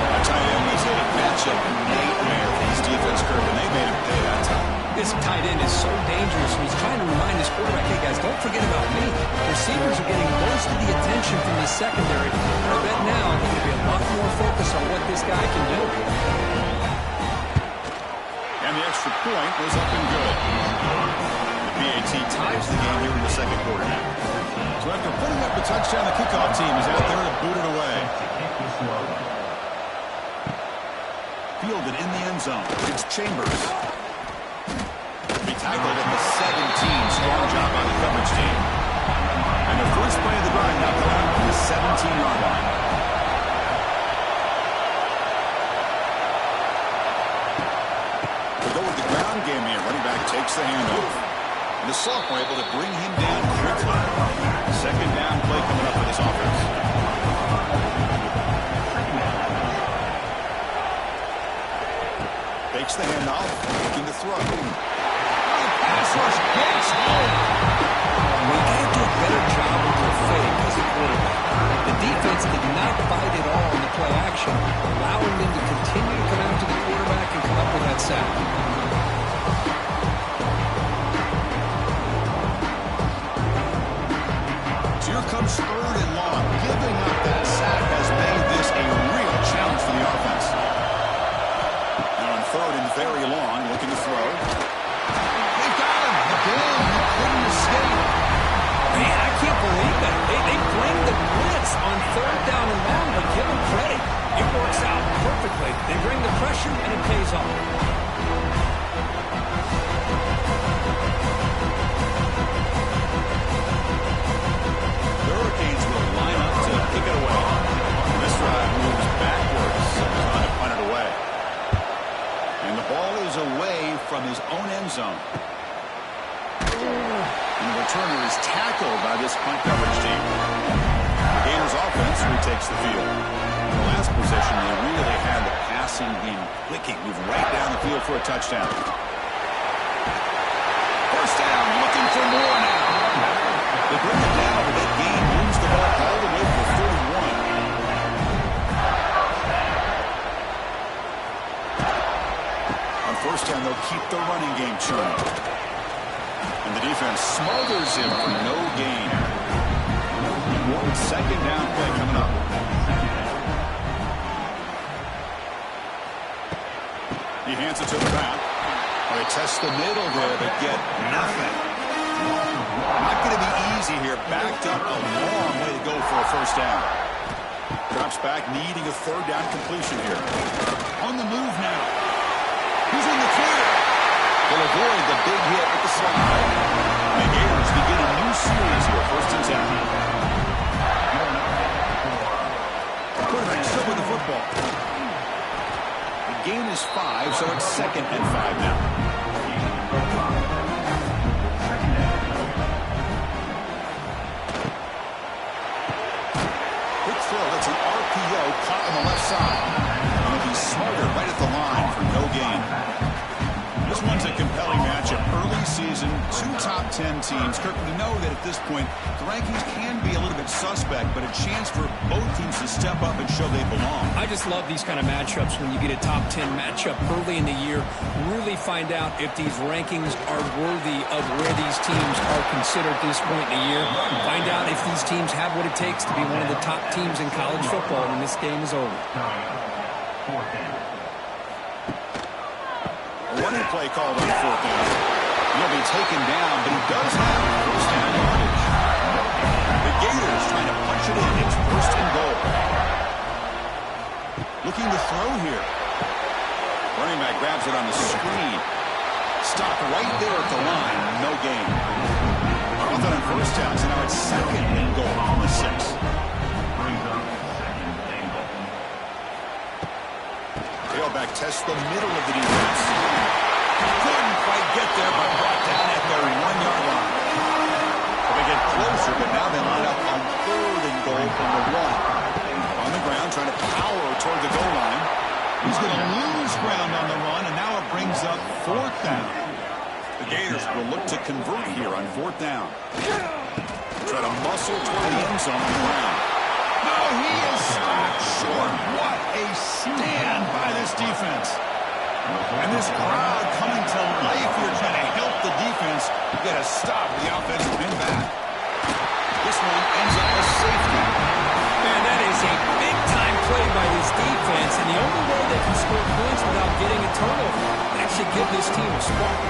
That tight end was a matchup nightmare for this defense, Kirk, and they made him pay that time. this tight end is so dangerous, and he's trying to remind his quarterback, hey, guys, don't forget about me. Receivers are getting most of the attention from the secondary, and I bet now there's going to be a lot more focus on what this guy can do. And the extra point was up and good. The PAT ties the game here in the second quarter now. So after putting up the touchdown, the kickoff team is out there to boot it away. Fielded in the end zone. It's Chambers. Be tackled at the 17. Strong job by the coverage team. And the first play of the drive now coming out on the 17-yard line. We'll go with the ground game here. Running back takes the handoff. And the sophomore able to bring him down quickly. Second down play coming up for this offense. Takes the handoff, looking to throw. Pass rush gets home. We got to do a better job with the fake as a quarterback. The defense did not bite at all in the play action, allowing them to continue to come out to the quarterback and come up with that sack. So here comes third and long. Giving up that sack has made this a real challenge for the offense. Now on third and very long, looking to throw. They got him. Again, he couldn't escape. Man, I can't believe that. They bring the blitz on third down and long, but give them credit. It works out perfectly. They bring the pressure, and it pays off. The Hurricanes will line up to kick it away. And this drive moves backwards and is on to punt it away. And the ball is away from his own end zone. And the returner is tackled by this punt coverage team. The Gators offense retakes the field. The last possession, they really had the passing game clicking. Move right down the field for a touchdown. First down, looking for more now. They bring it down, but that gain moves the ball all the way for 41. On first down, they'll keep the running game churning. And the defense smothers him for no gain. Second down play coming up. He hands it to the back. They test the middle there, but get nothing. Not going to be easy here. Backed up a long way to go for a first down. Drops back, needing a third down completion here. On the move now. He's in the clear. They'll avoid the big hit at the slide. The Gators begin a new series here. First and 10. Quarterback still with the football. The gain is 5, so it's 2nd and 5 now. Quick throw. That's an RPO caught on the left side. And he'll be smarter right at the line for no gain. This one's a compelling matchup. Early season, 2 top 10 teams. Kirk, we know that at this point, the rankings can be a little bit suspect, but a chance for both teams to step up and show they belong. I just love these kind of matchups when you get a top 10 matchup early in the year. Really find out if these rankings are worthy of where these teams are considered at this point in the year. Find out if these teams have what it takes to be one of the top teams in college football when this game is over. Running play called on 4th down. He'll be taken down, but he does have first down yardage. The Gators trying to punch it in. It's 1st and goal. Looking to throw here. Running back grabs it on the screen. Stopped right there at the line. No gain. Both on first down, so now it's 2nd and goal on the 6. Tailback tests the middle of the defense. Couldn't quite get there, but brought down at the 1-yard line. So they get closer, but now they line up on 3rd and goal from the 1. On the ground, trying to power toward the goal line. He's going to lose ground on the run, and now it brings up 4th down. The Gators will look to convert here on 4th down. Try to muscle toward the end zone on the ground. No, he is stopped short. What a stand by this defense. And this crowd coming to life here trying to help the defense. You got to stop the offensive win back. This one ends up a safety. Man, that is a big-time play by this defense, and the only way they can score points without getting a turnover and actually give this team a spark.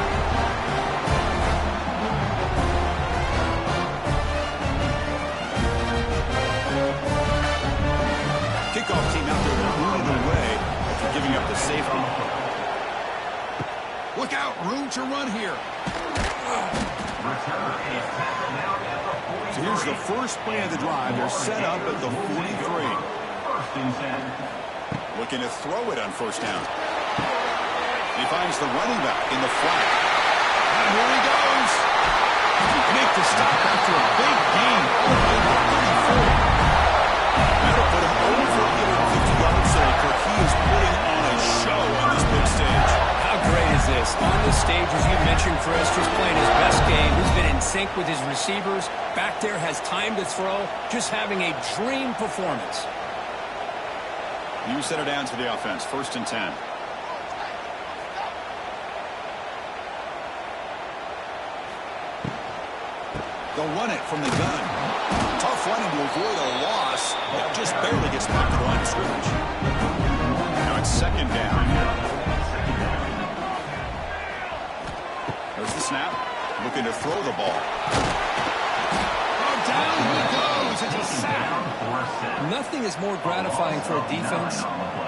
Kickoff team out there to move it away after giving up the safety. Look out, room to run here. So here's the first play of the drive. They're set up at the 43. Looking to throw it on first down. He finds the running back in the flat. And here he goes. Make the stop after a big gain. Oh, 34. That'll put him over 150 yards, so he is putting on a show on this big stage. How great is this? On this stage, as you mentioned, Chris, just playing his best game. He's been in sync with his receivers. Back there, has time to throw. Just having a dream performance. You set it down to the offense. 1st and 10. They'll run it from the gun. Tough running to avoid a loss. Just barely gets back to the line of scrimmage. Now it's 2nd down here. There's the snap. Looking to throw the ball. Oh, down he goes. It's a sack. Nothing is more gratifying for a defense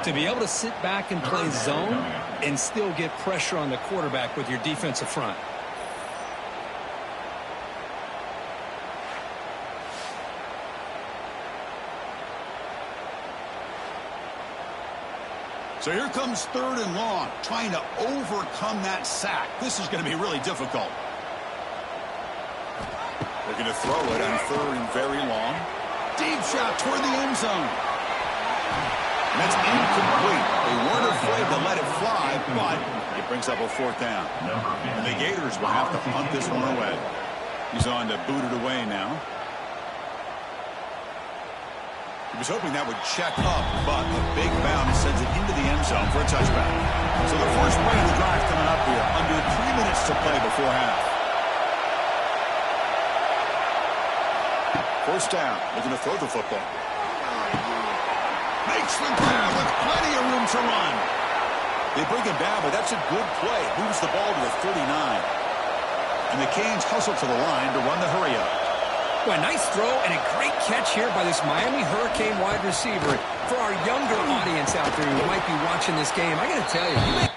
to be able to sit back and play zone and still get pressure on the quarterback with your defensive front. So here comes 3rd and long, trying to overcome that sack. This is going to be really difficult. Looking to throw it on 3rd and very long. Deep shot toward the end zone. And that's incomplete. They weren't afraid to let it fly, but it brings up a fourth down. And the Gators will have to punt this one away. He's on to boot it away now. He was hoping that would check up, but a big bounce sends it into the end zone for a touchback. So the first play of the drive coming up here, under 3 minutes to play before half. First down, looking to throw the football. Makes the grab with plenty of room to run. They bring him down, but that's a good play. Moves the ball to the 39. And the Canes hustle to the line to run the hurry-up. Well, a nice throw and a great catch here by this Miami Hurricane wide receiver. For our younger audience out there who might be watching this game, I got to tell you,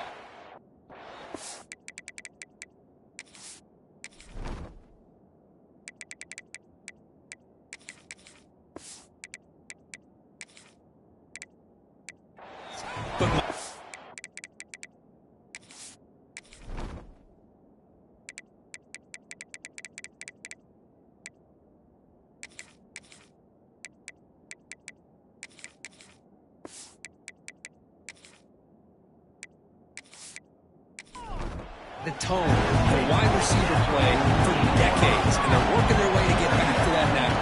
the tone for wide receiver play for decades, and they're working their way to get back to that now.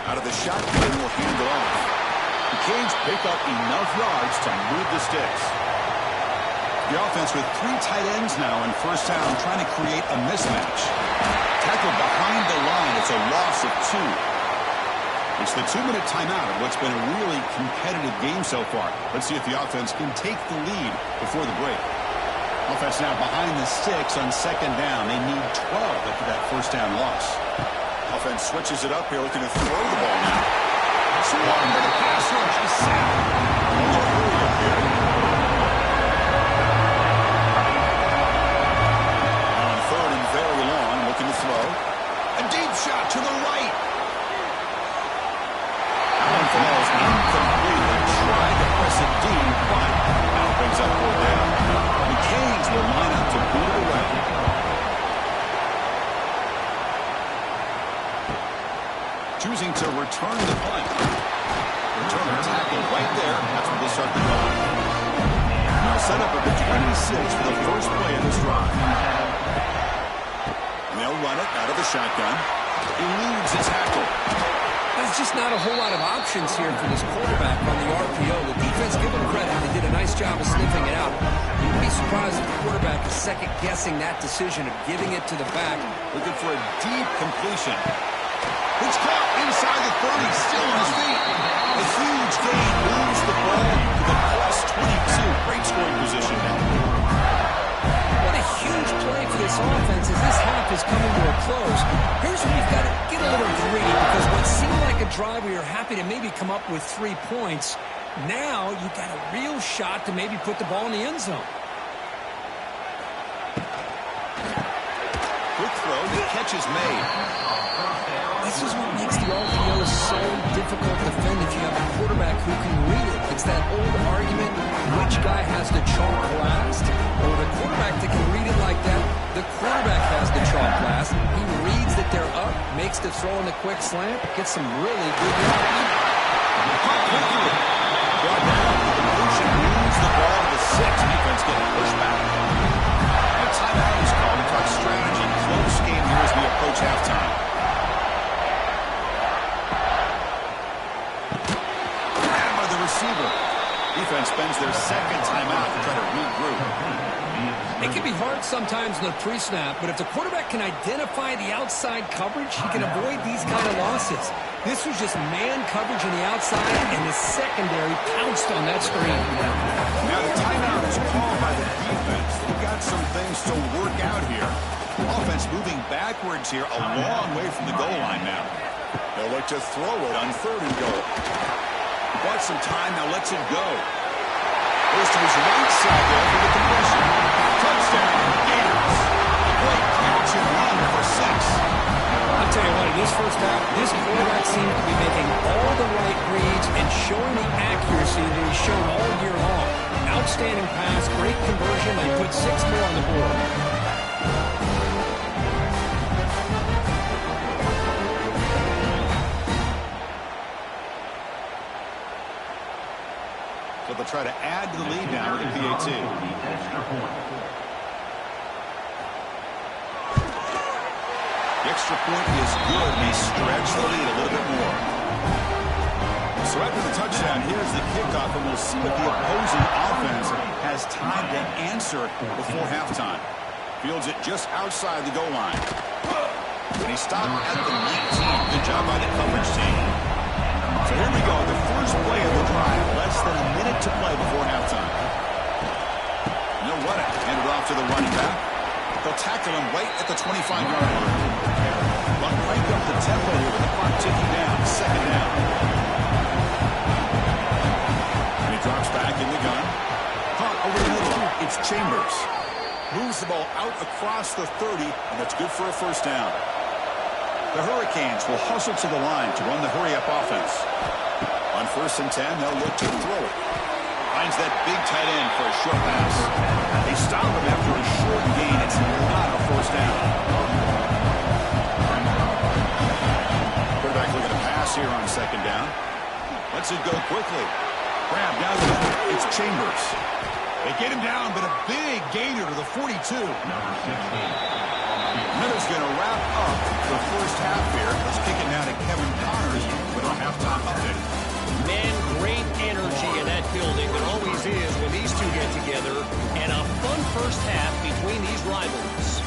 Out of the shotgun, will hand it off. The Canes pick up enough yards to move the sticks. The offense with 3 tight ends now in first down, trying to create a mismatch. Tackled behind the line, it's a loss of 2. It's the 2-minute timeout of what's been a really competitive game so far. Let's see if the offense can take the lead before the break. Offense now behind the sticks on second down. They need 12 after that first down loss. Offense switches it up here, looking to throw the ball now. Swung by the pass rush is sacked. A little hurry up here. On third and very long, looking to throw. A deep shot to the right. That one falls incomplete. They tried to press it deep, but now brings up fourth down. The Canes will line up to boot it away. Choosing to return the punt. Returner tackled right there. That's where they start the drive. Now set up at the 26 for the first play of this drive. And they'll run it out of the shotgun. Eludes his tackle. There's just not a whole lot of options here for this quarterback on the RPO. The defense, give them credit, they did a nice job of sniffing it out. You'd be surprised if the quarterback is second-guessing that decision of giving it to the back. Looking for a deep completion. It's caught inside the 30, still on his feet. A huge gain moves the ball to the plus 22. Great scoring position now. What a huge play for this offense as this half is coming to a close. Here's where you've got to get a little greedy, because what seemed like a drive where you're happy to maybe come up with 3 points, now you've got a real shot to maybe put the ball in the end zone. Quick throw, the catch is made. This is what makes the RPO so difficult to defend if you have a quarterback who can read it. It's that old argument, which guy has the chalk last? Or the quarterback that can read it like that, the quarterback has the chalk last. He reads that they're up, makes the throw in the quick slant, gets some really good yards. Brought down, completion moves the ball to the 6. Defense getting pushed back. A timeout is called to talk strategy. Close game here as we approach halftime. Receiver. Defense spends their second timeout to try to regroup. It can be hard sometimes in the pre-snap, but if the quarterback can identify the outside coverage, he can avoid these kind of losses. This was just man coverage on the outside, and the secondary pounced on that screen. Now the timeout is called by the defense. They've got some things to work out here. Offense moving backwards here, a long way from the goal line now. They'll look to throw it on 3rd and goal. Bought some time, now lets it go. Goes to his right side there for the completion. Touchdown, Gators. A great catch and run for 6. I'll tell you what, in this first half, this quarterback seemed to be making all the right reads and showing the accuracy that he's shown all year long. Outstanding pass, great conversion, they put 6 more on the board. try to add to the lead now with the PAT. The extra point is good, and he stretched the lead a little bit more. So after the touchdown, here's the kickoff, and we'll see what the opposing offense has time to answer before halftime. Fields it just outside the goal line. And he stopped at the 19. Good job by the coverage team. So here we go, the first play of the drive. Less than a minute to play before halftime. And they'll run it. Hand it off to the running back. They'll tackle him right at the 25-yard line. But crank up the tempo here with the clock ticking down. Second down. And he drops back in the gun. Caught over the middle. It's Chambers. Moves the ball out across the 30, and that's good for a first down. The Hurricanes will hustle to the line to run the hurry-up offense. On 1st and 10, they'll look to throw it. Finds that big tight end for a short pass. They stop him after a short gain. It's not a first down. Quarterback looking to pass here on 2nd down. Lets it go quickly. Grab down the middle. It's Chambers. They get him down, but a big gainer to the 42. Number 16. Miller's going to wrap up the first half here. Let's kick it now to Kevin Connors with our halftime update. Man, great energy in that building. There always is when these two get together. And a fun first half between these rivalries.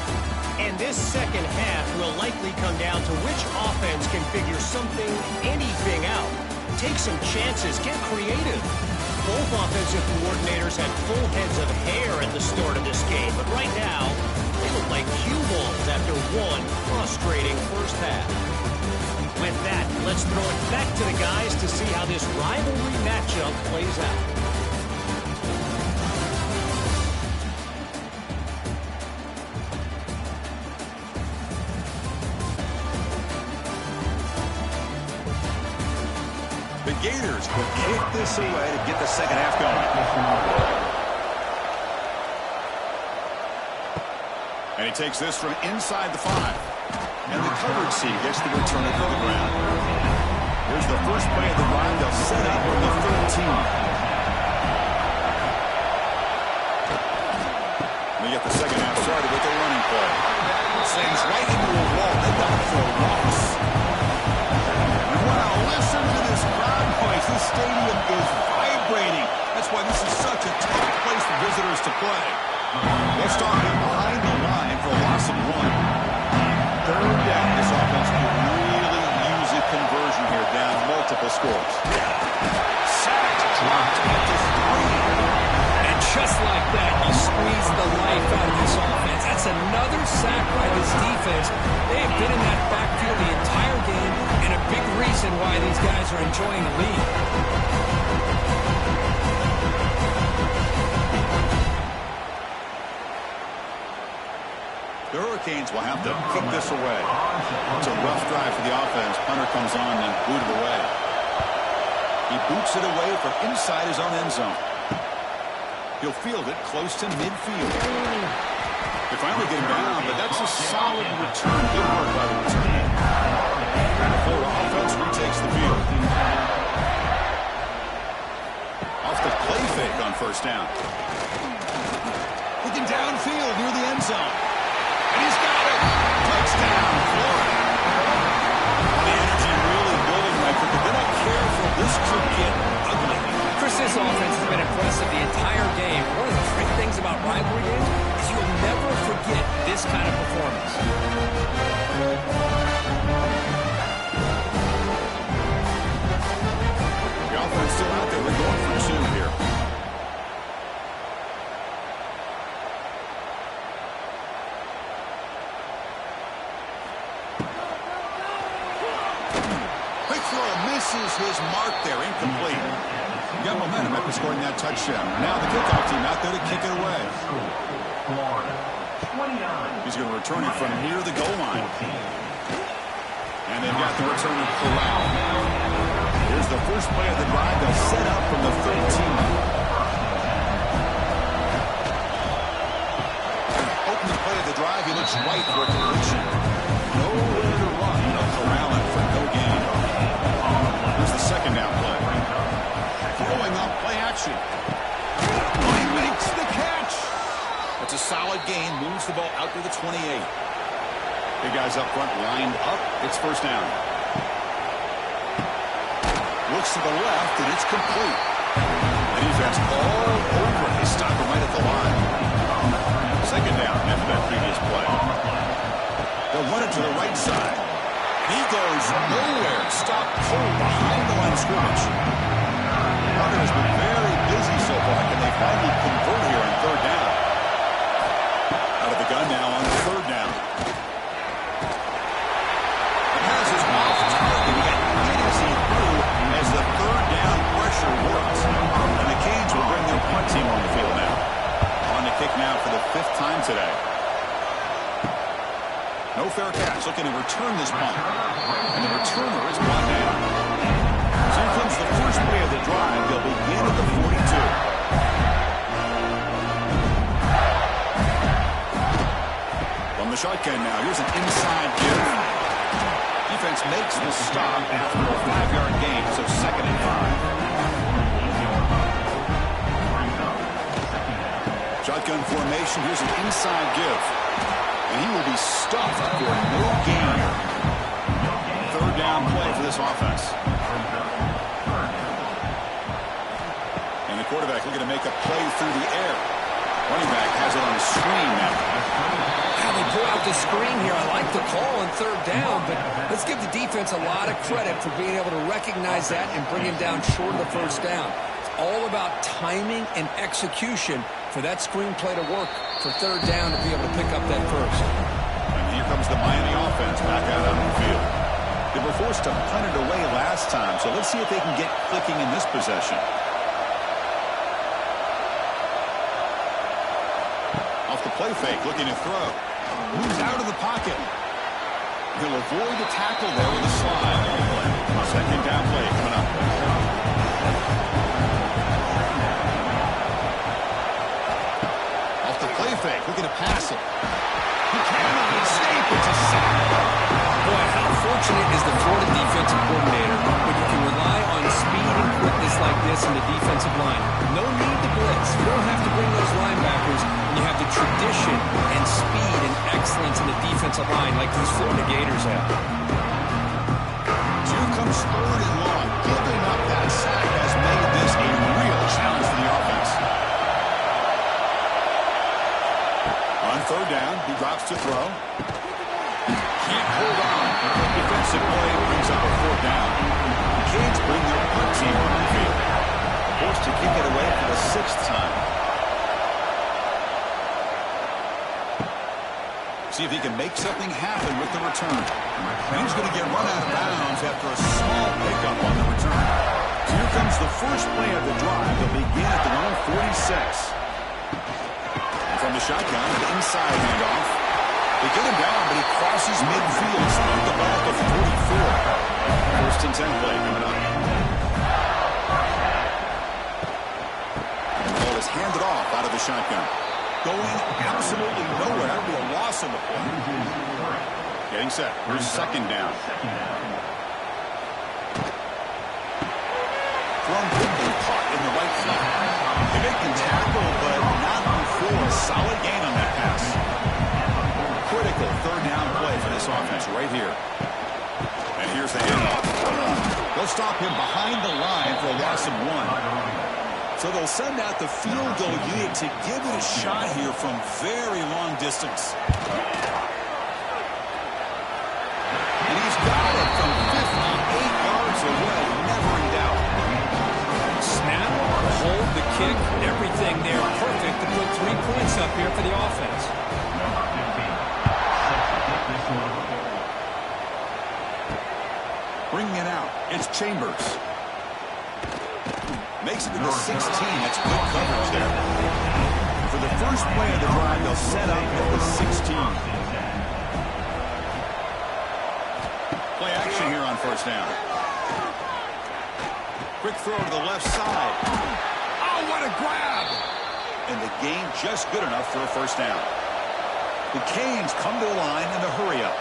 And this second half will likely come down to which offense can figure something, anything out. Take some chances. Get creative. Both offensive coordinators had full heads of hair at the start of this game. But right now, they look like cue balls after one frustrating first half. With that, let's throw it back to the guys to see how this rivalry matchup plays out. The Gators will kick this away to get the second half going. And he takes this from inside the 5. And the coverage team gets the returner to the ground. Here's the first play of the drive. They'll set up on the 13. They get the second half started with the running play. Slings right into a wall. They're down for a loss. And wow, listen to this crowd noise. This stadium is vibrating. That's why this is such a tough place for visitors to play. Let's talk behind the line for a loss of 1. 3rd down. This offense could really use a conversion here, down multiple scores. Sacked, dropped at the 3. And just like that, you squeeze the life out of this offense. That's another sack by this defense. They have been in that backfield the entire game, and a big reason why these guys are enjoying the lead. The Hurricanes will have to kick this away. It's a rough drive for the offense. Punter comes on and booted away. He boots it away from inside his own end zone. He'll field it close to midfield. They finally get him down, but that's a solid return. Good work by the return. The offense retakes the field. Off the play fake on 1st down. Looking downfield near the end zone. And he's got it. Touchdown, Florida. The energy really building right quick. They're not careful. This could get ugly. Chris, this offense has been impressive the entire game. One of the great things about rivalry games is you'll never forget this kind of performance. The offense still out there. We're going for 2 here. Misses his mark there, incomplete. He got momentum after scoring that touchdown. Now the kickoff team out there to kick it away. He's going to return it from near the goal line. And they've got the returner corralled. Here's the first play of the drive. They'll set up from the 13. Open the play of the drive. He looks right for a completion. Nowhere to run. They'll corral it for no gain. Here's the second down play. Throwing up play action. gain, moves the ball out to the 28. Big guys up front lined up. It's first down. Looks to the left, and it's complete. The defense all over. They stop him right at the line. Second down after that previous play. They'll run it to the right side. He goes nowhere. Stop cold behind the line of scrimmage. Carter has been very busy so far. Can they finally convert here on third down? Out of the gun now on third down. The pass is off target. He got right as he threw as the third down pressure works. And the Canes will bring their punt team on the field now. On the kick now for the 5th time today. No fair catch, looking to return this punt. And the returner is brought down. So here comes the first play of the drive. They'll begin at the 42. From the shotgun now, here's an inside give. Defense makes the stop after a 5-yard gain, so 2nd and 5. Shotgun formation, here's an inside give. And he will be stuffed for no gain. Third down play for this offense. And the quarterback looking to make a play through the air. Running back has it on the screen now. How they pull out the screen here. I like the call on third down, but let's give the defense a lot of credit for being able to recognize that and bring him down short of the first down. It's all about timing and execution for that screen play to work for third down to be able to pick up that first. And here comes the Miami offense back out on the field. They were forced to punt it away last time, so let's see if they can get clicking in this possession. Off the play fake, looking to throw. Moves out of the pocket. He'll avoid the tackle there with a slide. Second down play coming up. Fake, looking to pass it. He cannot escape. It's a sack. Boy, how fortunate is the Florida defensive coordinator when you can rely on speed and quickness like this in the defensive line. No need to blitz. You don't have to bring those linebackers, and you have the tradition and speed and excellence in the defensive line like these Florida Gators have. Here comes third and long. Giving up that sack has made this a real challenge for the offense. On third down, he drops to throw. Can't hold on. Defensive play brings up a fourth down. The Canes bring their punt team on the field. Forced to kick it away for the 6th time. See if he can make something happen with the return. He's going to get run out of bounds after a small pickup on the return. So here comes the first play of the drive. They'll begin at the 46. From the shotgun, the inside handoff. They get him down, but he crosses midfield. Split the ball to 44. First and 10 play coming up. The ball is handed off out of the shotgun. Going absolutely nowhere. That would be a loss on the play. Getting set. Here's second down. Thrown quickly, caught in the right flank. They make the tackle, but not before a solid gain on that pass. Critical third down play for this offense right here. And here's the handoff. They'll stop him behind the line for a loss of 1. So they'll send out the field goal unit to give it a shot here from very long distance. And he's got it from 58 yards away. Never in doubt. Snap, hold, the kick, everything there perfect to put 3 points up here for the offense. Bringing it out, it's Chambers. Makes it to the 16. That's good coverage there. For the first play of the drive, they'll set up at the 16. Play action here on first down. Quick throw to the left side. Oh, what a grab! And the gain just good enough for a first down. The Canes come to the line in a hurry-up.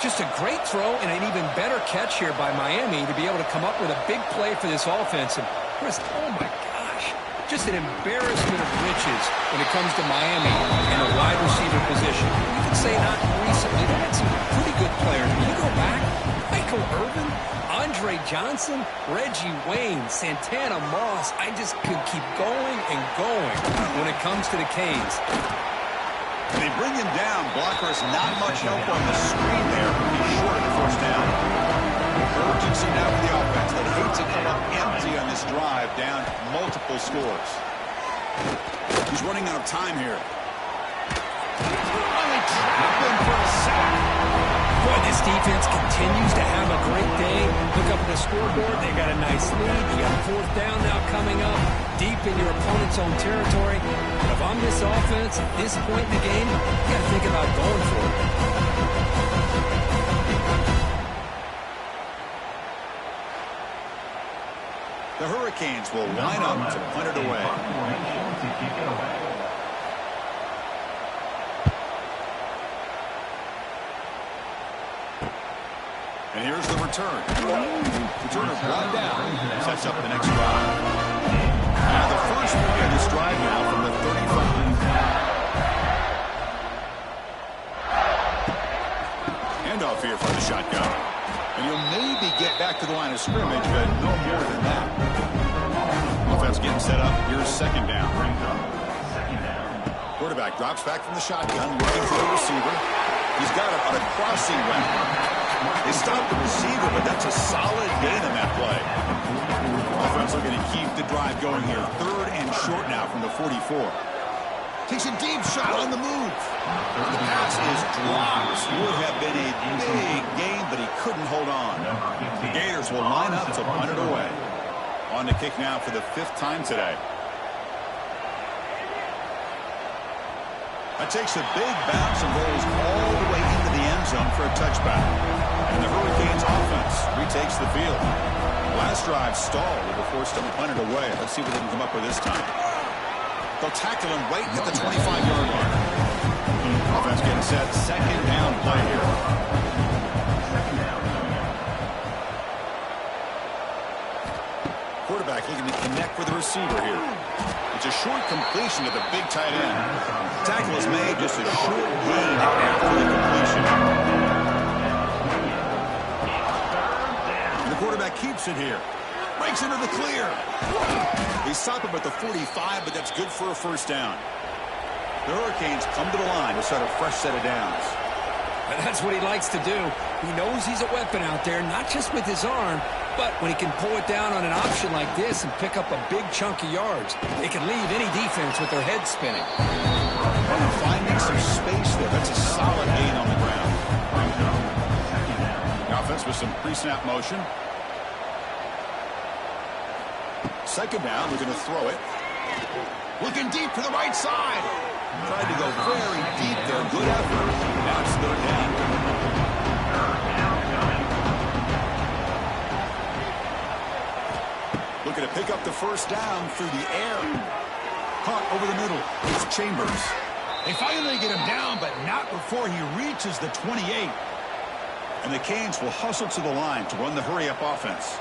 Just a great throw and an even better catch here by Miami to be able to come up with a big play for this offense. And Chris, oh my gosh, Just an embarrassment of riches when it comes to Miami and the wide receiver position. You could say not recently. They had some pretty good players. When you go back, Michael Irvin, Andre Johnson, Reggie Wayne, Santana Moss. I just could keep going and going when it comes to the Canes. They bring him down. Blockers not much help on the screen there. He's short of the first down. Urgency now for the offense. They hate to come up empty on this drive, down multiple scores. He's running out of time here. Finally trap him for a sack. Boy, this defense continues to have a great day. Look up at the scoreboard. They got a nice lead. You got a fourth down now coming up, deep in your opponent's own territory. If I'm this offense at this point in the game, you got to think about going for it. The Hurricanes will line up to punt it away. And here's the return. Returner brought down. Sets up the next drive. Now the first play of this drive now from the 35. Handoff here from the shotgun. And you'll maybe get back to the line of scrimmage, but no more than that. Offense getting set up. Here's second down. Quarterback drops back from the shotgun, looking for the receiver. He's got it on a crossing route. They stopped the receiver, but that's a solid gain on that play. Offense looking to keep the drive going here. Third and short now from the 44. Takes a deep shot on the move. The pass is dropped. Would have been a big gain, but he couldn't hold on. The Gators will line up to punt it away. On to kick now for the 5th time today. That takes a big bounce and rolls all the way into the end zone for a touchback. And the Hurricanes offense retakes the field. Last drive stalled. They were forced to punt it away. Let's see what they can come up with this time. They'll tackle him right at the 25-yard line. Offense getting set. Second down play here. Quarterback looking to connect with the receiver here. It's a short completion to the big tight end. Tackle is made, just a short gain after the completion. And the quarterback keeps it here. Breaks into the clear. They stop him at the 45, but that's good for a first down. The Hurricanes come to the line to start a fresh set of downs. And that's what he likes to do. He knows he's a weapon out there, not just with his arm, but when he can pull it down on an option like this and pick up a big chunk of yards, it can leave any defense with their head spinning. And finding some space there. That's a solid gain on the ground. The offense with some pre-snap motion. Second down, we're going to throw it. Looking deep for the right side. Tried to go very deep there. Good effort. Now it's third down. Looking to pick up the first down through the air. Caught over the middle. It's Chambers. They finally get him down, but not before he reaches the 28. And the Canes will hustle to the line to run the hurry-up offense.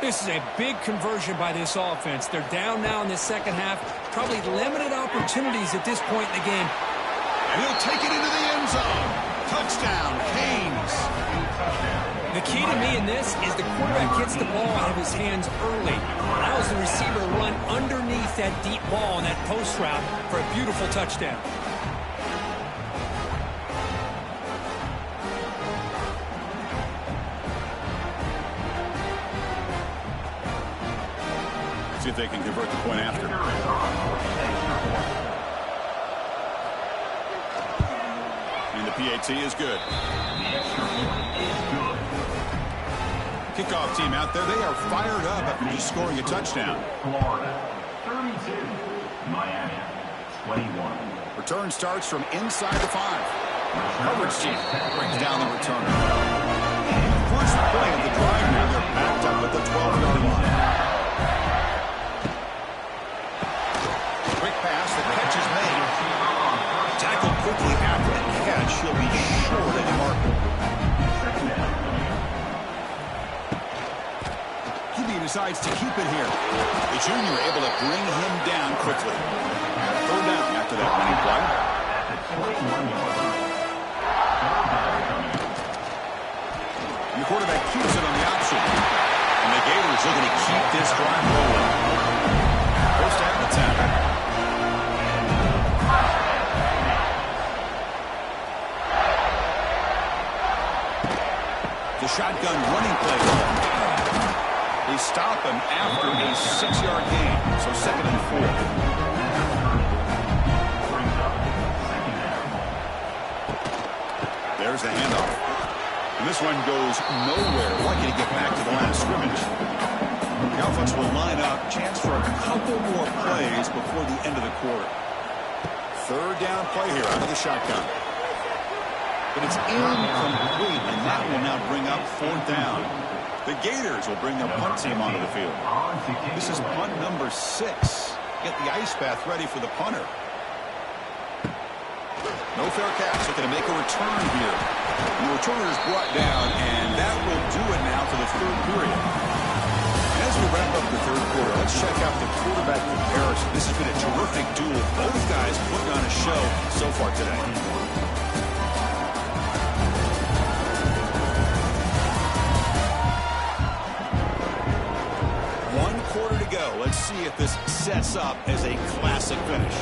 This is a big conversion by this offense. They're down now in the second half. Probably limited opportunities at this point in the game. And he'll take it into the end zone. Touchdown, Canes. The key to me in this is the quarterback gets the ball out of his hands early. Allows the receiver to run underneath that deep ball on that post route for a beautiful touchdown. See if they can convert the point after. And the PAT is good. Kickoff team out there. They are fired up after just scoring a touchdown. Florida, 32. Miami, 21. Return starts from inside the 5. Coverage team brings down the returner. First play of the drive now. They're backed up at the 12-yard line. Quickly after the catch, he'll be short of the marker. He'll be to decides to keep it here. The junior able to bring him down quickly. Third down after that running play. The quarterback keeps it on the option. And the Gators looking to keep this drive rolling. First down attack. The shotgun running play. They stop him after a 6-yard gain. So 2nd and 4. There's the handoff. And this one goes nowhere. Lucky to get back to the line of scrimmage. The offense will line up. Chance for a couple more plays before the end of the quarter. Third down play here out of the shotgun. But it's incomplete, and that will now bring up 4th down. The Gators will bring their punt team onto the field. This is punt number 6. Get the ice bath ready for the punter. No fair catch. Looking to make a return here. And the returner is brought down, and that will do it now for the 3rd period. And as we wrap up the 3rd quarter, let's check out the quarterback comparison. This has been a terrific duel. Both guys putting on a show so far today. 1 quarter to go. Let's see if this sets up as a classic finish.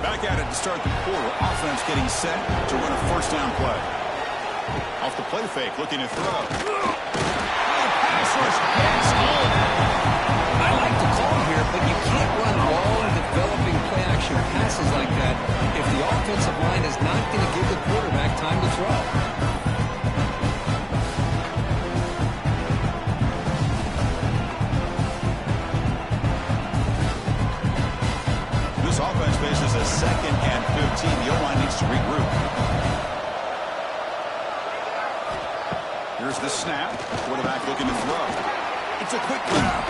Back at it to start the quarter. Offense getting set to run a first down play. Off the play fake, looking to throw. Pass rush gets home. I like the call here, but you can't run long, developing play-action passes like that if the offensive line is not going to give the quarterback time to throw. This offense faces a 2nd and 15. The O-line needs to regroup. Here's the snap. Quarterback looking to throw. It's a quick grab.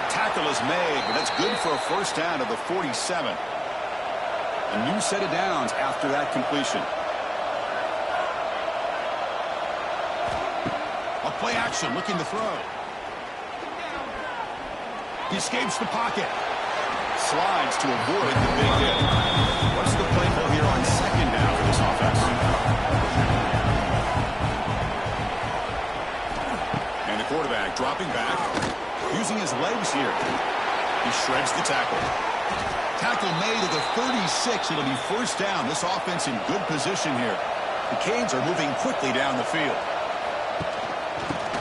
Tackle is made, but that's good for a first down to the 47. A new set of downs after that completion. A play action looking to throw. He escapes the pocket. Slides to avoid the big hit. What's the play call here on 2nd down for this offense? And the quarterback dropping back, using his legs here. He shreds the tackle. Tackle made at the 36. It'll be first down. This offense in good position here. The Canes are moving quickly down the field.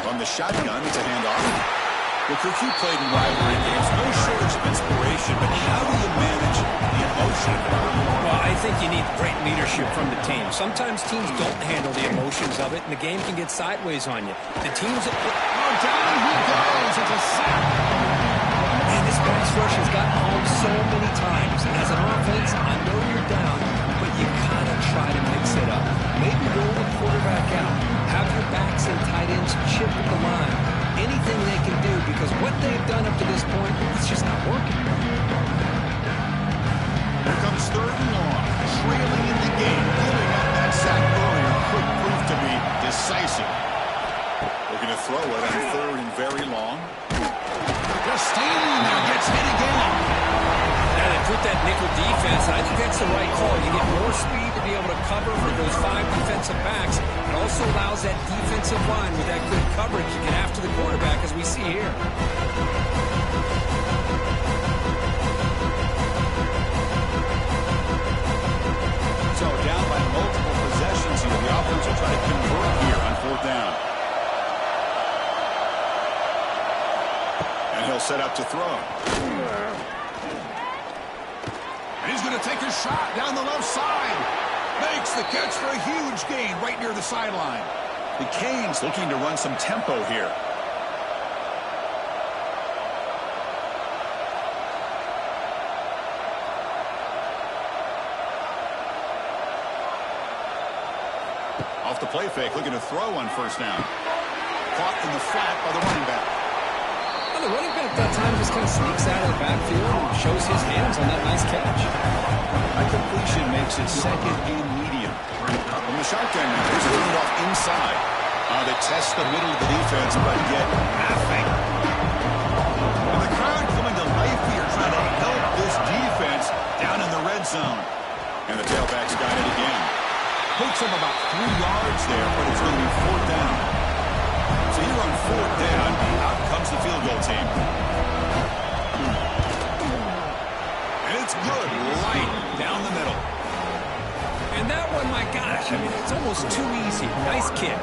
From the shotgun, it's a handoff. Well, Kirk, you played in rivalry games. No shortage of inspiration, but how do you manage the emotion? Well, I think you need great leadership from the team. Sometimes teams don't handle the emotions of it, and the game can get sideways on you. The teams that down he goes. It's a sack. Man, this pass rush has gotten home so many times. As an offense, I know you're down, but you gotta try to mix it up. Maybe roll the quarterback out. Have your backs and tight ends chip at the line. Anything they can do, because what they've done up to this point, it's just not working. Here comes 3rd and long. Trailing in the game. Giving up that sack earlier could prove to be decisive. Looking to throw it on 3rd and very long. Just standing there, gets hit again. Now they put that nickel defense, and I think that's the right call. You get more speed to be able to cover for those 5 defensive backs. It also allows that defensive line with that good coverage to get after the quarterback, as we see here. So down by multiple possessions here. The offense will try to convert here on 4th down. And he'll set up to throw. And he's going to take a shot down the left side. Makes the catch for a huge gain right near the sideline. The Canes looking to run some tempo here. Off the play fake, looking to throw on 1st down. Caught in the flat by the running back. Well, the running back that time just kind of sneaks out of the backfield and shows his hands on that nice catch. That completion makes it 2nd and medium. From the shotgun now, there's a lead off inside. They test the middle of the defense, but get nothing. zone. And the tailback's got it again. Picks up about 3 yards there, but it's going to be 4th down. So here on 4th down, out comes the field goal team. And it's good, right down the middle. And that one, my gosh, I mean, it's almost too easy. Nice kick.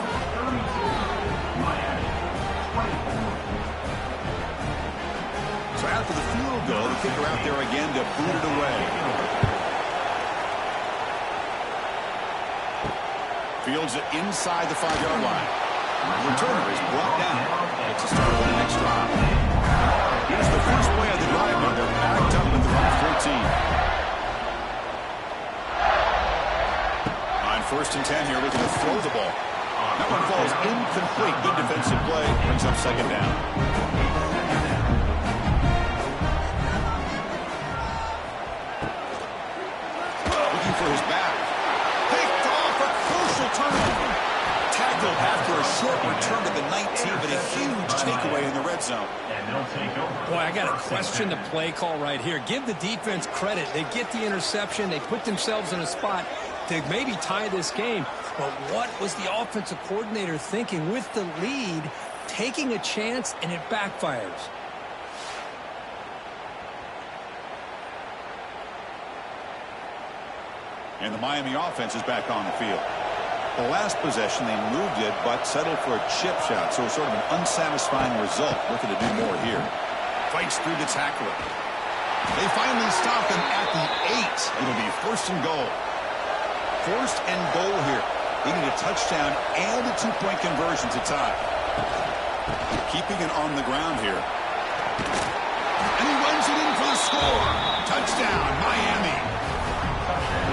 So after the field goal, the kicker out there again to boot it away. Fields it inside the 5-yard line. Returner is brought down. It's a start of the next drive. Here's the first play of the drive. Now they're backed up at the run 14. On 1st and 10 here, looking to throw the ball. That one falls incomplete. Good defensive play. Brings up 2nd down. Looking for his back. Picked off a crucial turnover. Tackled after a short return to the 19, but a huge takeaway in the red zone. Boy, I got to question the play call right here. Give the defense credit. They get the interception. They put themselves in a spot to maybe tie this game. But what was the offensive coordinator thinking with the lead, taking a chance, and it backfires? And the Miami offense is back on the field. The last possession, they moved it, but settled for a chip shot, so sort of an unsatisfying result. Looking to do more here. Fights through the tackler. They finally stop him at the 8. It'll be 1st and goal. 1st and goal here. They need a touchdown and a 2-point conversion to tie. Keeping it on the ground here. And he runs it in for the score. Touchdown, Miami.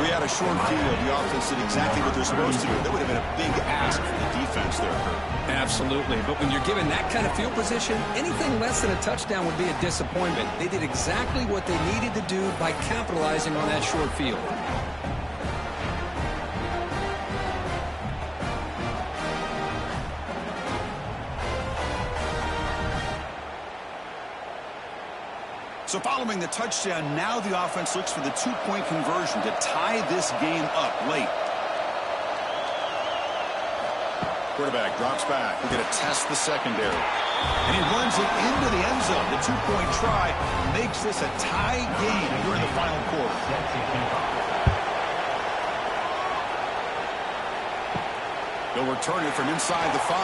We had a short field. The offense did exactly what they're supposed to do. That would have been a big ask for the defense there, Kurt. Absolutely. But when you're given that kind of field position, anything less than a touchdown would be a disappointment. They did exactly what they needed to do by capitalizing on that short field. So following the touchdown, now the offense looks for the 2-point conversion to tie this game up late. Quarterback drops back. We're going to test the secondary. And he runs it into the end zone. The 2-point try makes this a tie game during the final quarter. They'll return it from inside the 5.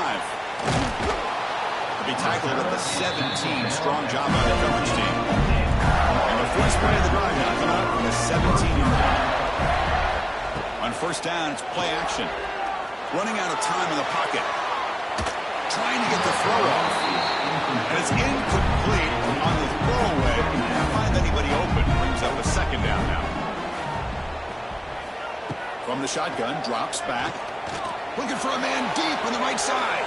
He'll be tackled at the 17. Strong job by the coverage team. And the first play of the drive now come out from the 17-yard line. On 1st down, it's play action. Running out of time in the pocket. Trying to get the throw off. And it's incomplete on the throwaway. Can't find anybody open. Brings up a 2nd down now. From the shotgun, drops back. Looking for a man deep on the right side.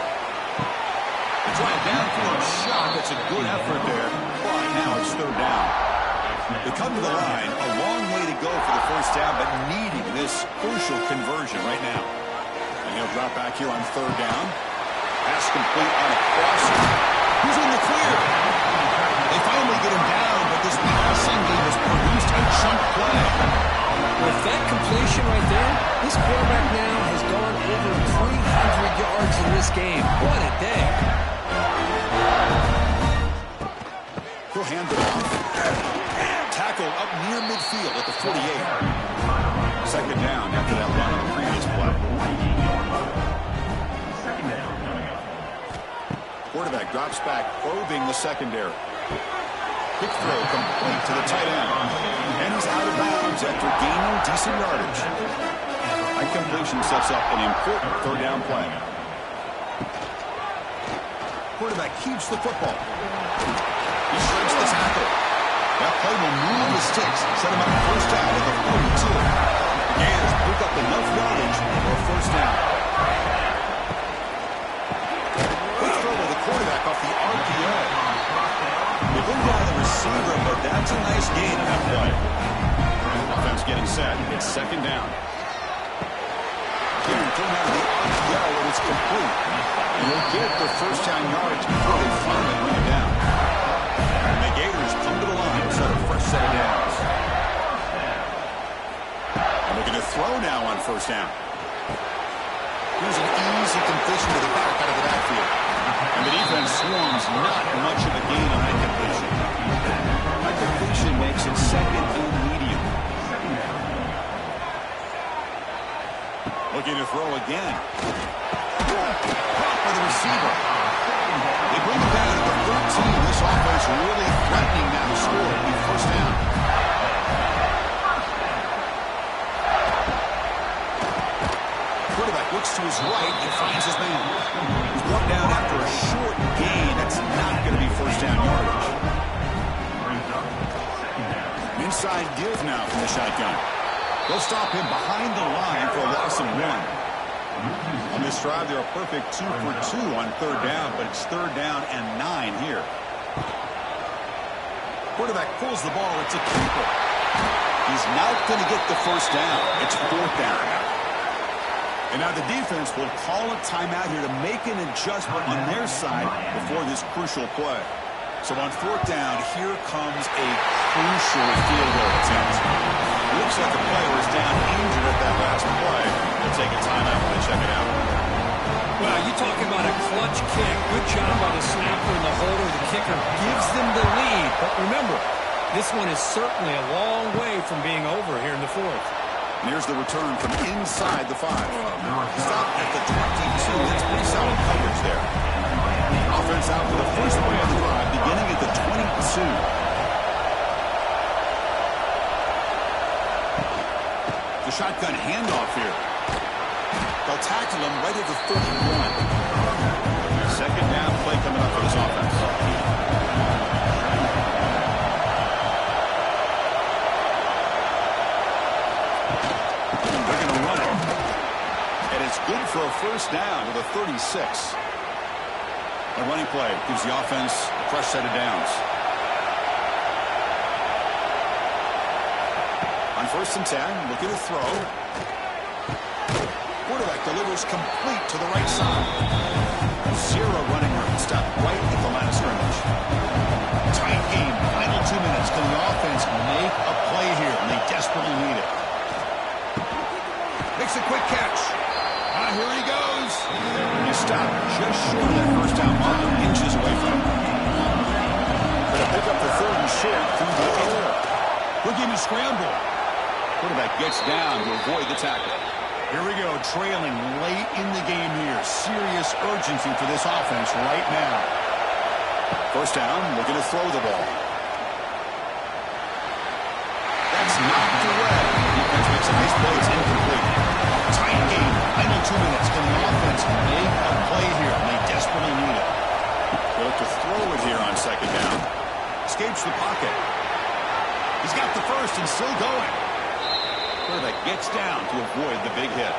Drive down for a shot. That's a good effort there. But now it's 3rd down. They come to the line. A long way to go for the 1st down, but needing this crucial conversion right now. And he'll drop back here on 3rd down. Pass complete on a crosser. Who's in the clear? They finally get him down, but this passing game has produced a chunk play. With that completion right there, this quarterback now has gone over 300 yards in this game. What a day. He'll hand it off. Tackle up near midfield at the 48. 2nd down after that run on the previous play. Quarterback drops back, probing the secondary. Quick throw complete to the tight end. And he's out of bounds after gaining decent yardage. That completion sets up an important 3rd down play. Quarterback keeps the football. He shrinks the tackle. That play will move the sticks, set him up 1st down at the 42. The Gators pick up enough yardage for a 1st down. Quick throw to the quarterback off the RPO. They bring down the receiver, but that's a nice gain in that play. Offense getting set. It's 2nd down. Getting thrown out of the RPO, and it's complete. And they'll get the 1st down yards before they finally bring it down. And the Gators come to the line, set a fresh set of downs. throw now on first down. Here's an easy completion to the back out of the backfield. And the defense swarms not much of a gain on that completion. That completion makes it second and medium. Looking to throw again. Caught by the receiver. They bring it down to the 13. This offense really threatening now to score. It'll be first down. Quarterback looks to his right and finds his man. He's brought down after a short gain. That's not going to be first down yardage. Inside give now from the shotgun. They'll stop him behind the line for a loss of 1. On this drive, they're a perfect 2 for 2 on third down, but it's third down and 9 here. Quarterback pulls the ball. It's a keeper. He's not going to get the first down. It's fourth down now. And now the defense will call a timeout here to make an adjustment on their side before this crucial play. So on fourth down, here comes a crucial field goal attempt. It looks like the player is down injured at that last play. They'll take a timeout when they check it out. Well, you talking about a clutch kick. Good job by the snapper and the holder. The kicker gives them the lead. But remember, this one is certainly a long way from being over here in the fourth. And here's the return from inside the 5. Stop at the 22. That's pretty solid coverage there. Offense out for the first play of the drive, beginning at the 22. The shotgun handoff here. They'll tackle him right at the 31. Second down play coming up for this offense. They're going to run it. And it's good for a first down with a 36. A running play gives the offense a fresh set of downs. On first and 10, looking to throw. Quarterback delivers complete to the right side. 0 running room. Stop right at the line of scrimmage. Tight game. Final 2 minutes. Can the offense make a play here? And they desperately need it. Makes a quick catch. Here he goes. He stopped just short of that first down marker, inches away from him. Going to pick up the third and short through the air. Looking to scramble. Quarterback gets down to avoid the tackle. Here we go, trailing late in the game here. Serious urgency for this offense right now. First down, looking to throw the ball. That's knocked away. Defense makes a nice play. It's incomplete. Tight game. Final 2 minutes. Can the offense make a play here? And they desperately need it. They'll look to throw it here on second down. Escapes the pocket. He's got the first and still going. Quarterback gets down to avoid the big hit.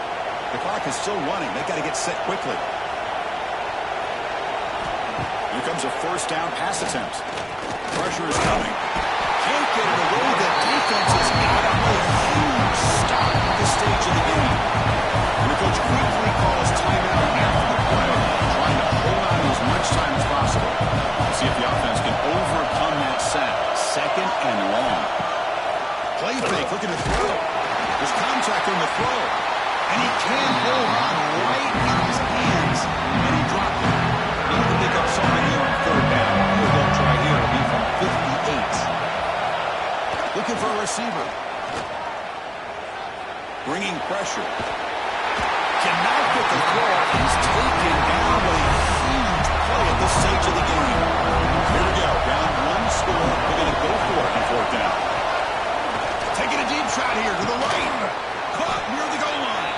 The clock is still running. They've got to get set quickly. Here comes a first down pass attempt. Pressure is coming. Can't get it away. The defense has got a huge stop at this stage of the game. And the coach quickly calls timeout after the play, trying to hold on to as much time as possible. See if the offense can overcome that sack. Second and long. Play fake, looking to throw. There's contact on the throw. And he can hold on right in his hands. And he dropped it. Need to pick up something here on third down. Here they'll try here to be from 58. Looking for a receiver. Bringing pressure. Cannot get the throw. He's taken down with a huge play at this stage of the game. Here we go. Down 1 score. They're going to go for it on fourth down. Taking a deep shot here to the right. Caught near the goal line.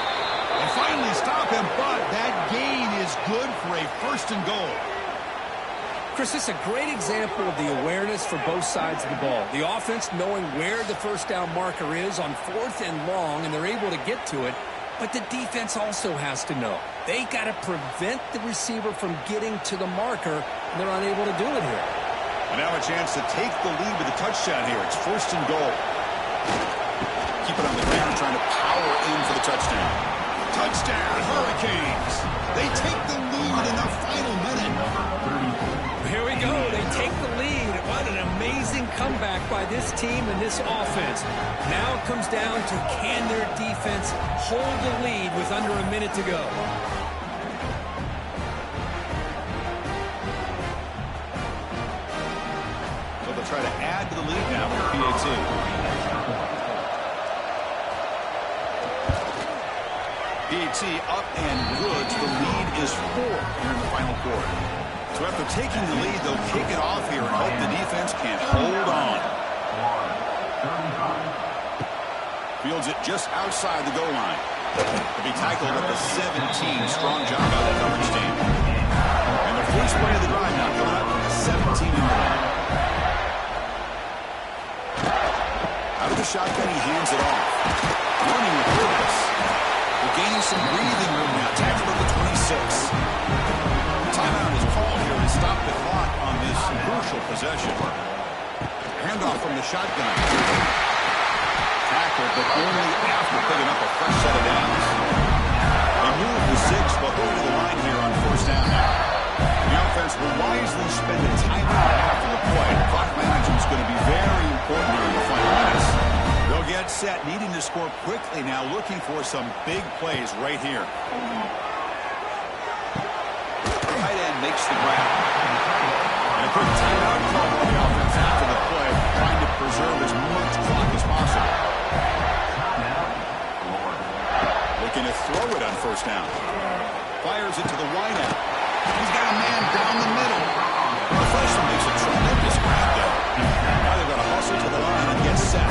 They finally stop him, but that gain is good for a first and goal. Chris, this is a great example of the awareness for both sides of the ball. The offense knowing where the first down marker is on fourth and long, and they're able to get to it. But the defense also has to know. They got to prevent the receiver from getting to the marker, and they're unable to do it here. And now a chance to take the lead with a touchdown here. It's first and goal. Keep it on the ground, trying to power in for the touchdown. Touchdown, Hurricanes. They take the lead in the final minute. Here we go. They take the lead. What an amazing comeback. comeback by this team and this offense. Now it comes down to can their defense hold the lead with under a minute to go. So they'll try to add to the lead now with PAT. PAT up and good. The lead is 4 here in the final quarter. So after taking the lead, they'll kick it off here and hope the defense can hold on. Fields it just outside the goal line. To be tackled at the 17. Strong job by the coverage team. And the first play of the drive now coming up from the 17-yard line. Out of the shotgun, he hands it off. Running with purpose. They're gaining some breathing room now. Tackled at the 26. Timeout is called here to stop the clock on this crucial possession. Handoff from the shotgun. Tackled, but only after picking up a fresh set of downs. They move the 6, but over the line here on first down now. The offense will wisely spend a timeout after the play. Clock management is going to be very important here in the final minutes. They'll get set, needing to score quickly now, looking for some big plays right here. Tight end makes the grab. And a quick timeout call on the offense after the play, trying to preserve as much clock as possible. Looking to throw it on first down. Fires it to the wideout. He's got a man down the middle. The freshman makes a tremendous grab there. Now they've got to hustle to the line and get set.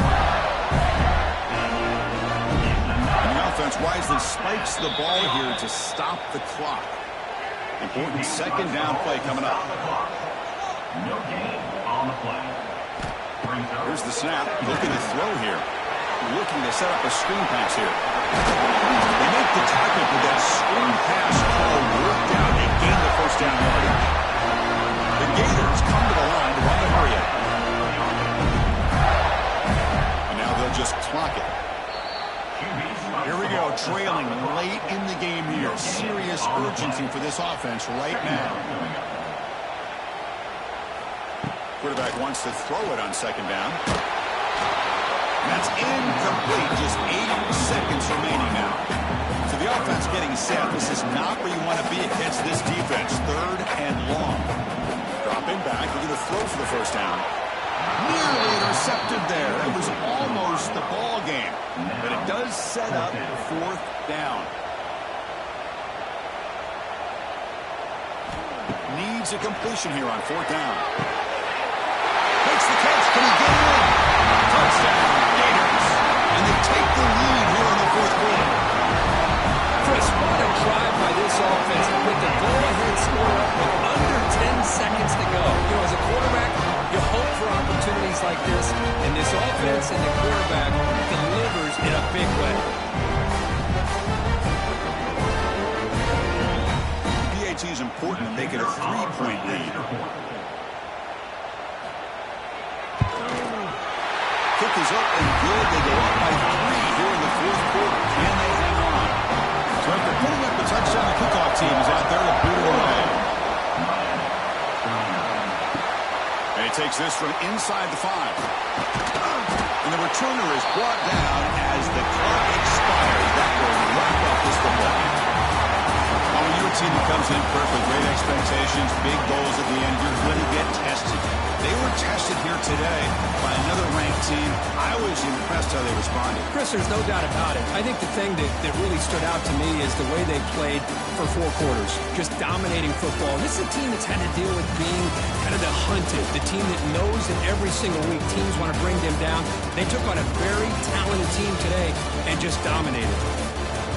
And the offense wisely spikes the ball here to stop the clock. Important second down play coming up. No gain on the play. Here's the snap. Looking to throw here. Looking to set up a screen pass here. They make the tackle, but that screen pass call worked out. They gain the first down yardage. The Gators come to the line to run the hurry up. And now they'll just clock it. Here we go, trailing late in the game here. Serious urgency for this offense right now. Quarterback wants to throw it on second down. That's incomplete. Just 8 seconds remaining now. So the offense getting set. This is not where you want to be against this defense. Third and long. Dropping back. They're going to throw for the first down. Nearly intercepted there. It was almost the ball game. But it does set up fourth down. Needs a completion here on fourth down. Makes the catch. Can he get it in? Touchdown, Gators. And they take the lead here in the fourth quarter. Chris, what a drive by this offense with the go-ahead score up with under 10 seconds to go. You know, as a quarterback, you hope for opportunities like this, and this offense and the quarterback delivers in a big way. PAT is important to make it a 3-point lead. Kick is up and good. They go up by 3 here in the fourth quarter. Can they hang on? So after putting up the touchdown, the kickoff team is out there to boot it away. And he takes this from inside the 5. And the returner is brought down as the clock expires. That will wrap up this football game. When you're a team that comes in perfect, great expectations, big goals at the end, you're going to get tested. They were tested here today by another ranked team. I was impressed how they responded. Chris, there's no doubt about it. I think the thing that really stood out to me is the way they played for 4 quarters, just dominating football. This is a team that's had to deal with being kind of the hunted, the team that knows that every single week teams want to bring them down. They took on a very talented team today and just dominated.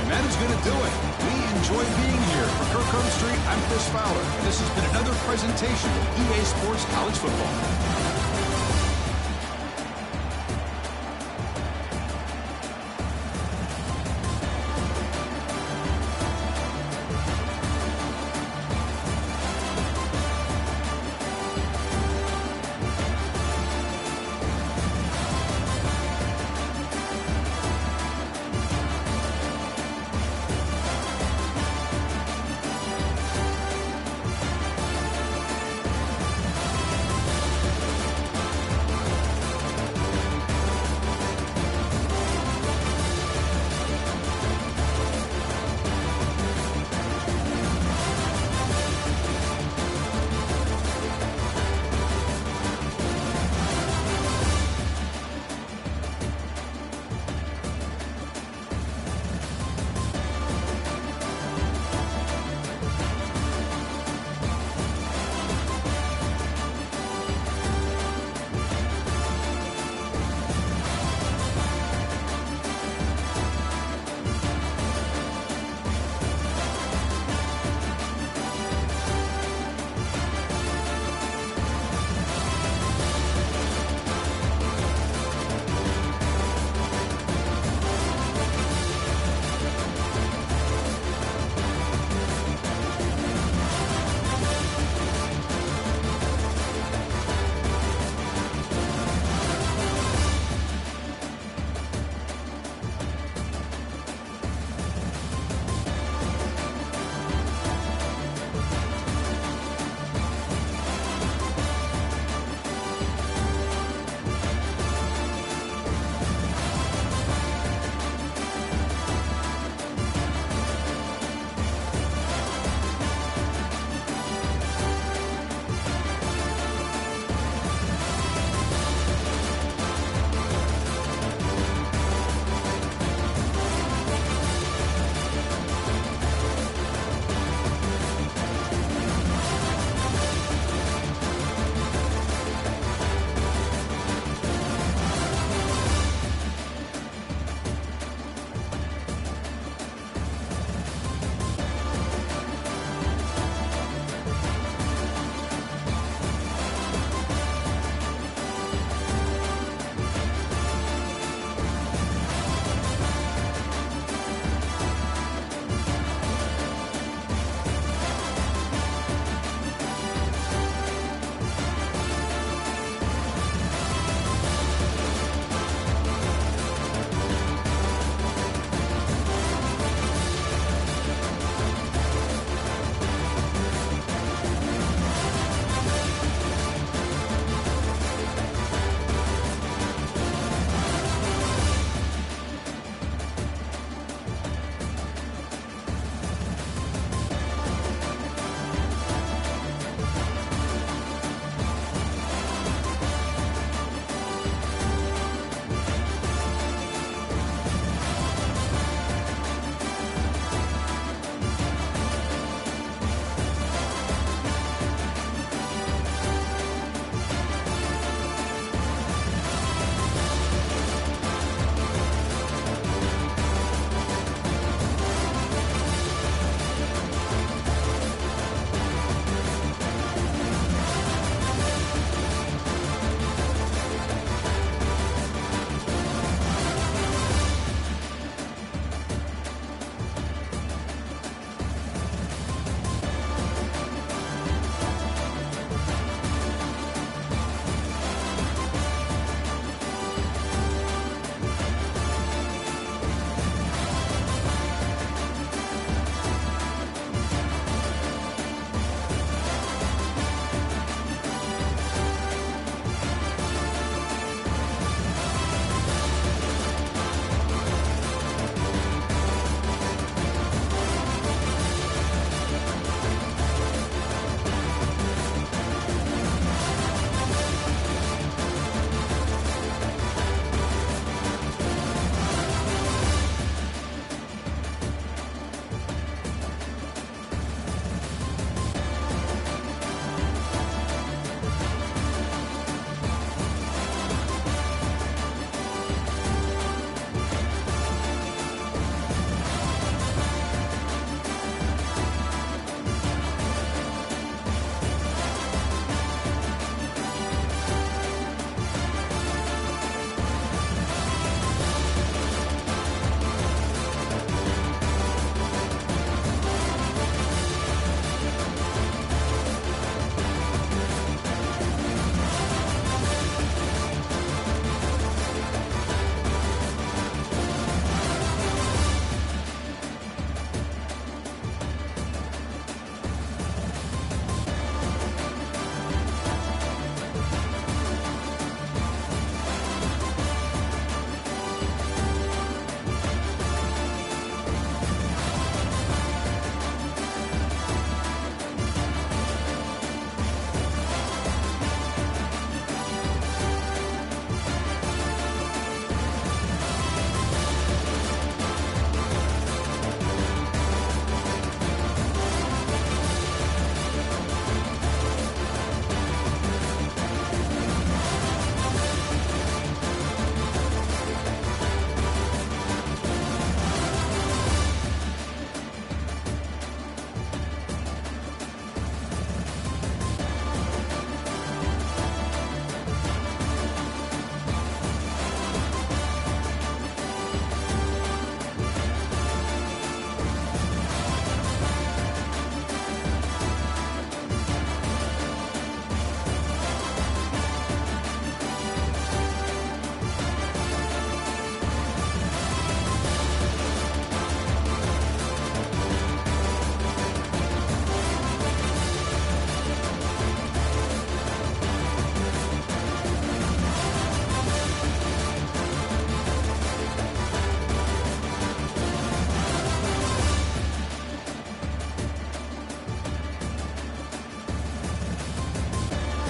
And that is going to do it. We enjoy being here. For Kirk Street, I'm Chris Fowler. This has been another presentation of EA Sports College Football.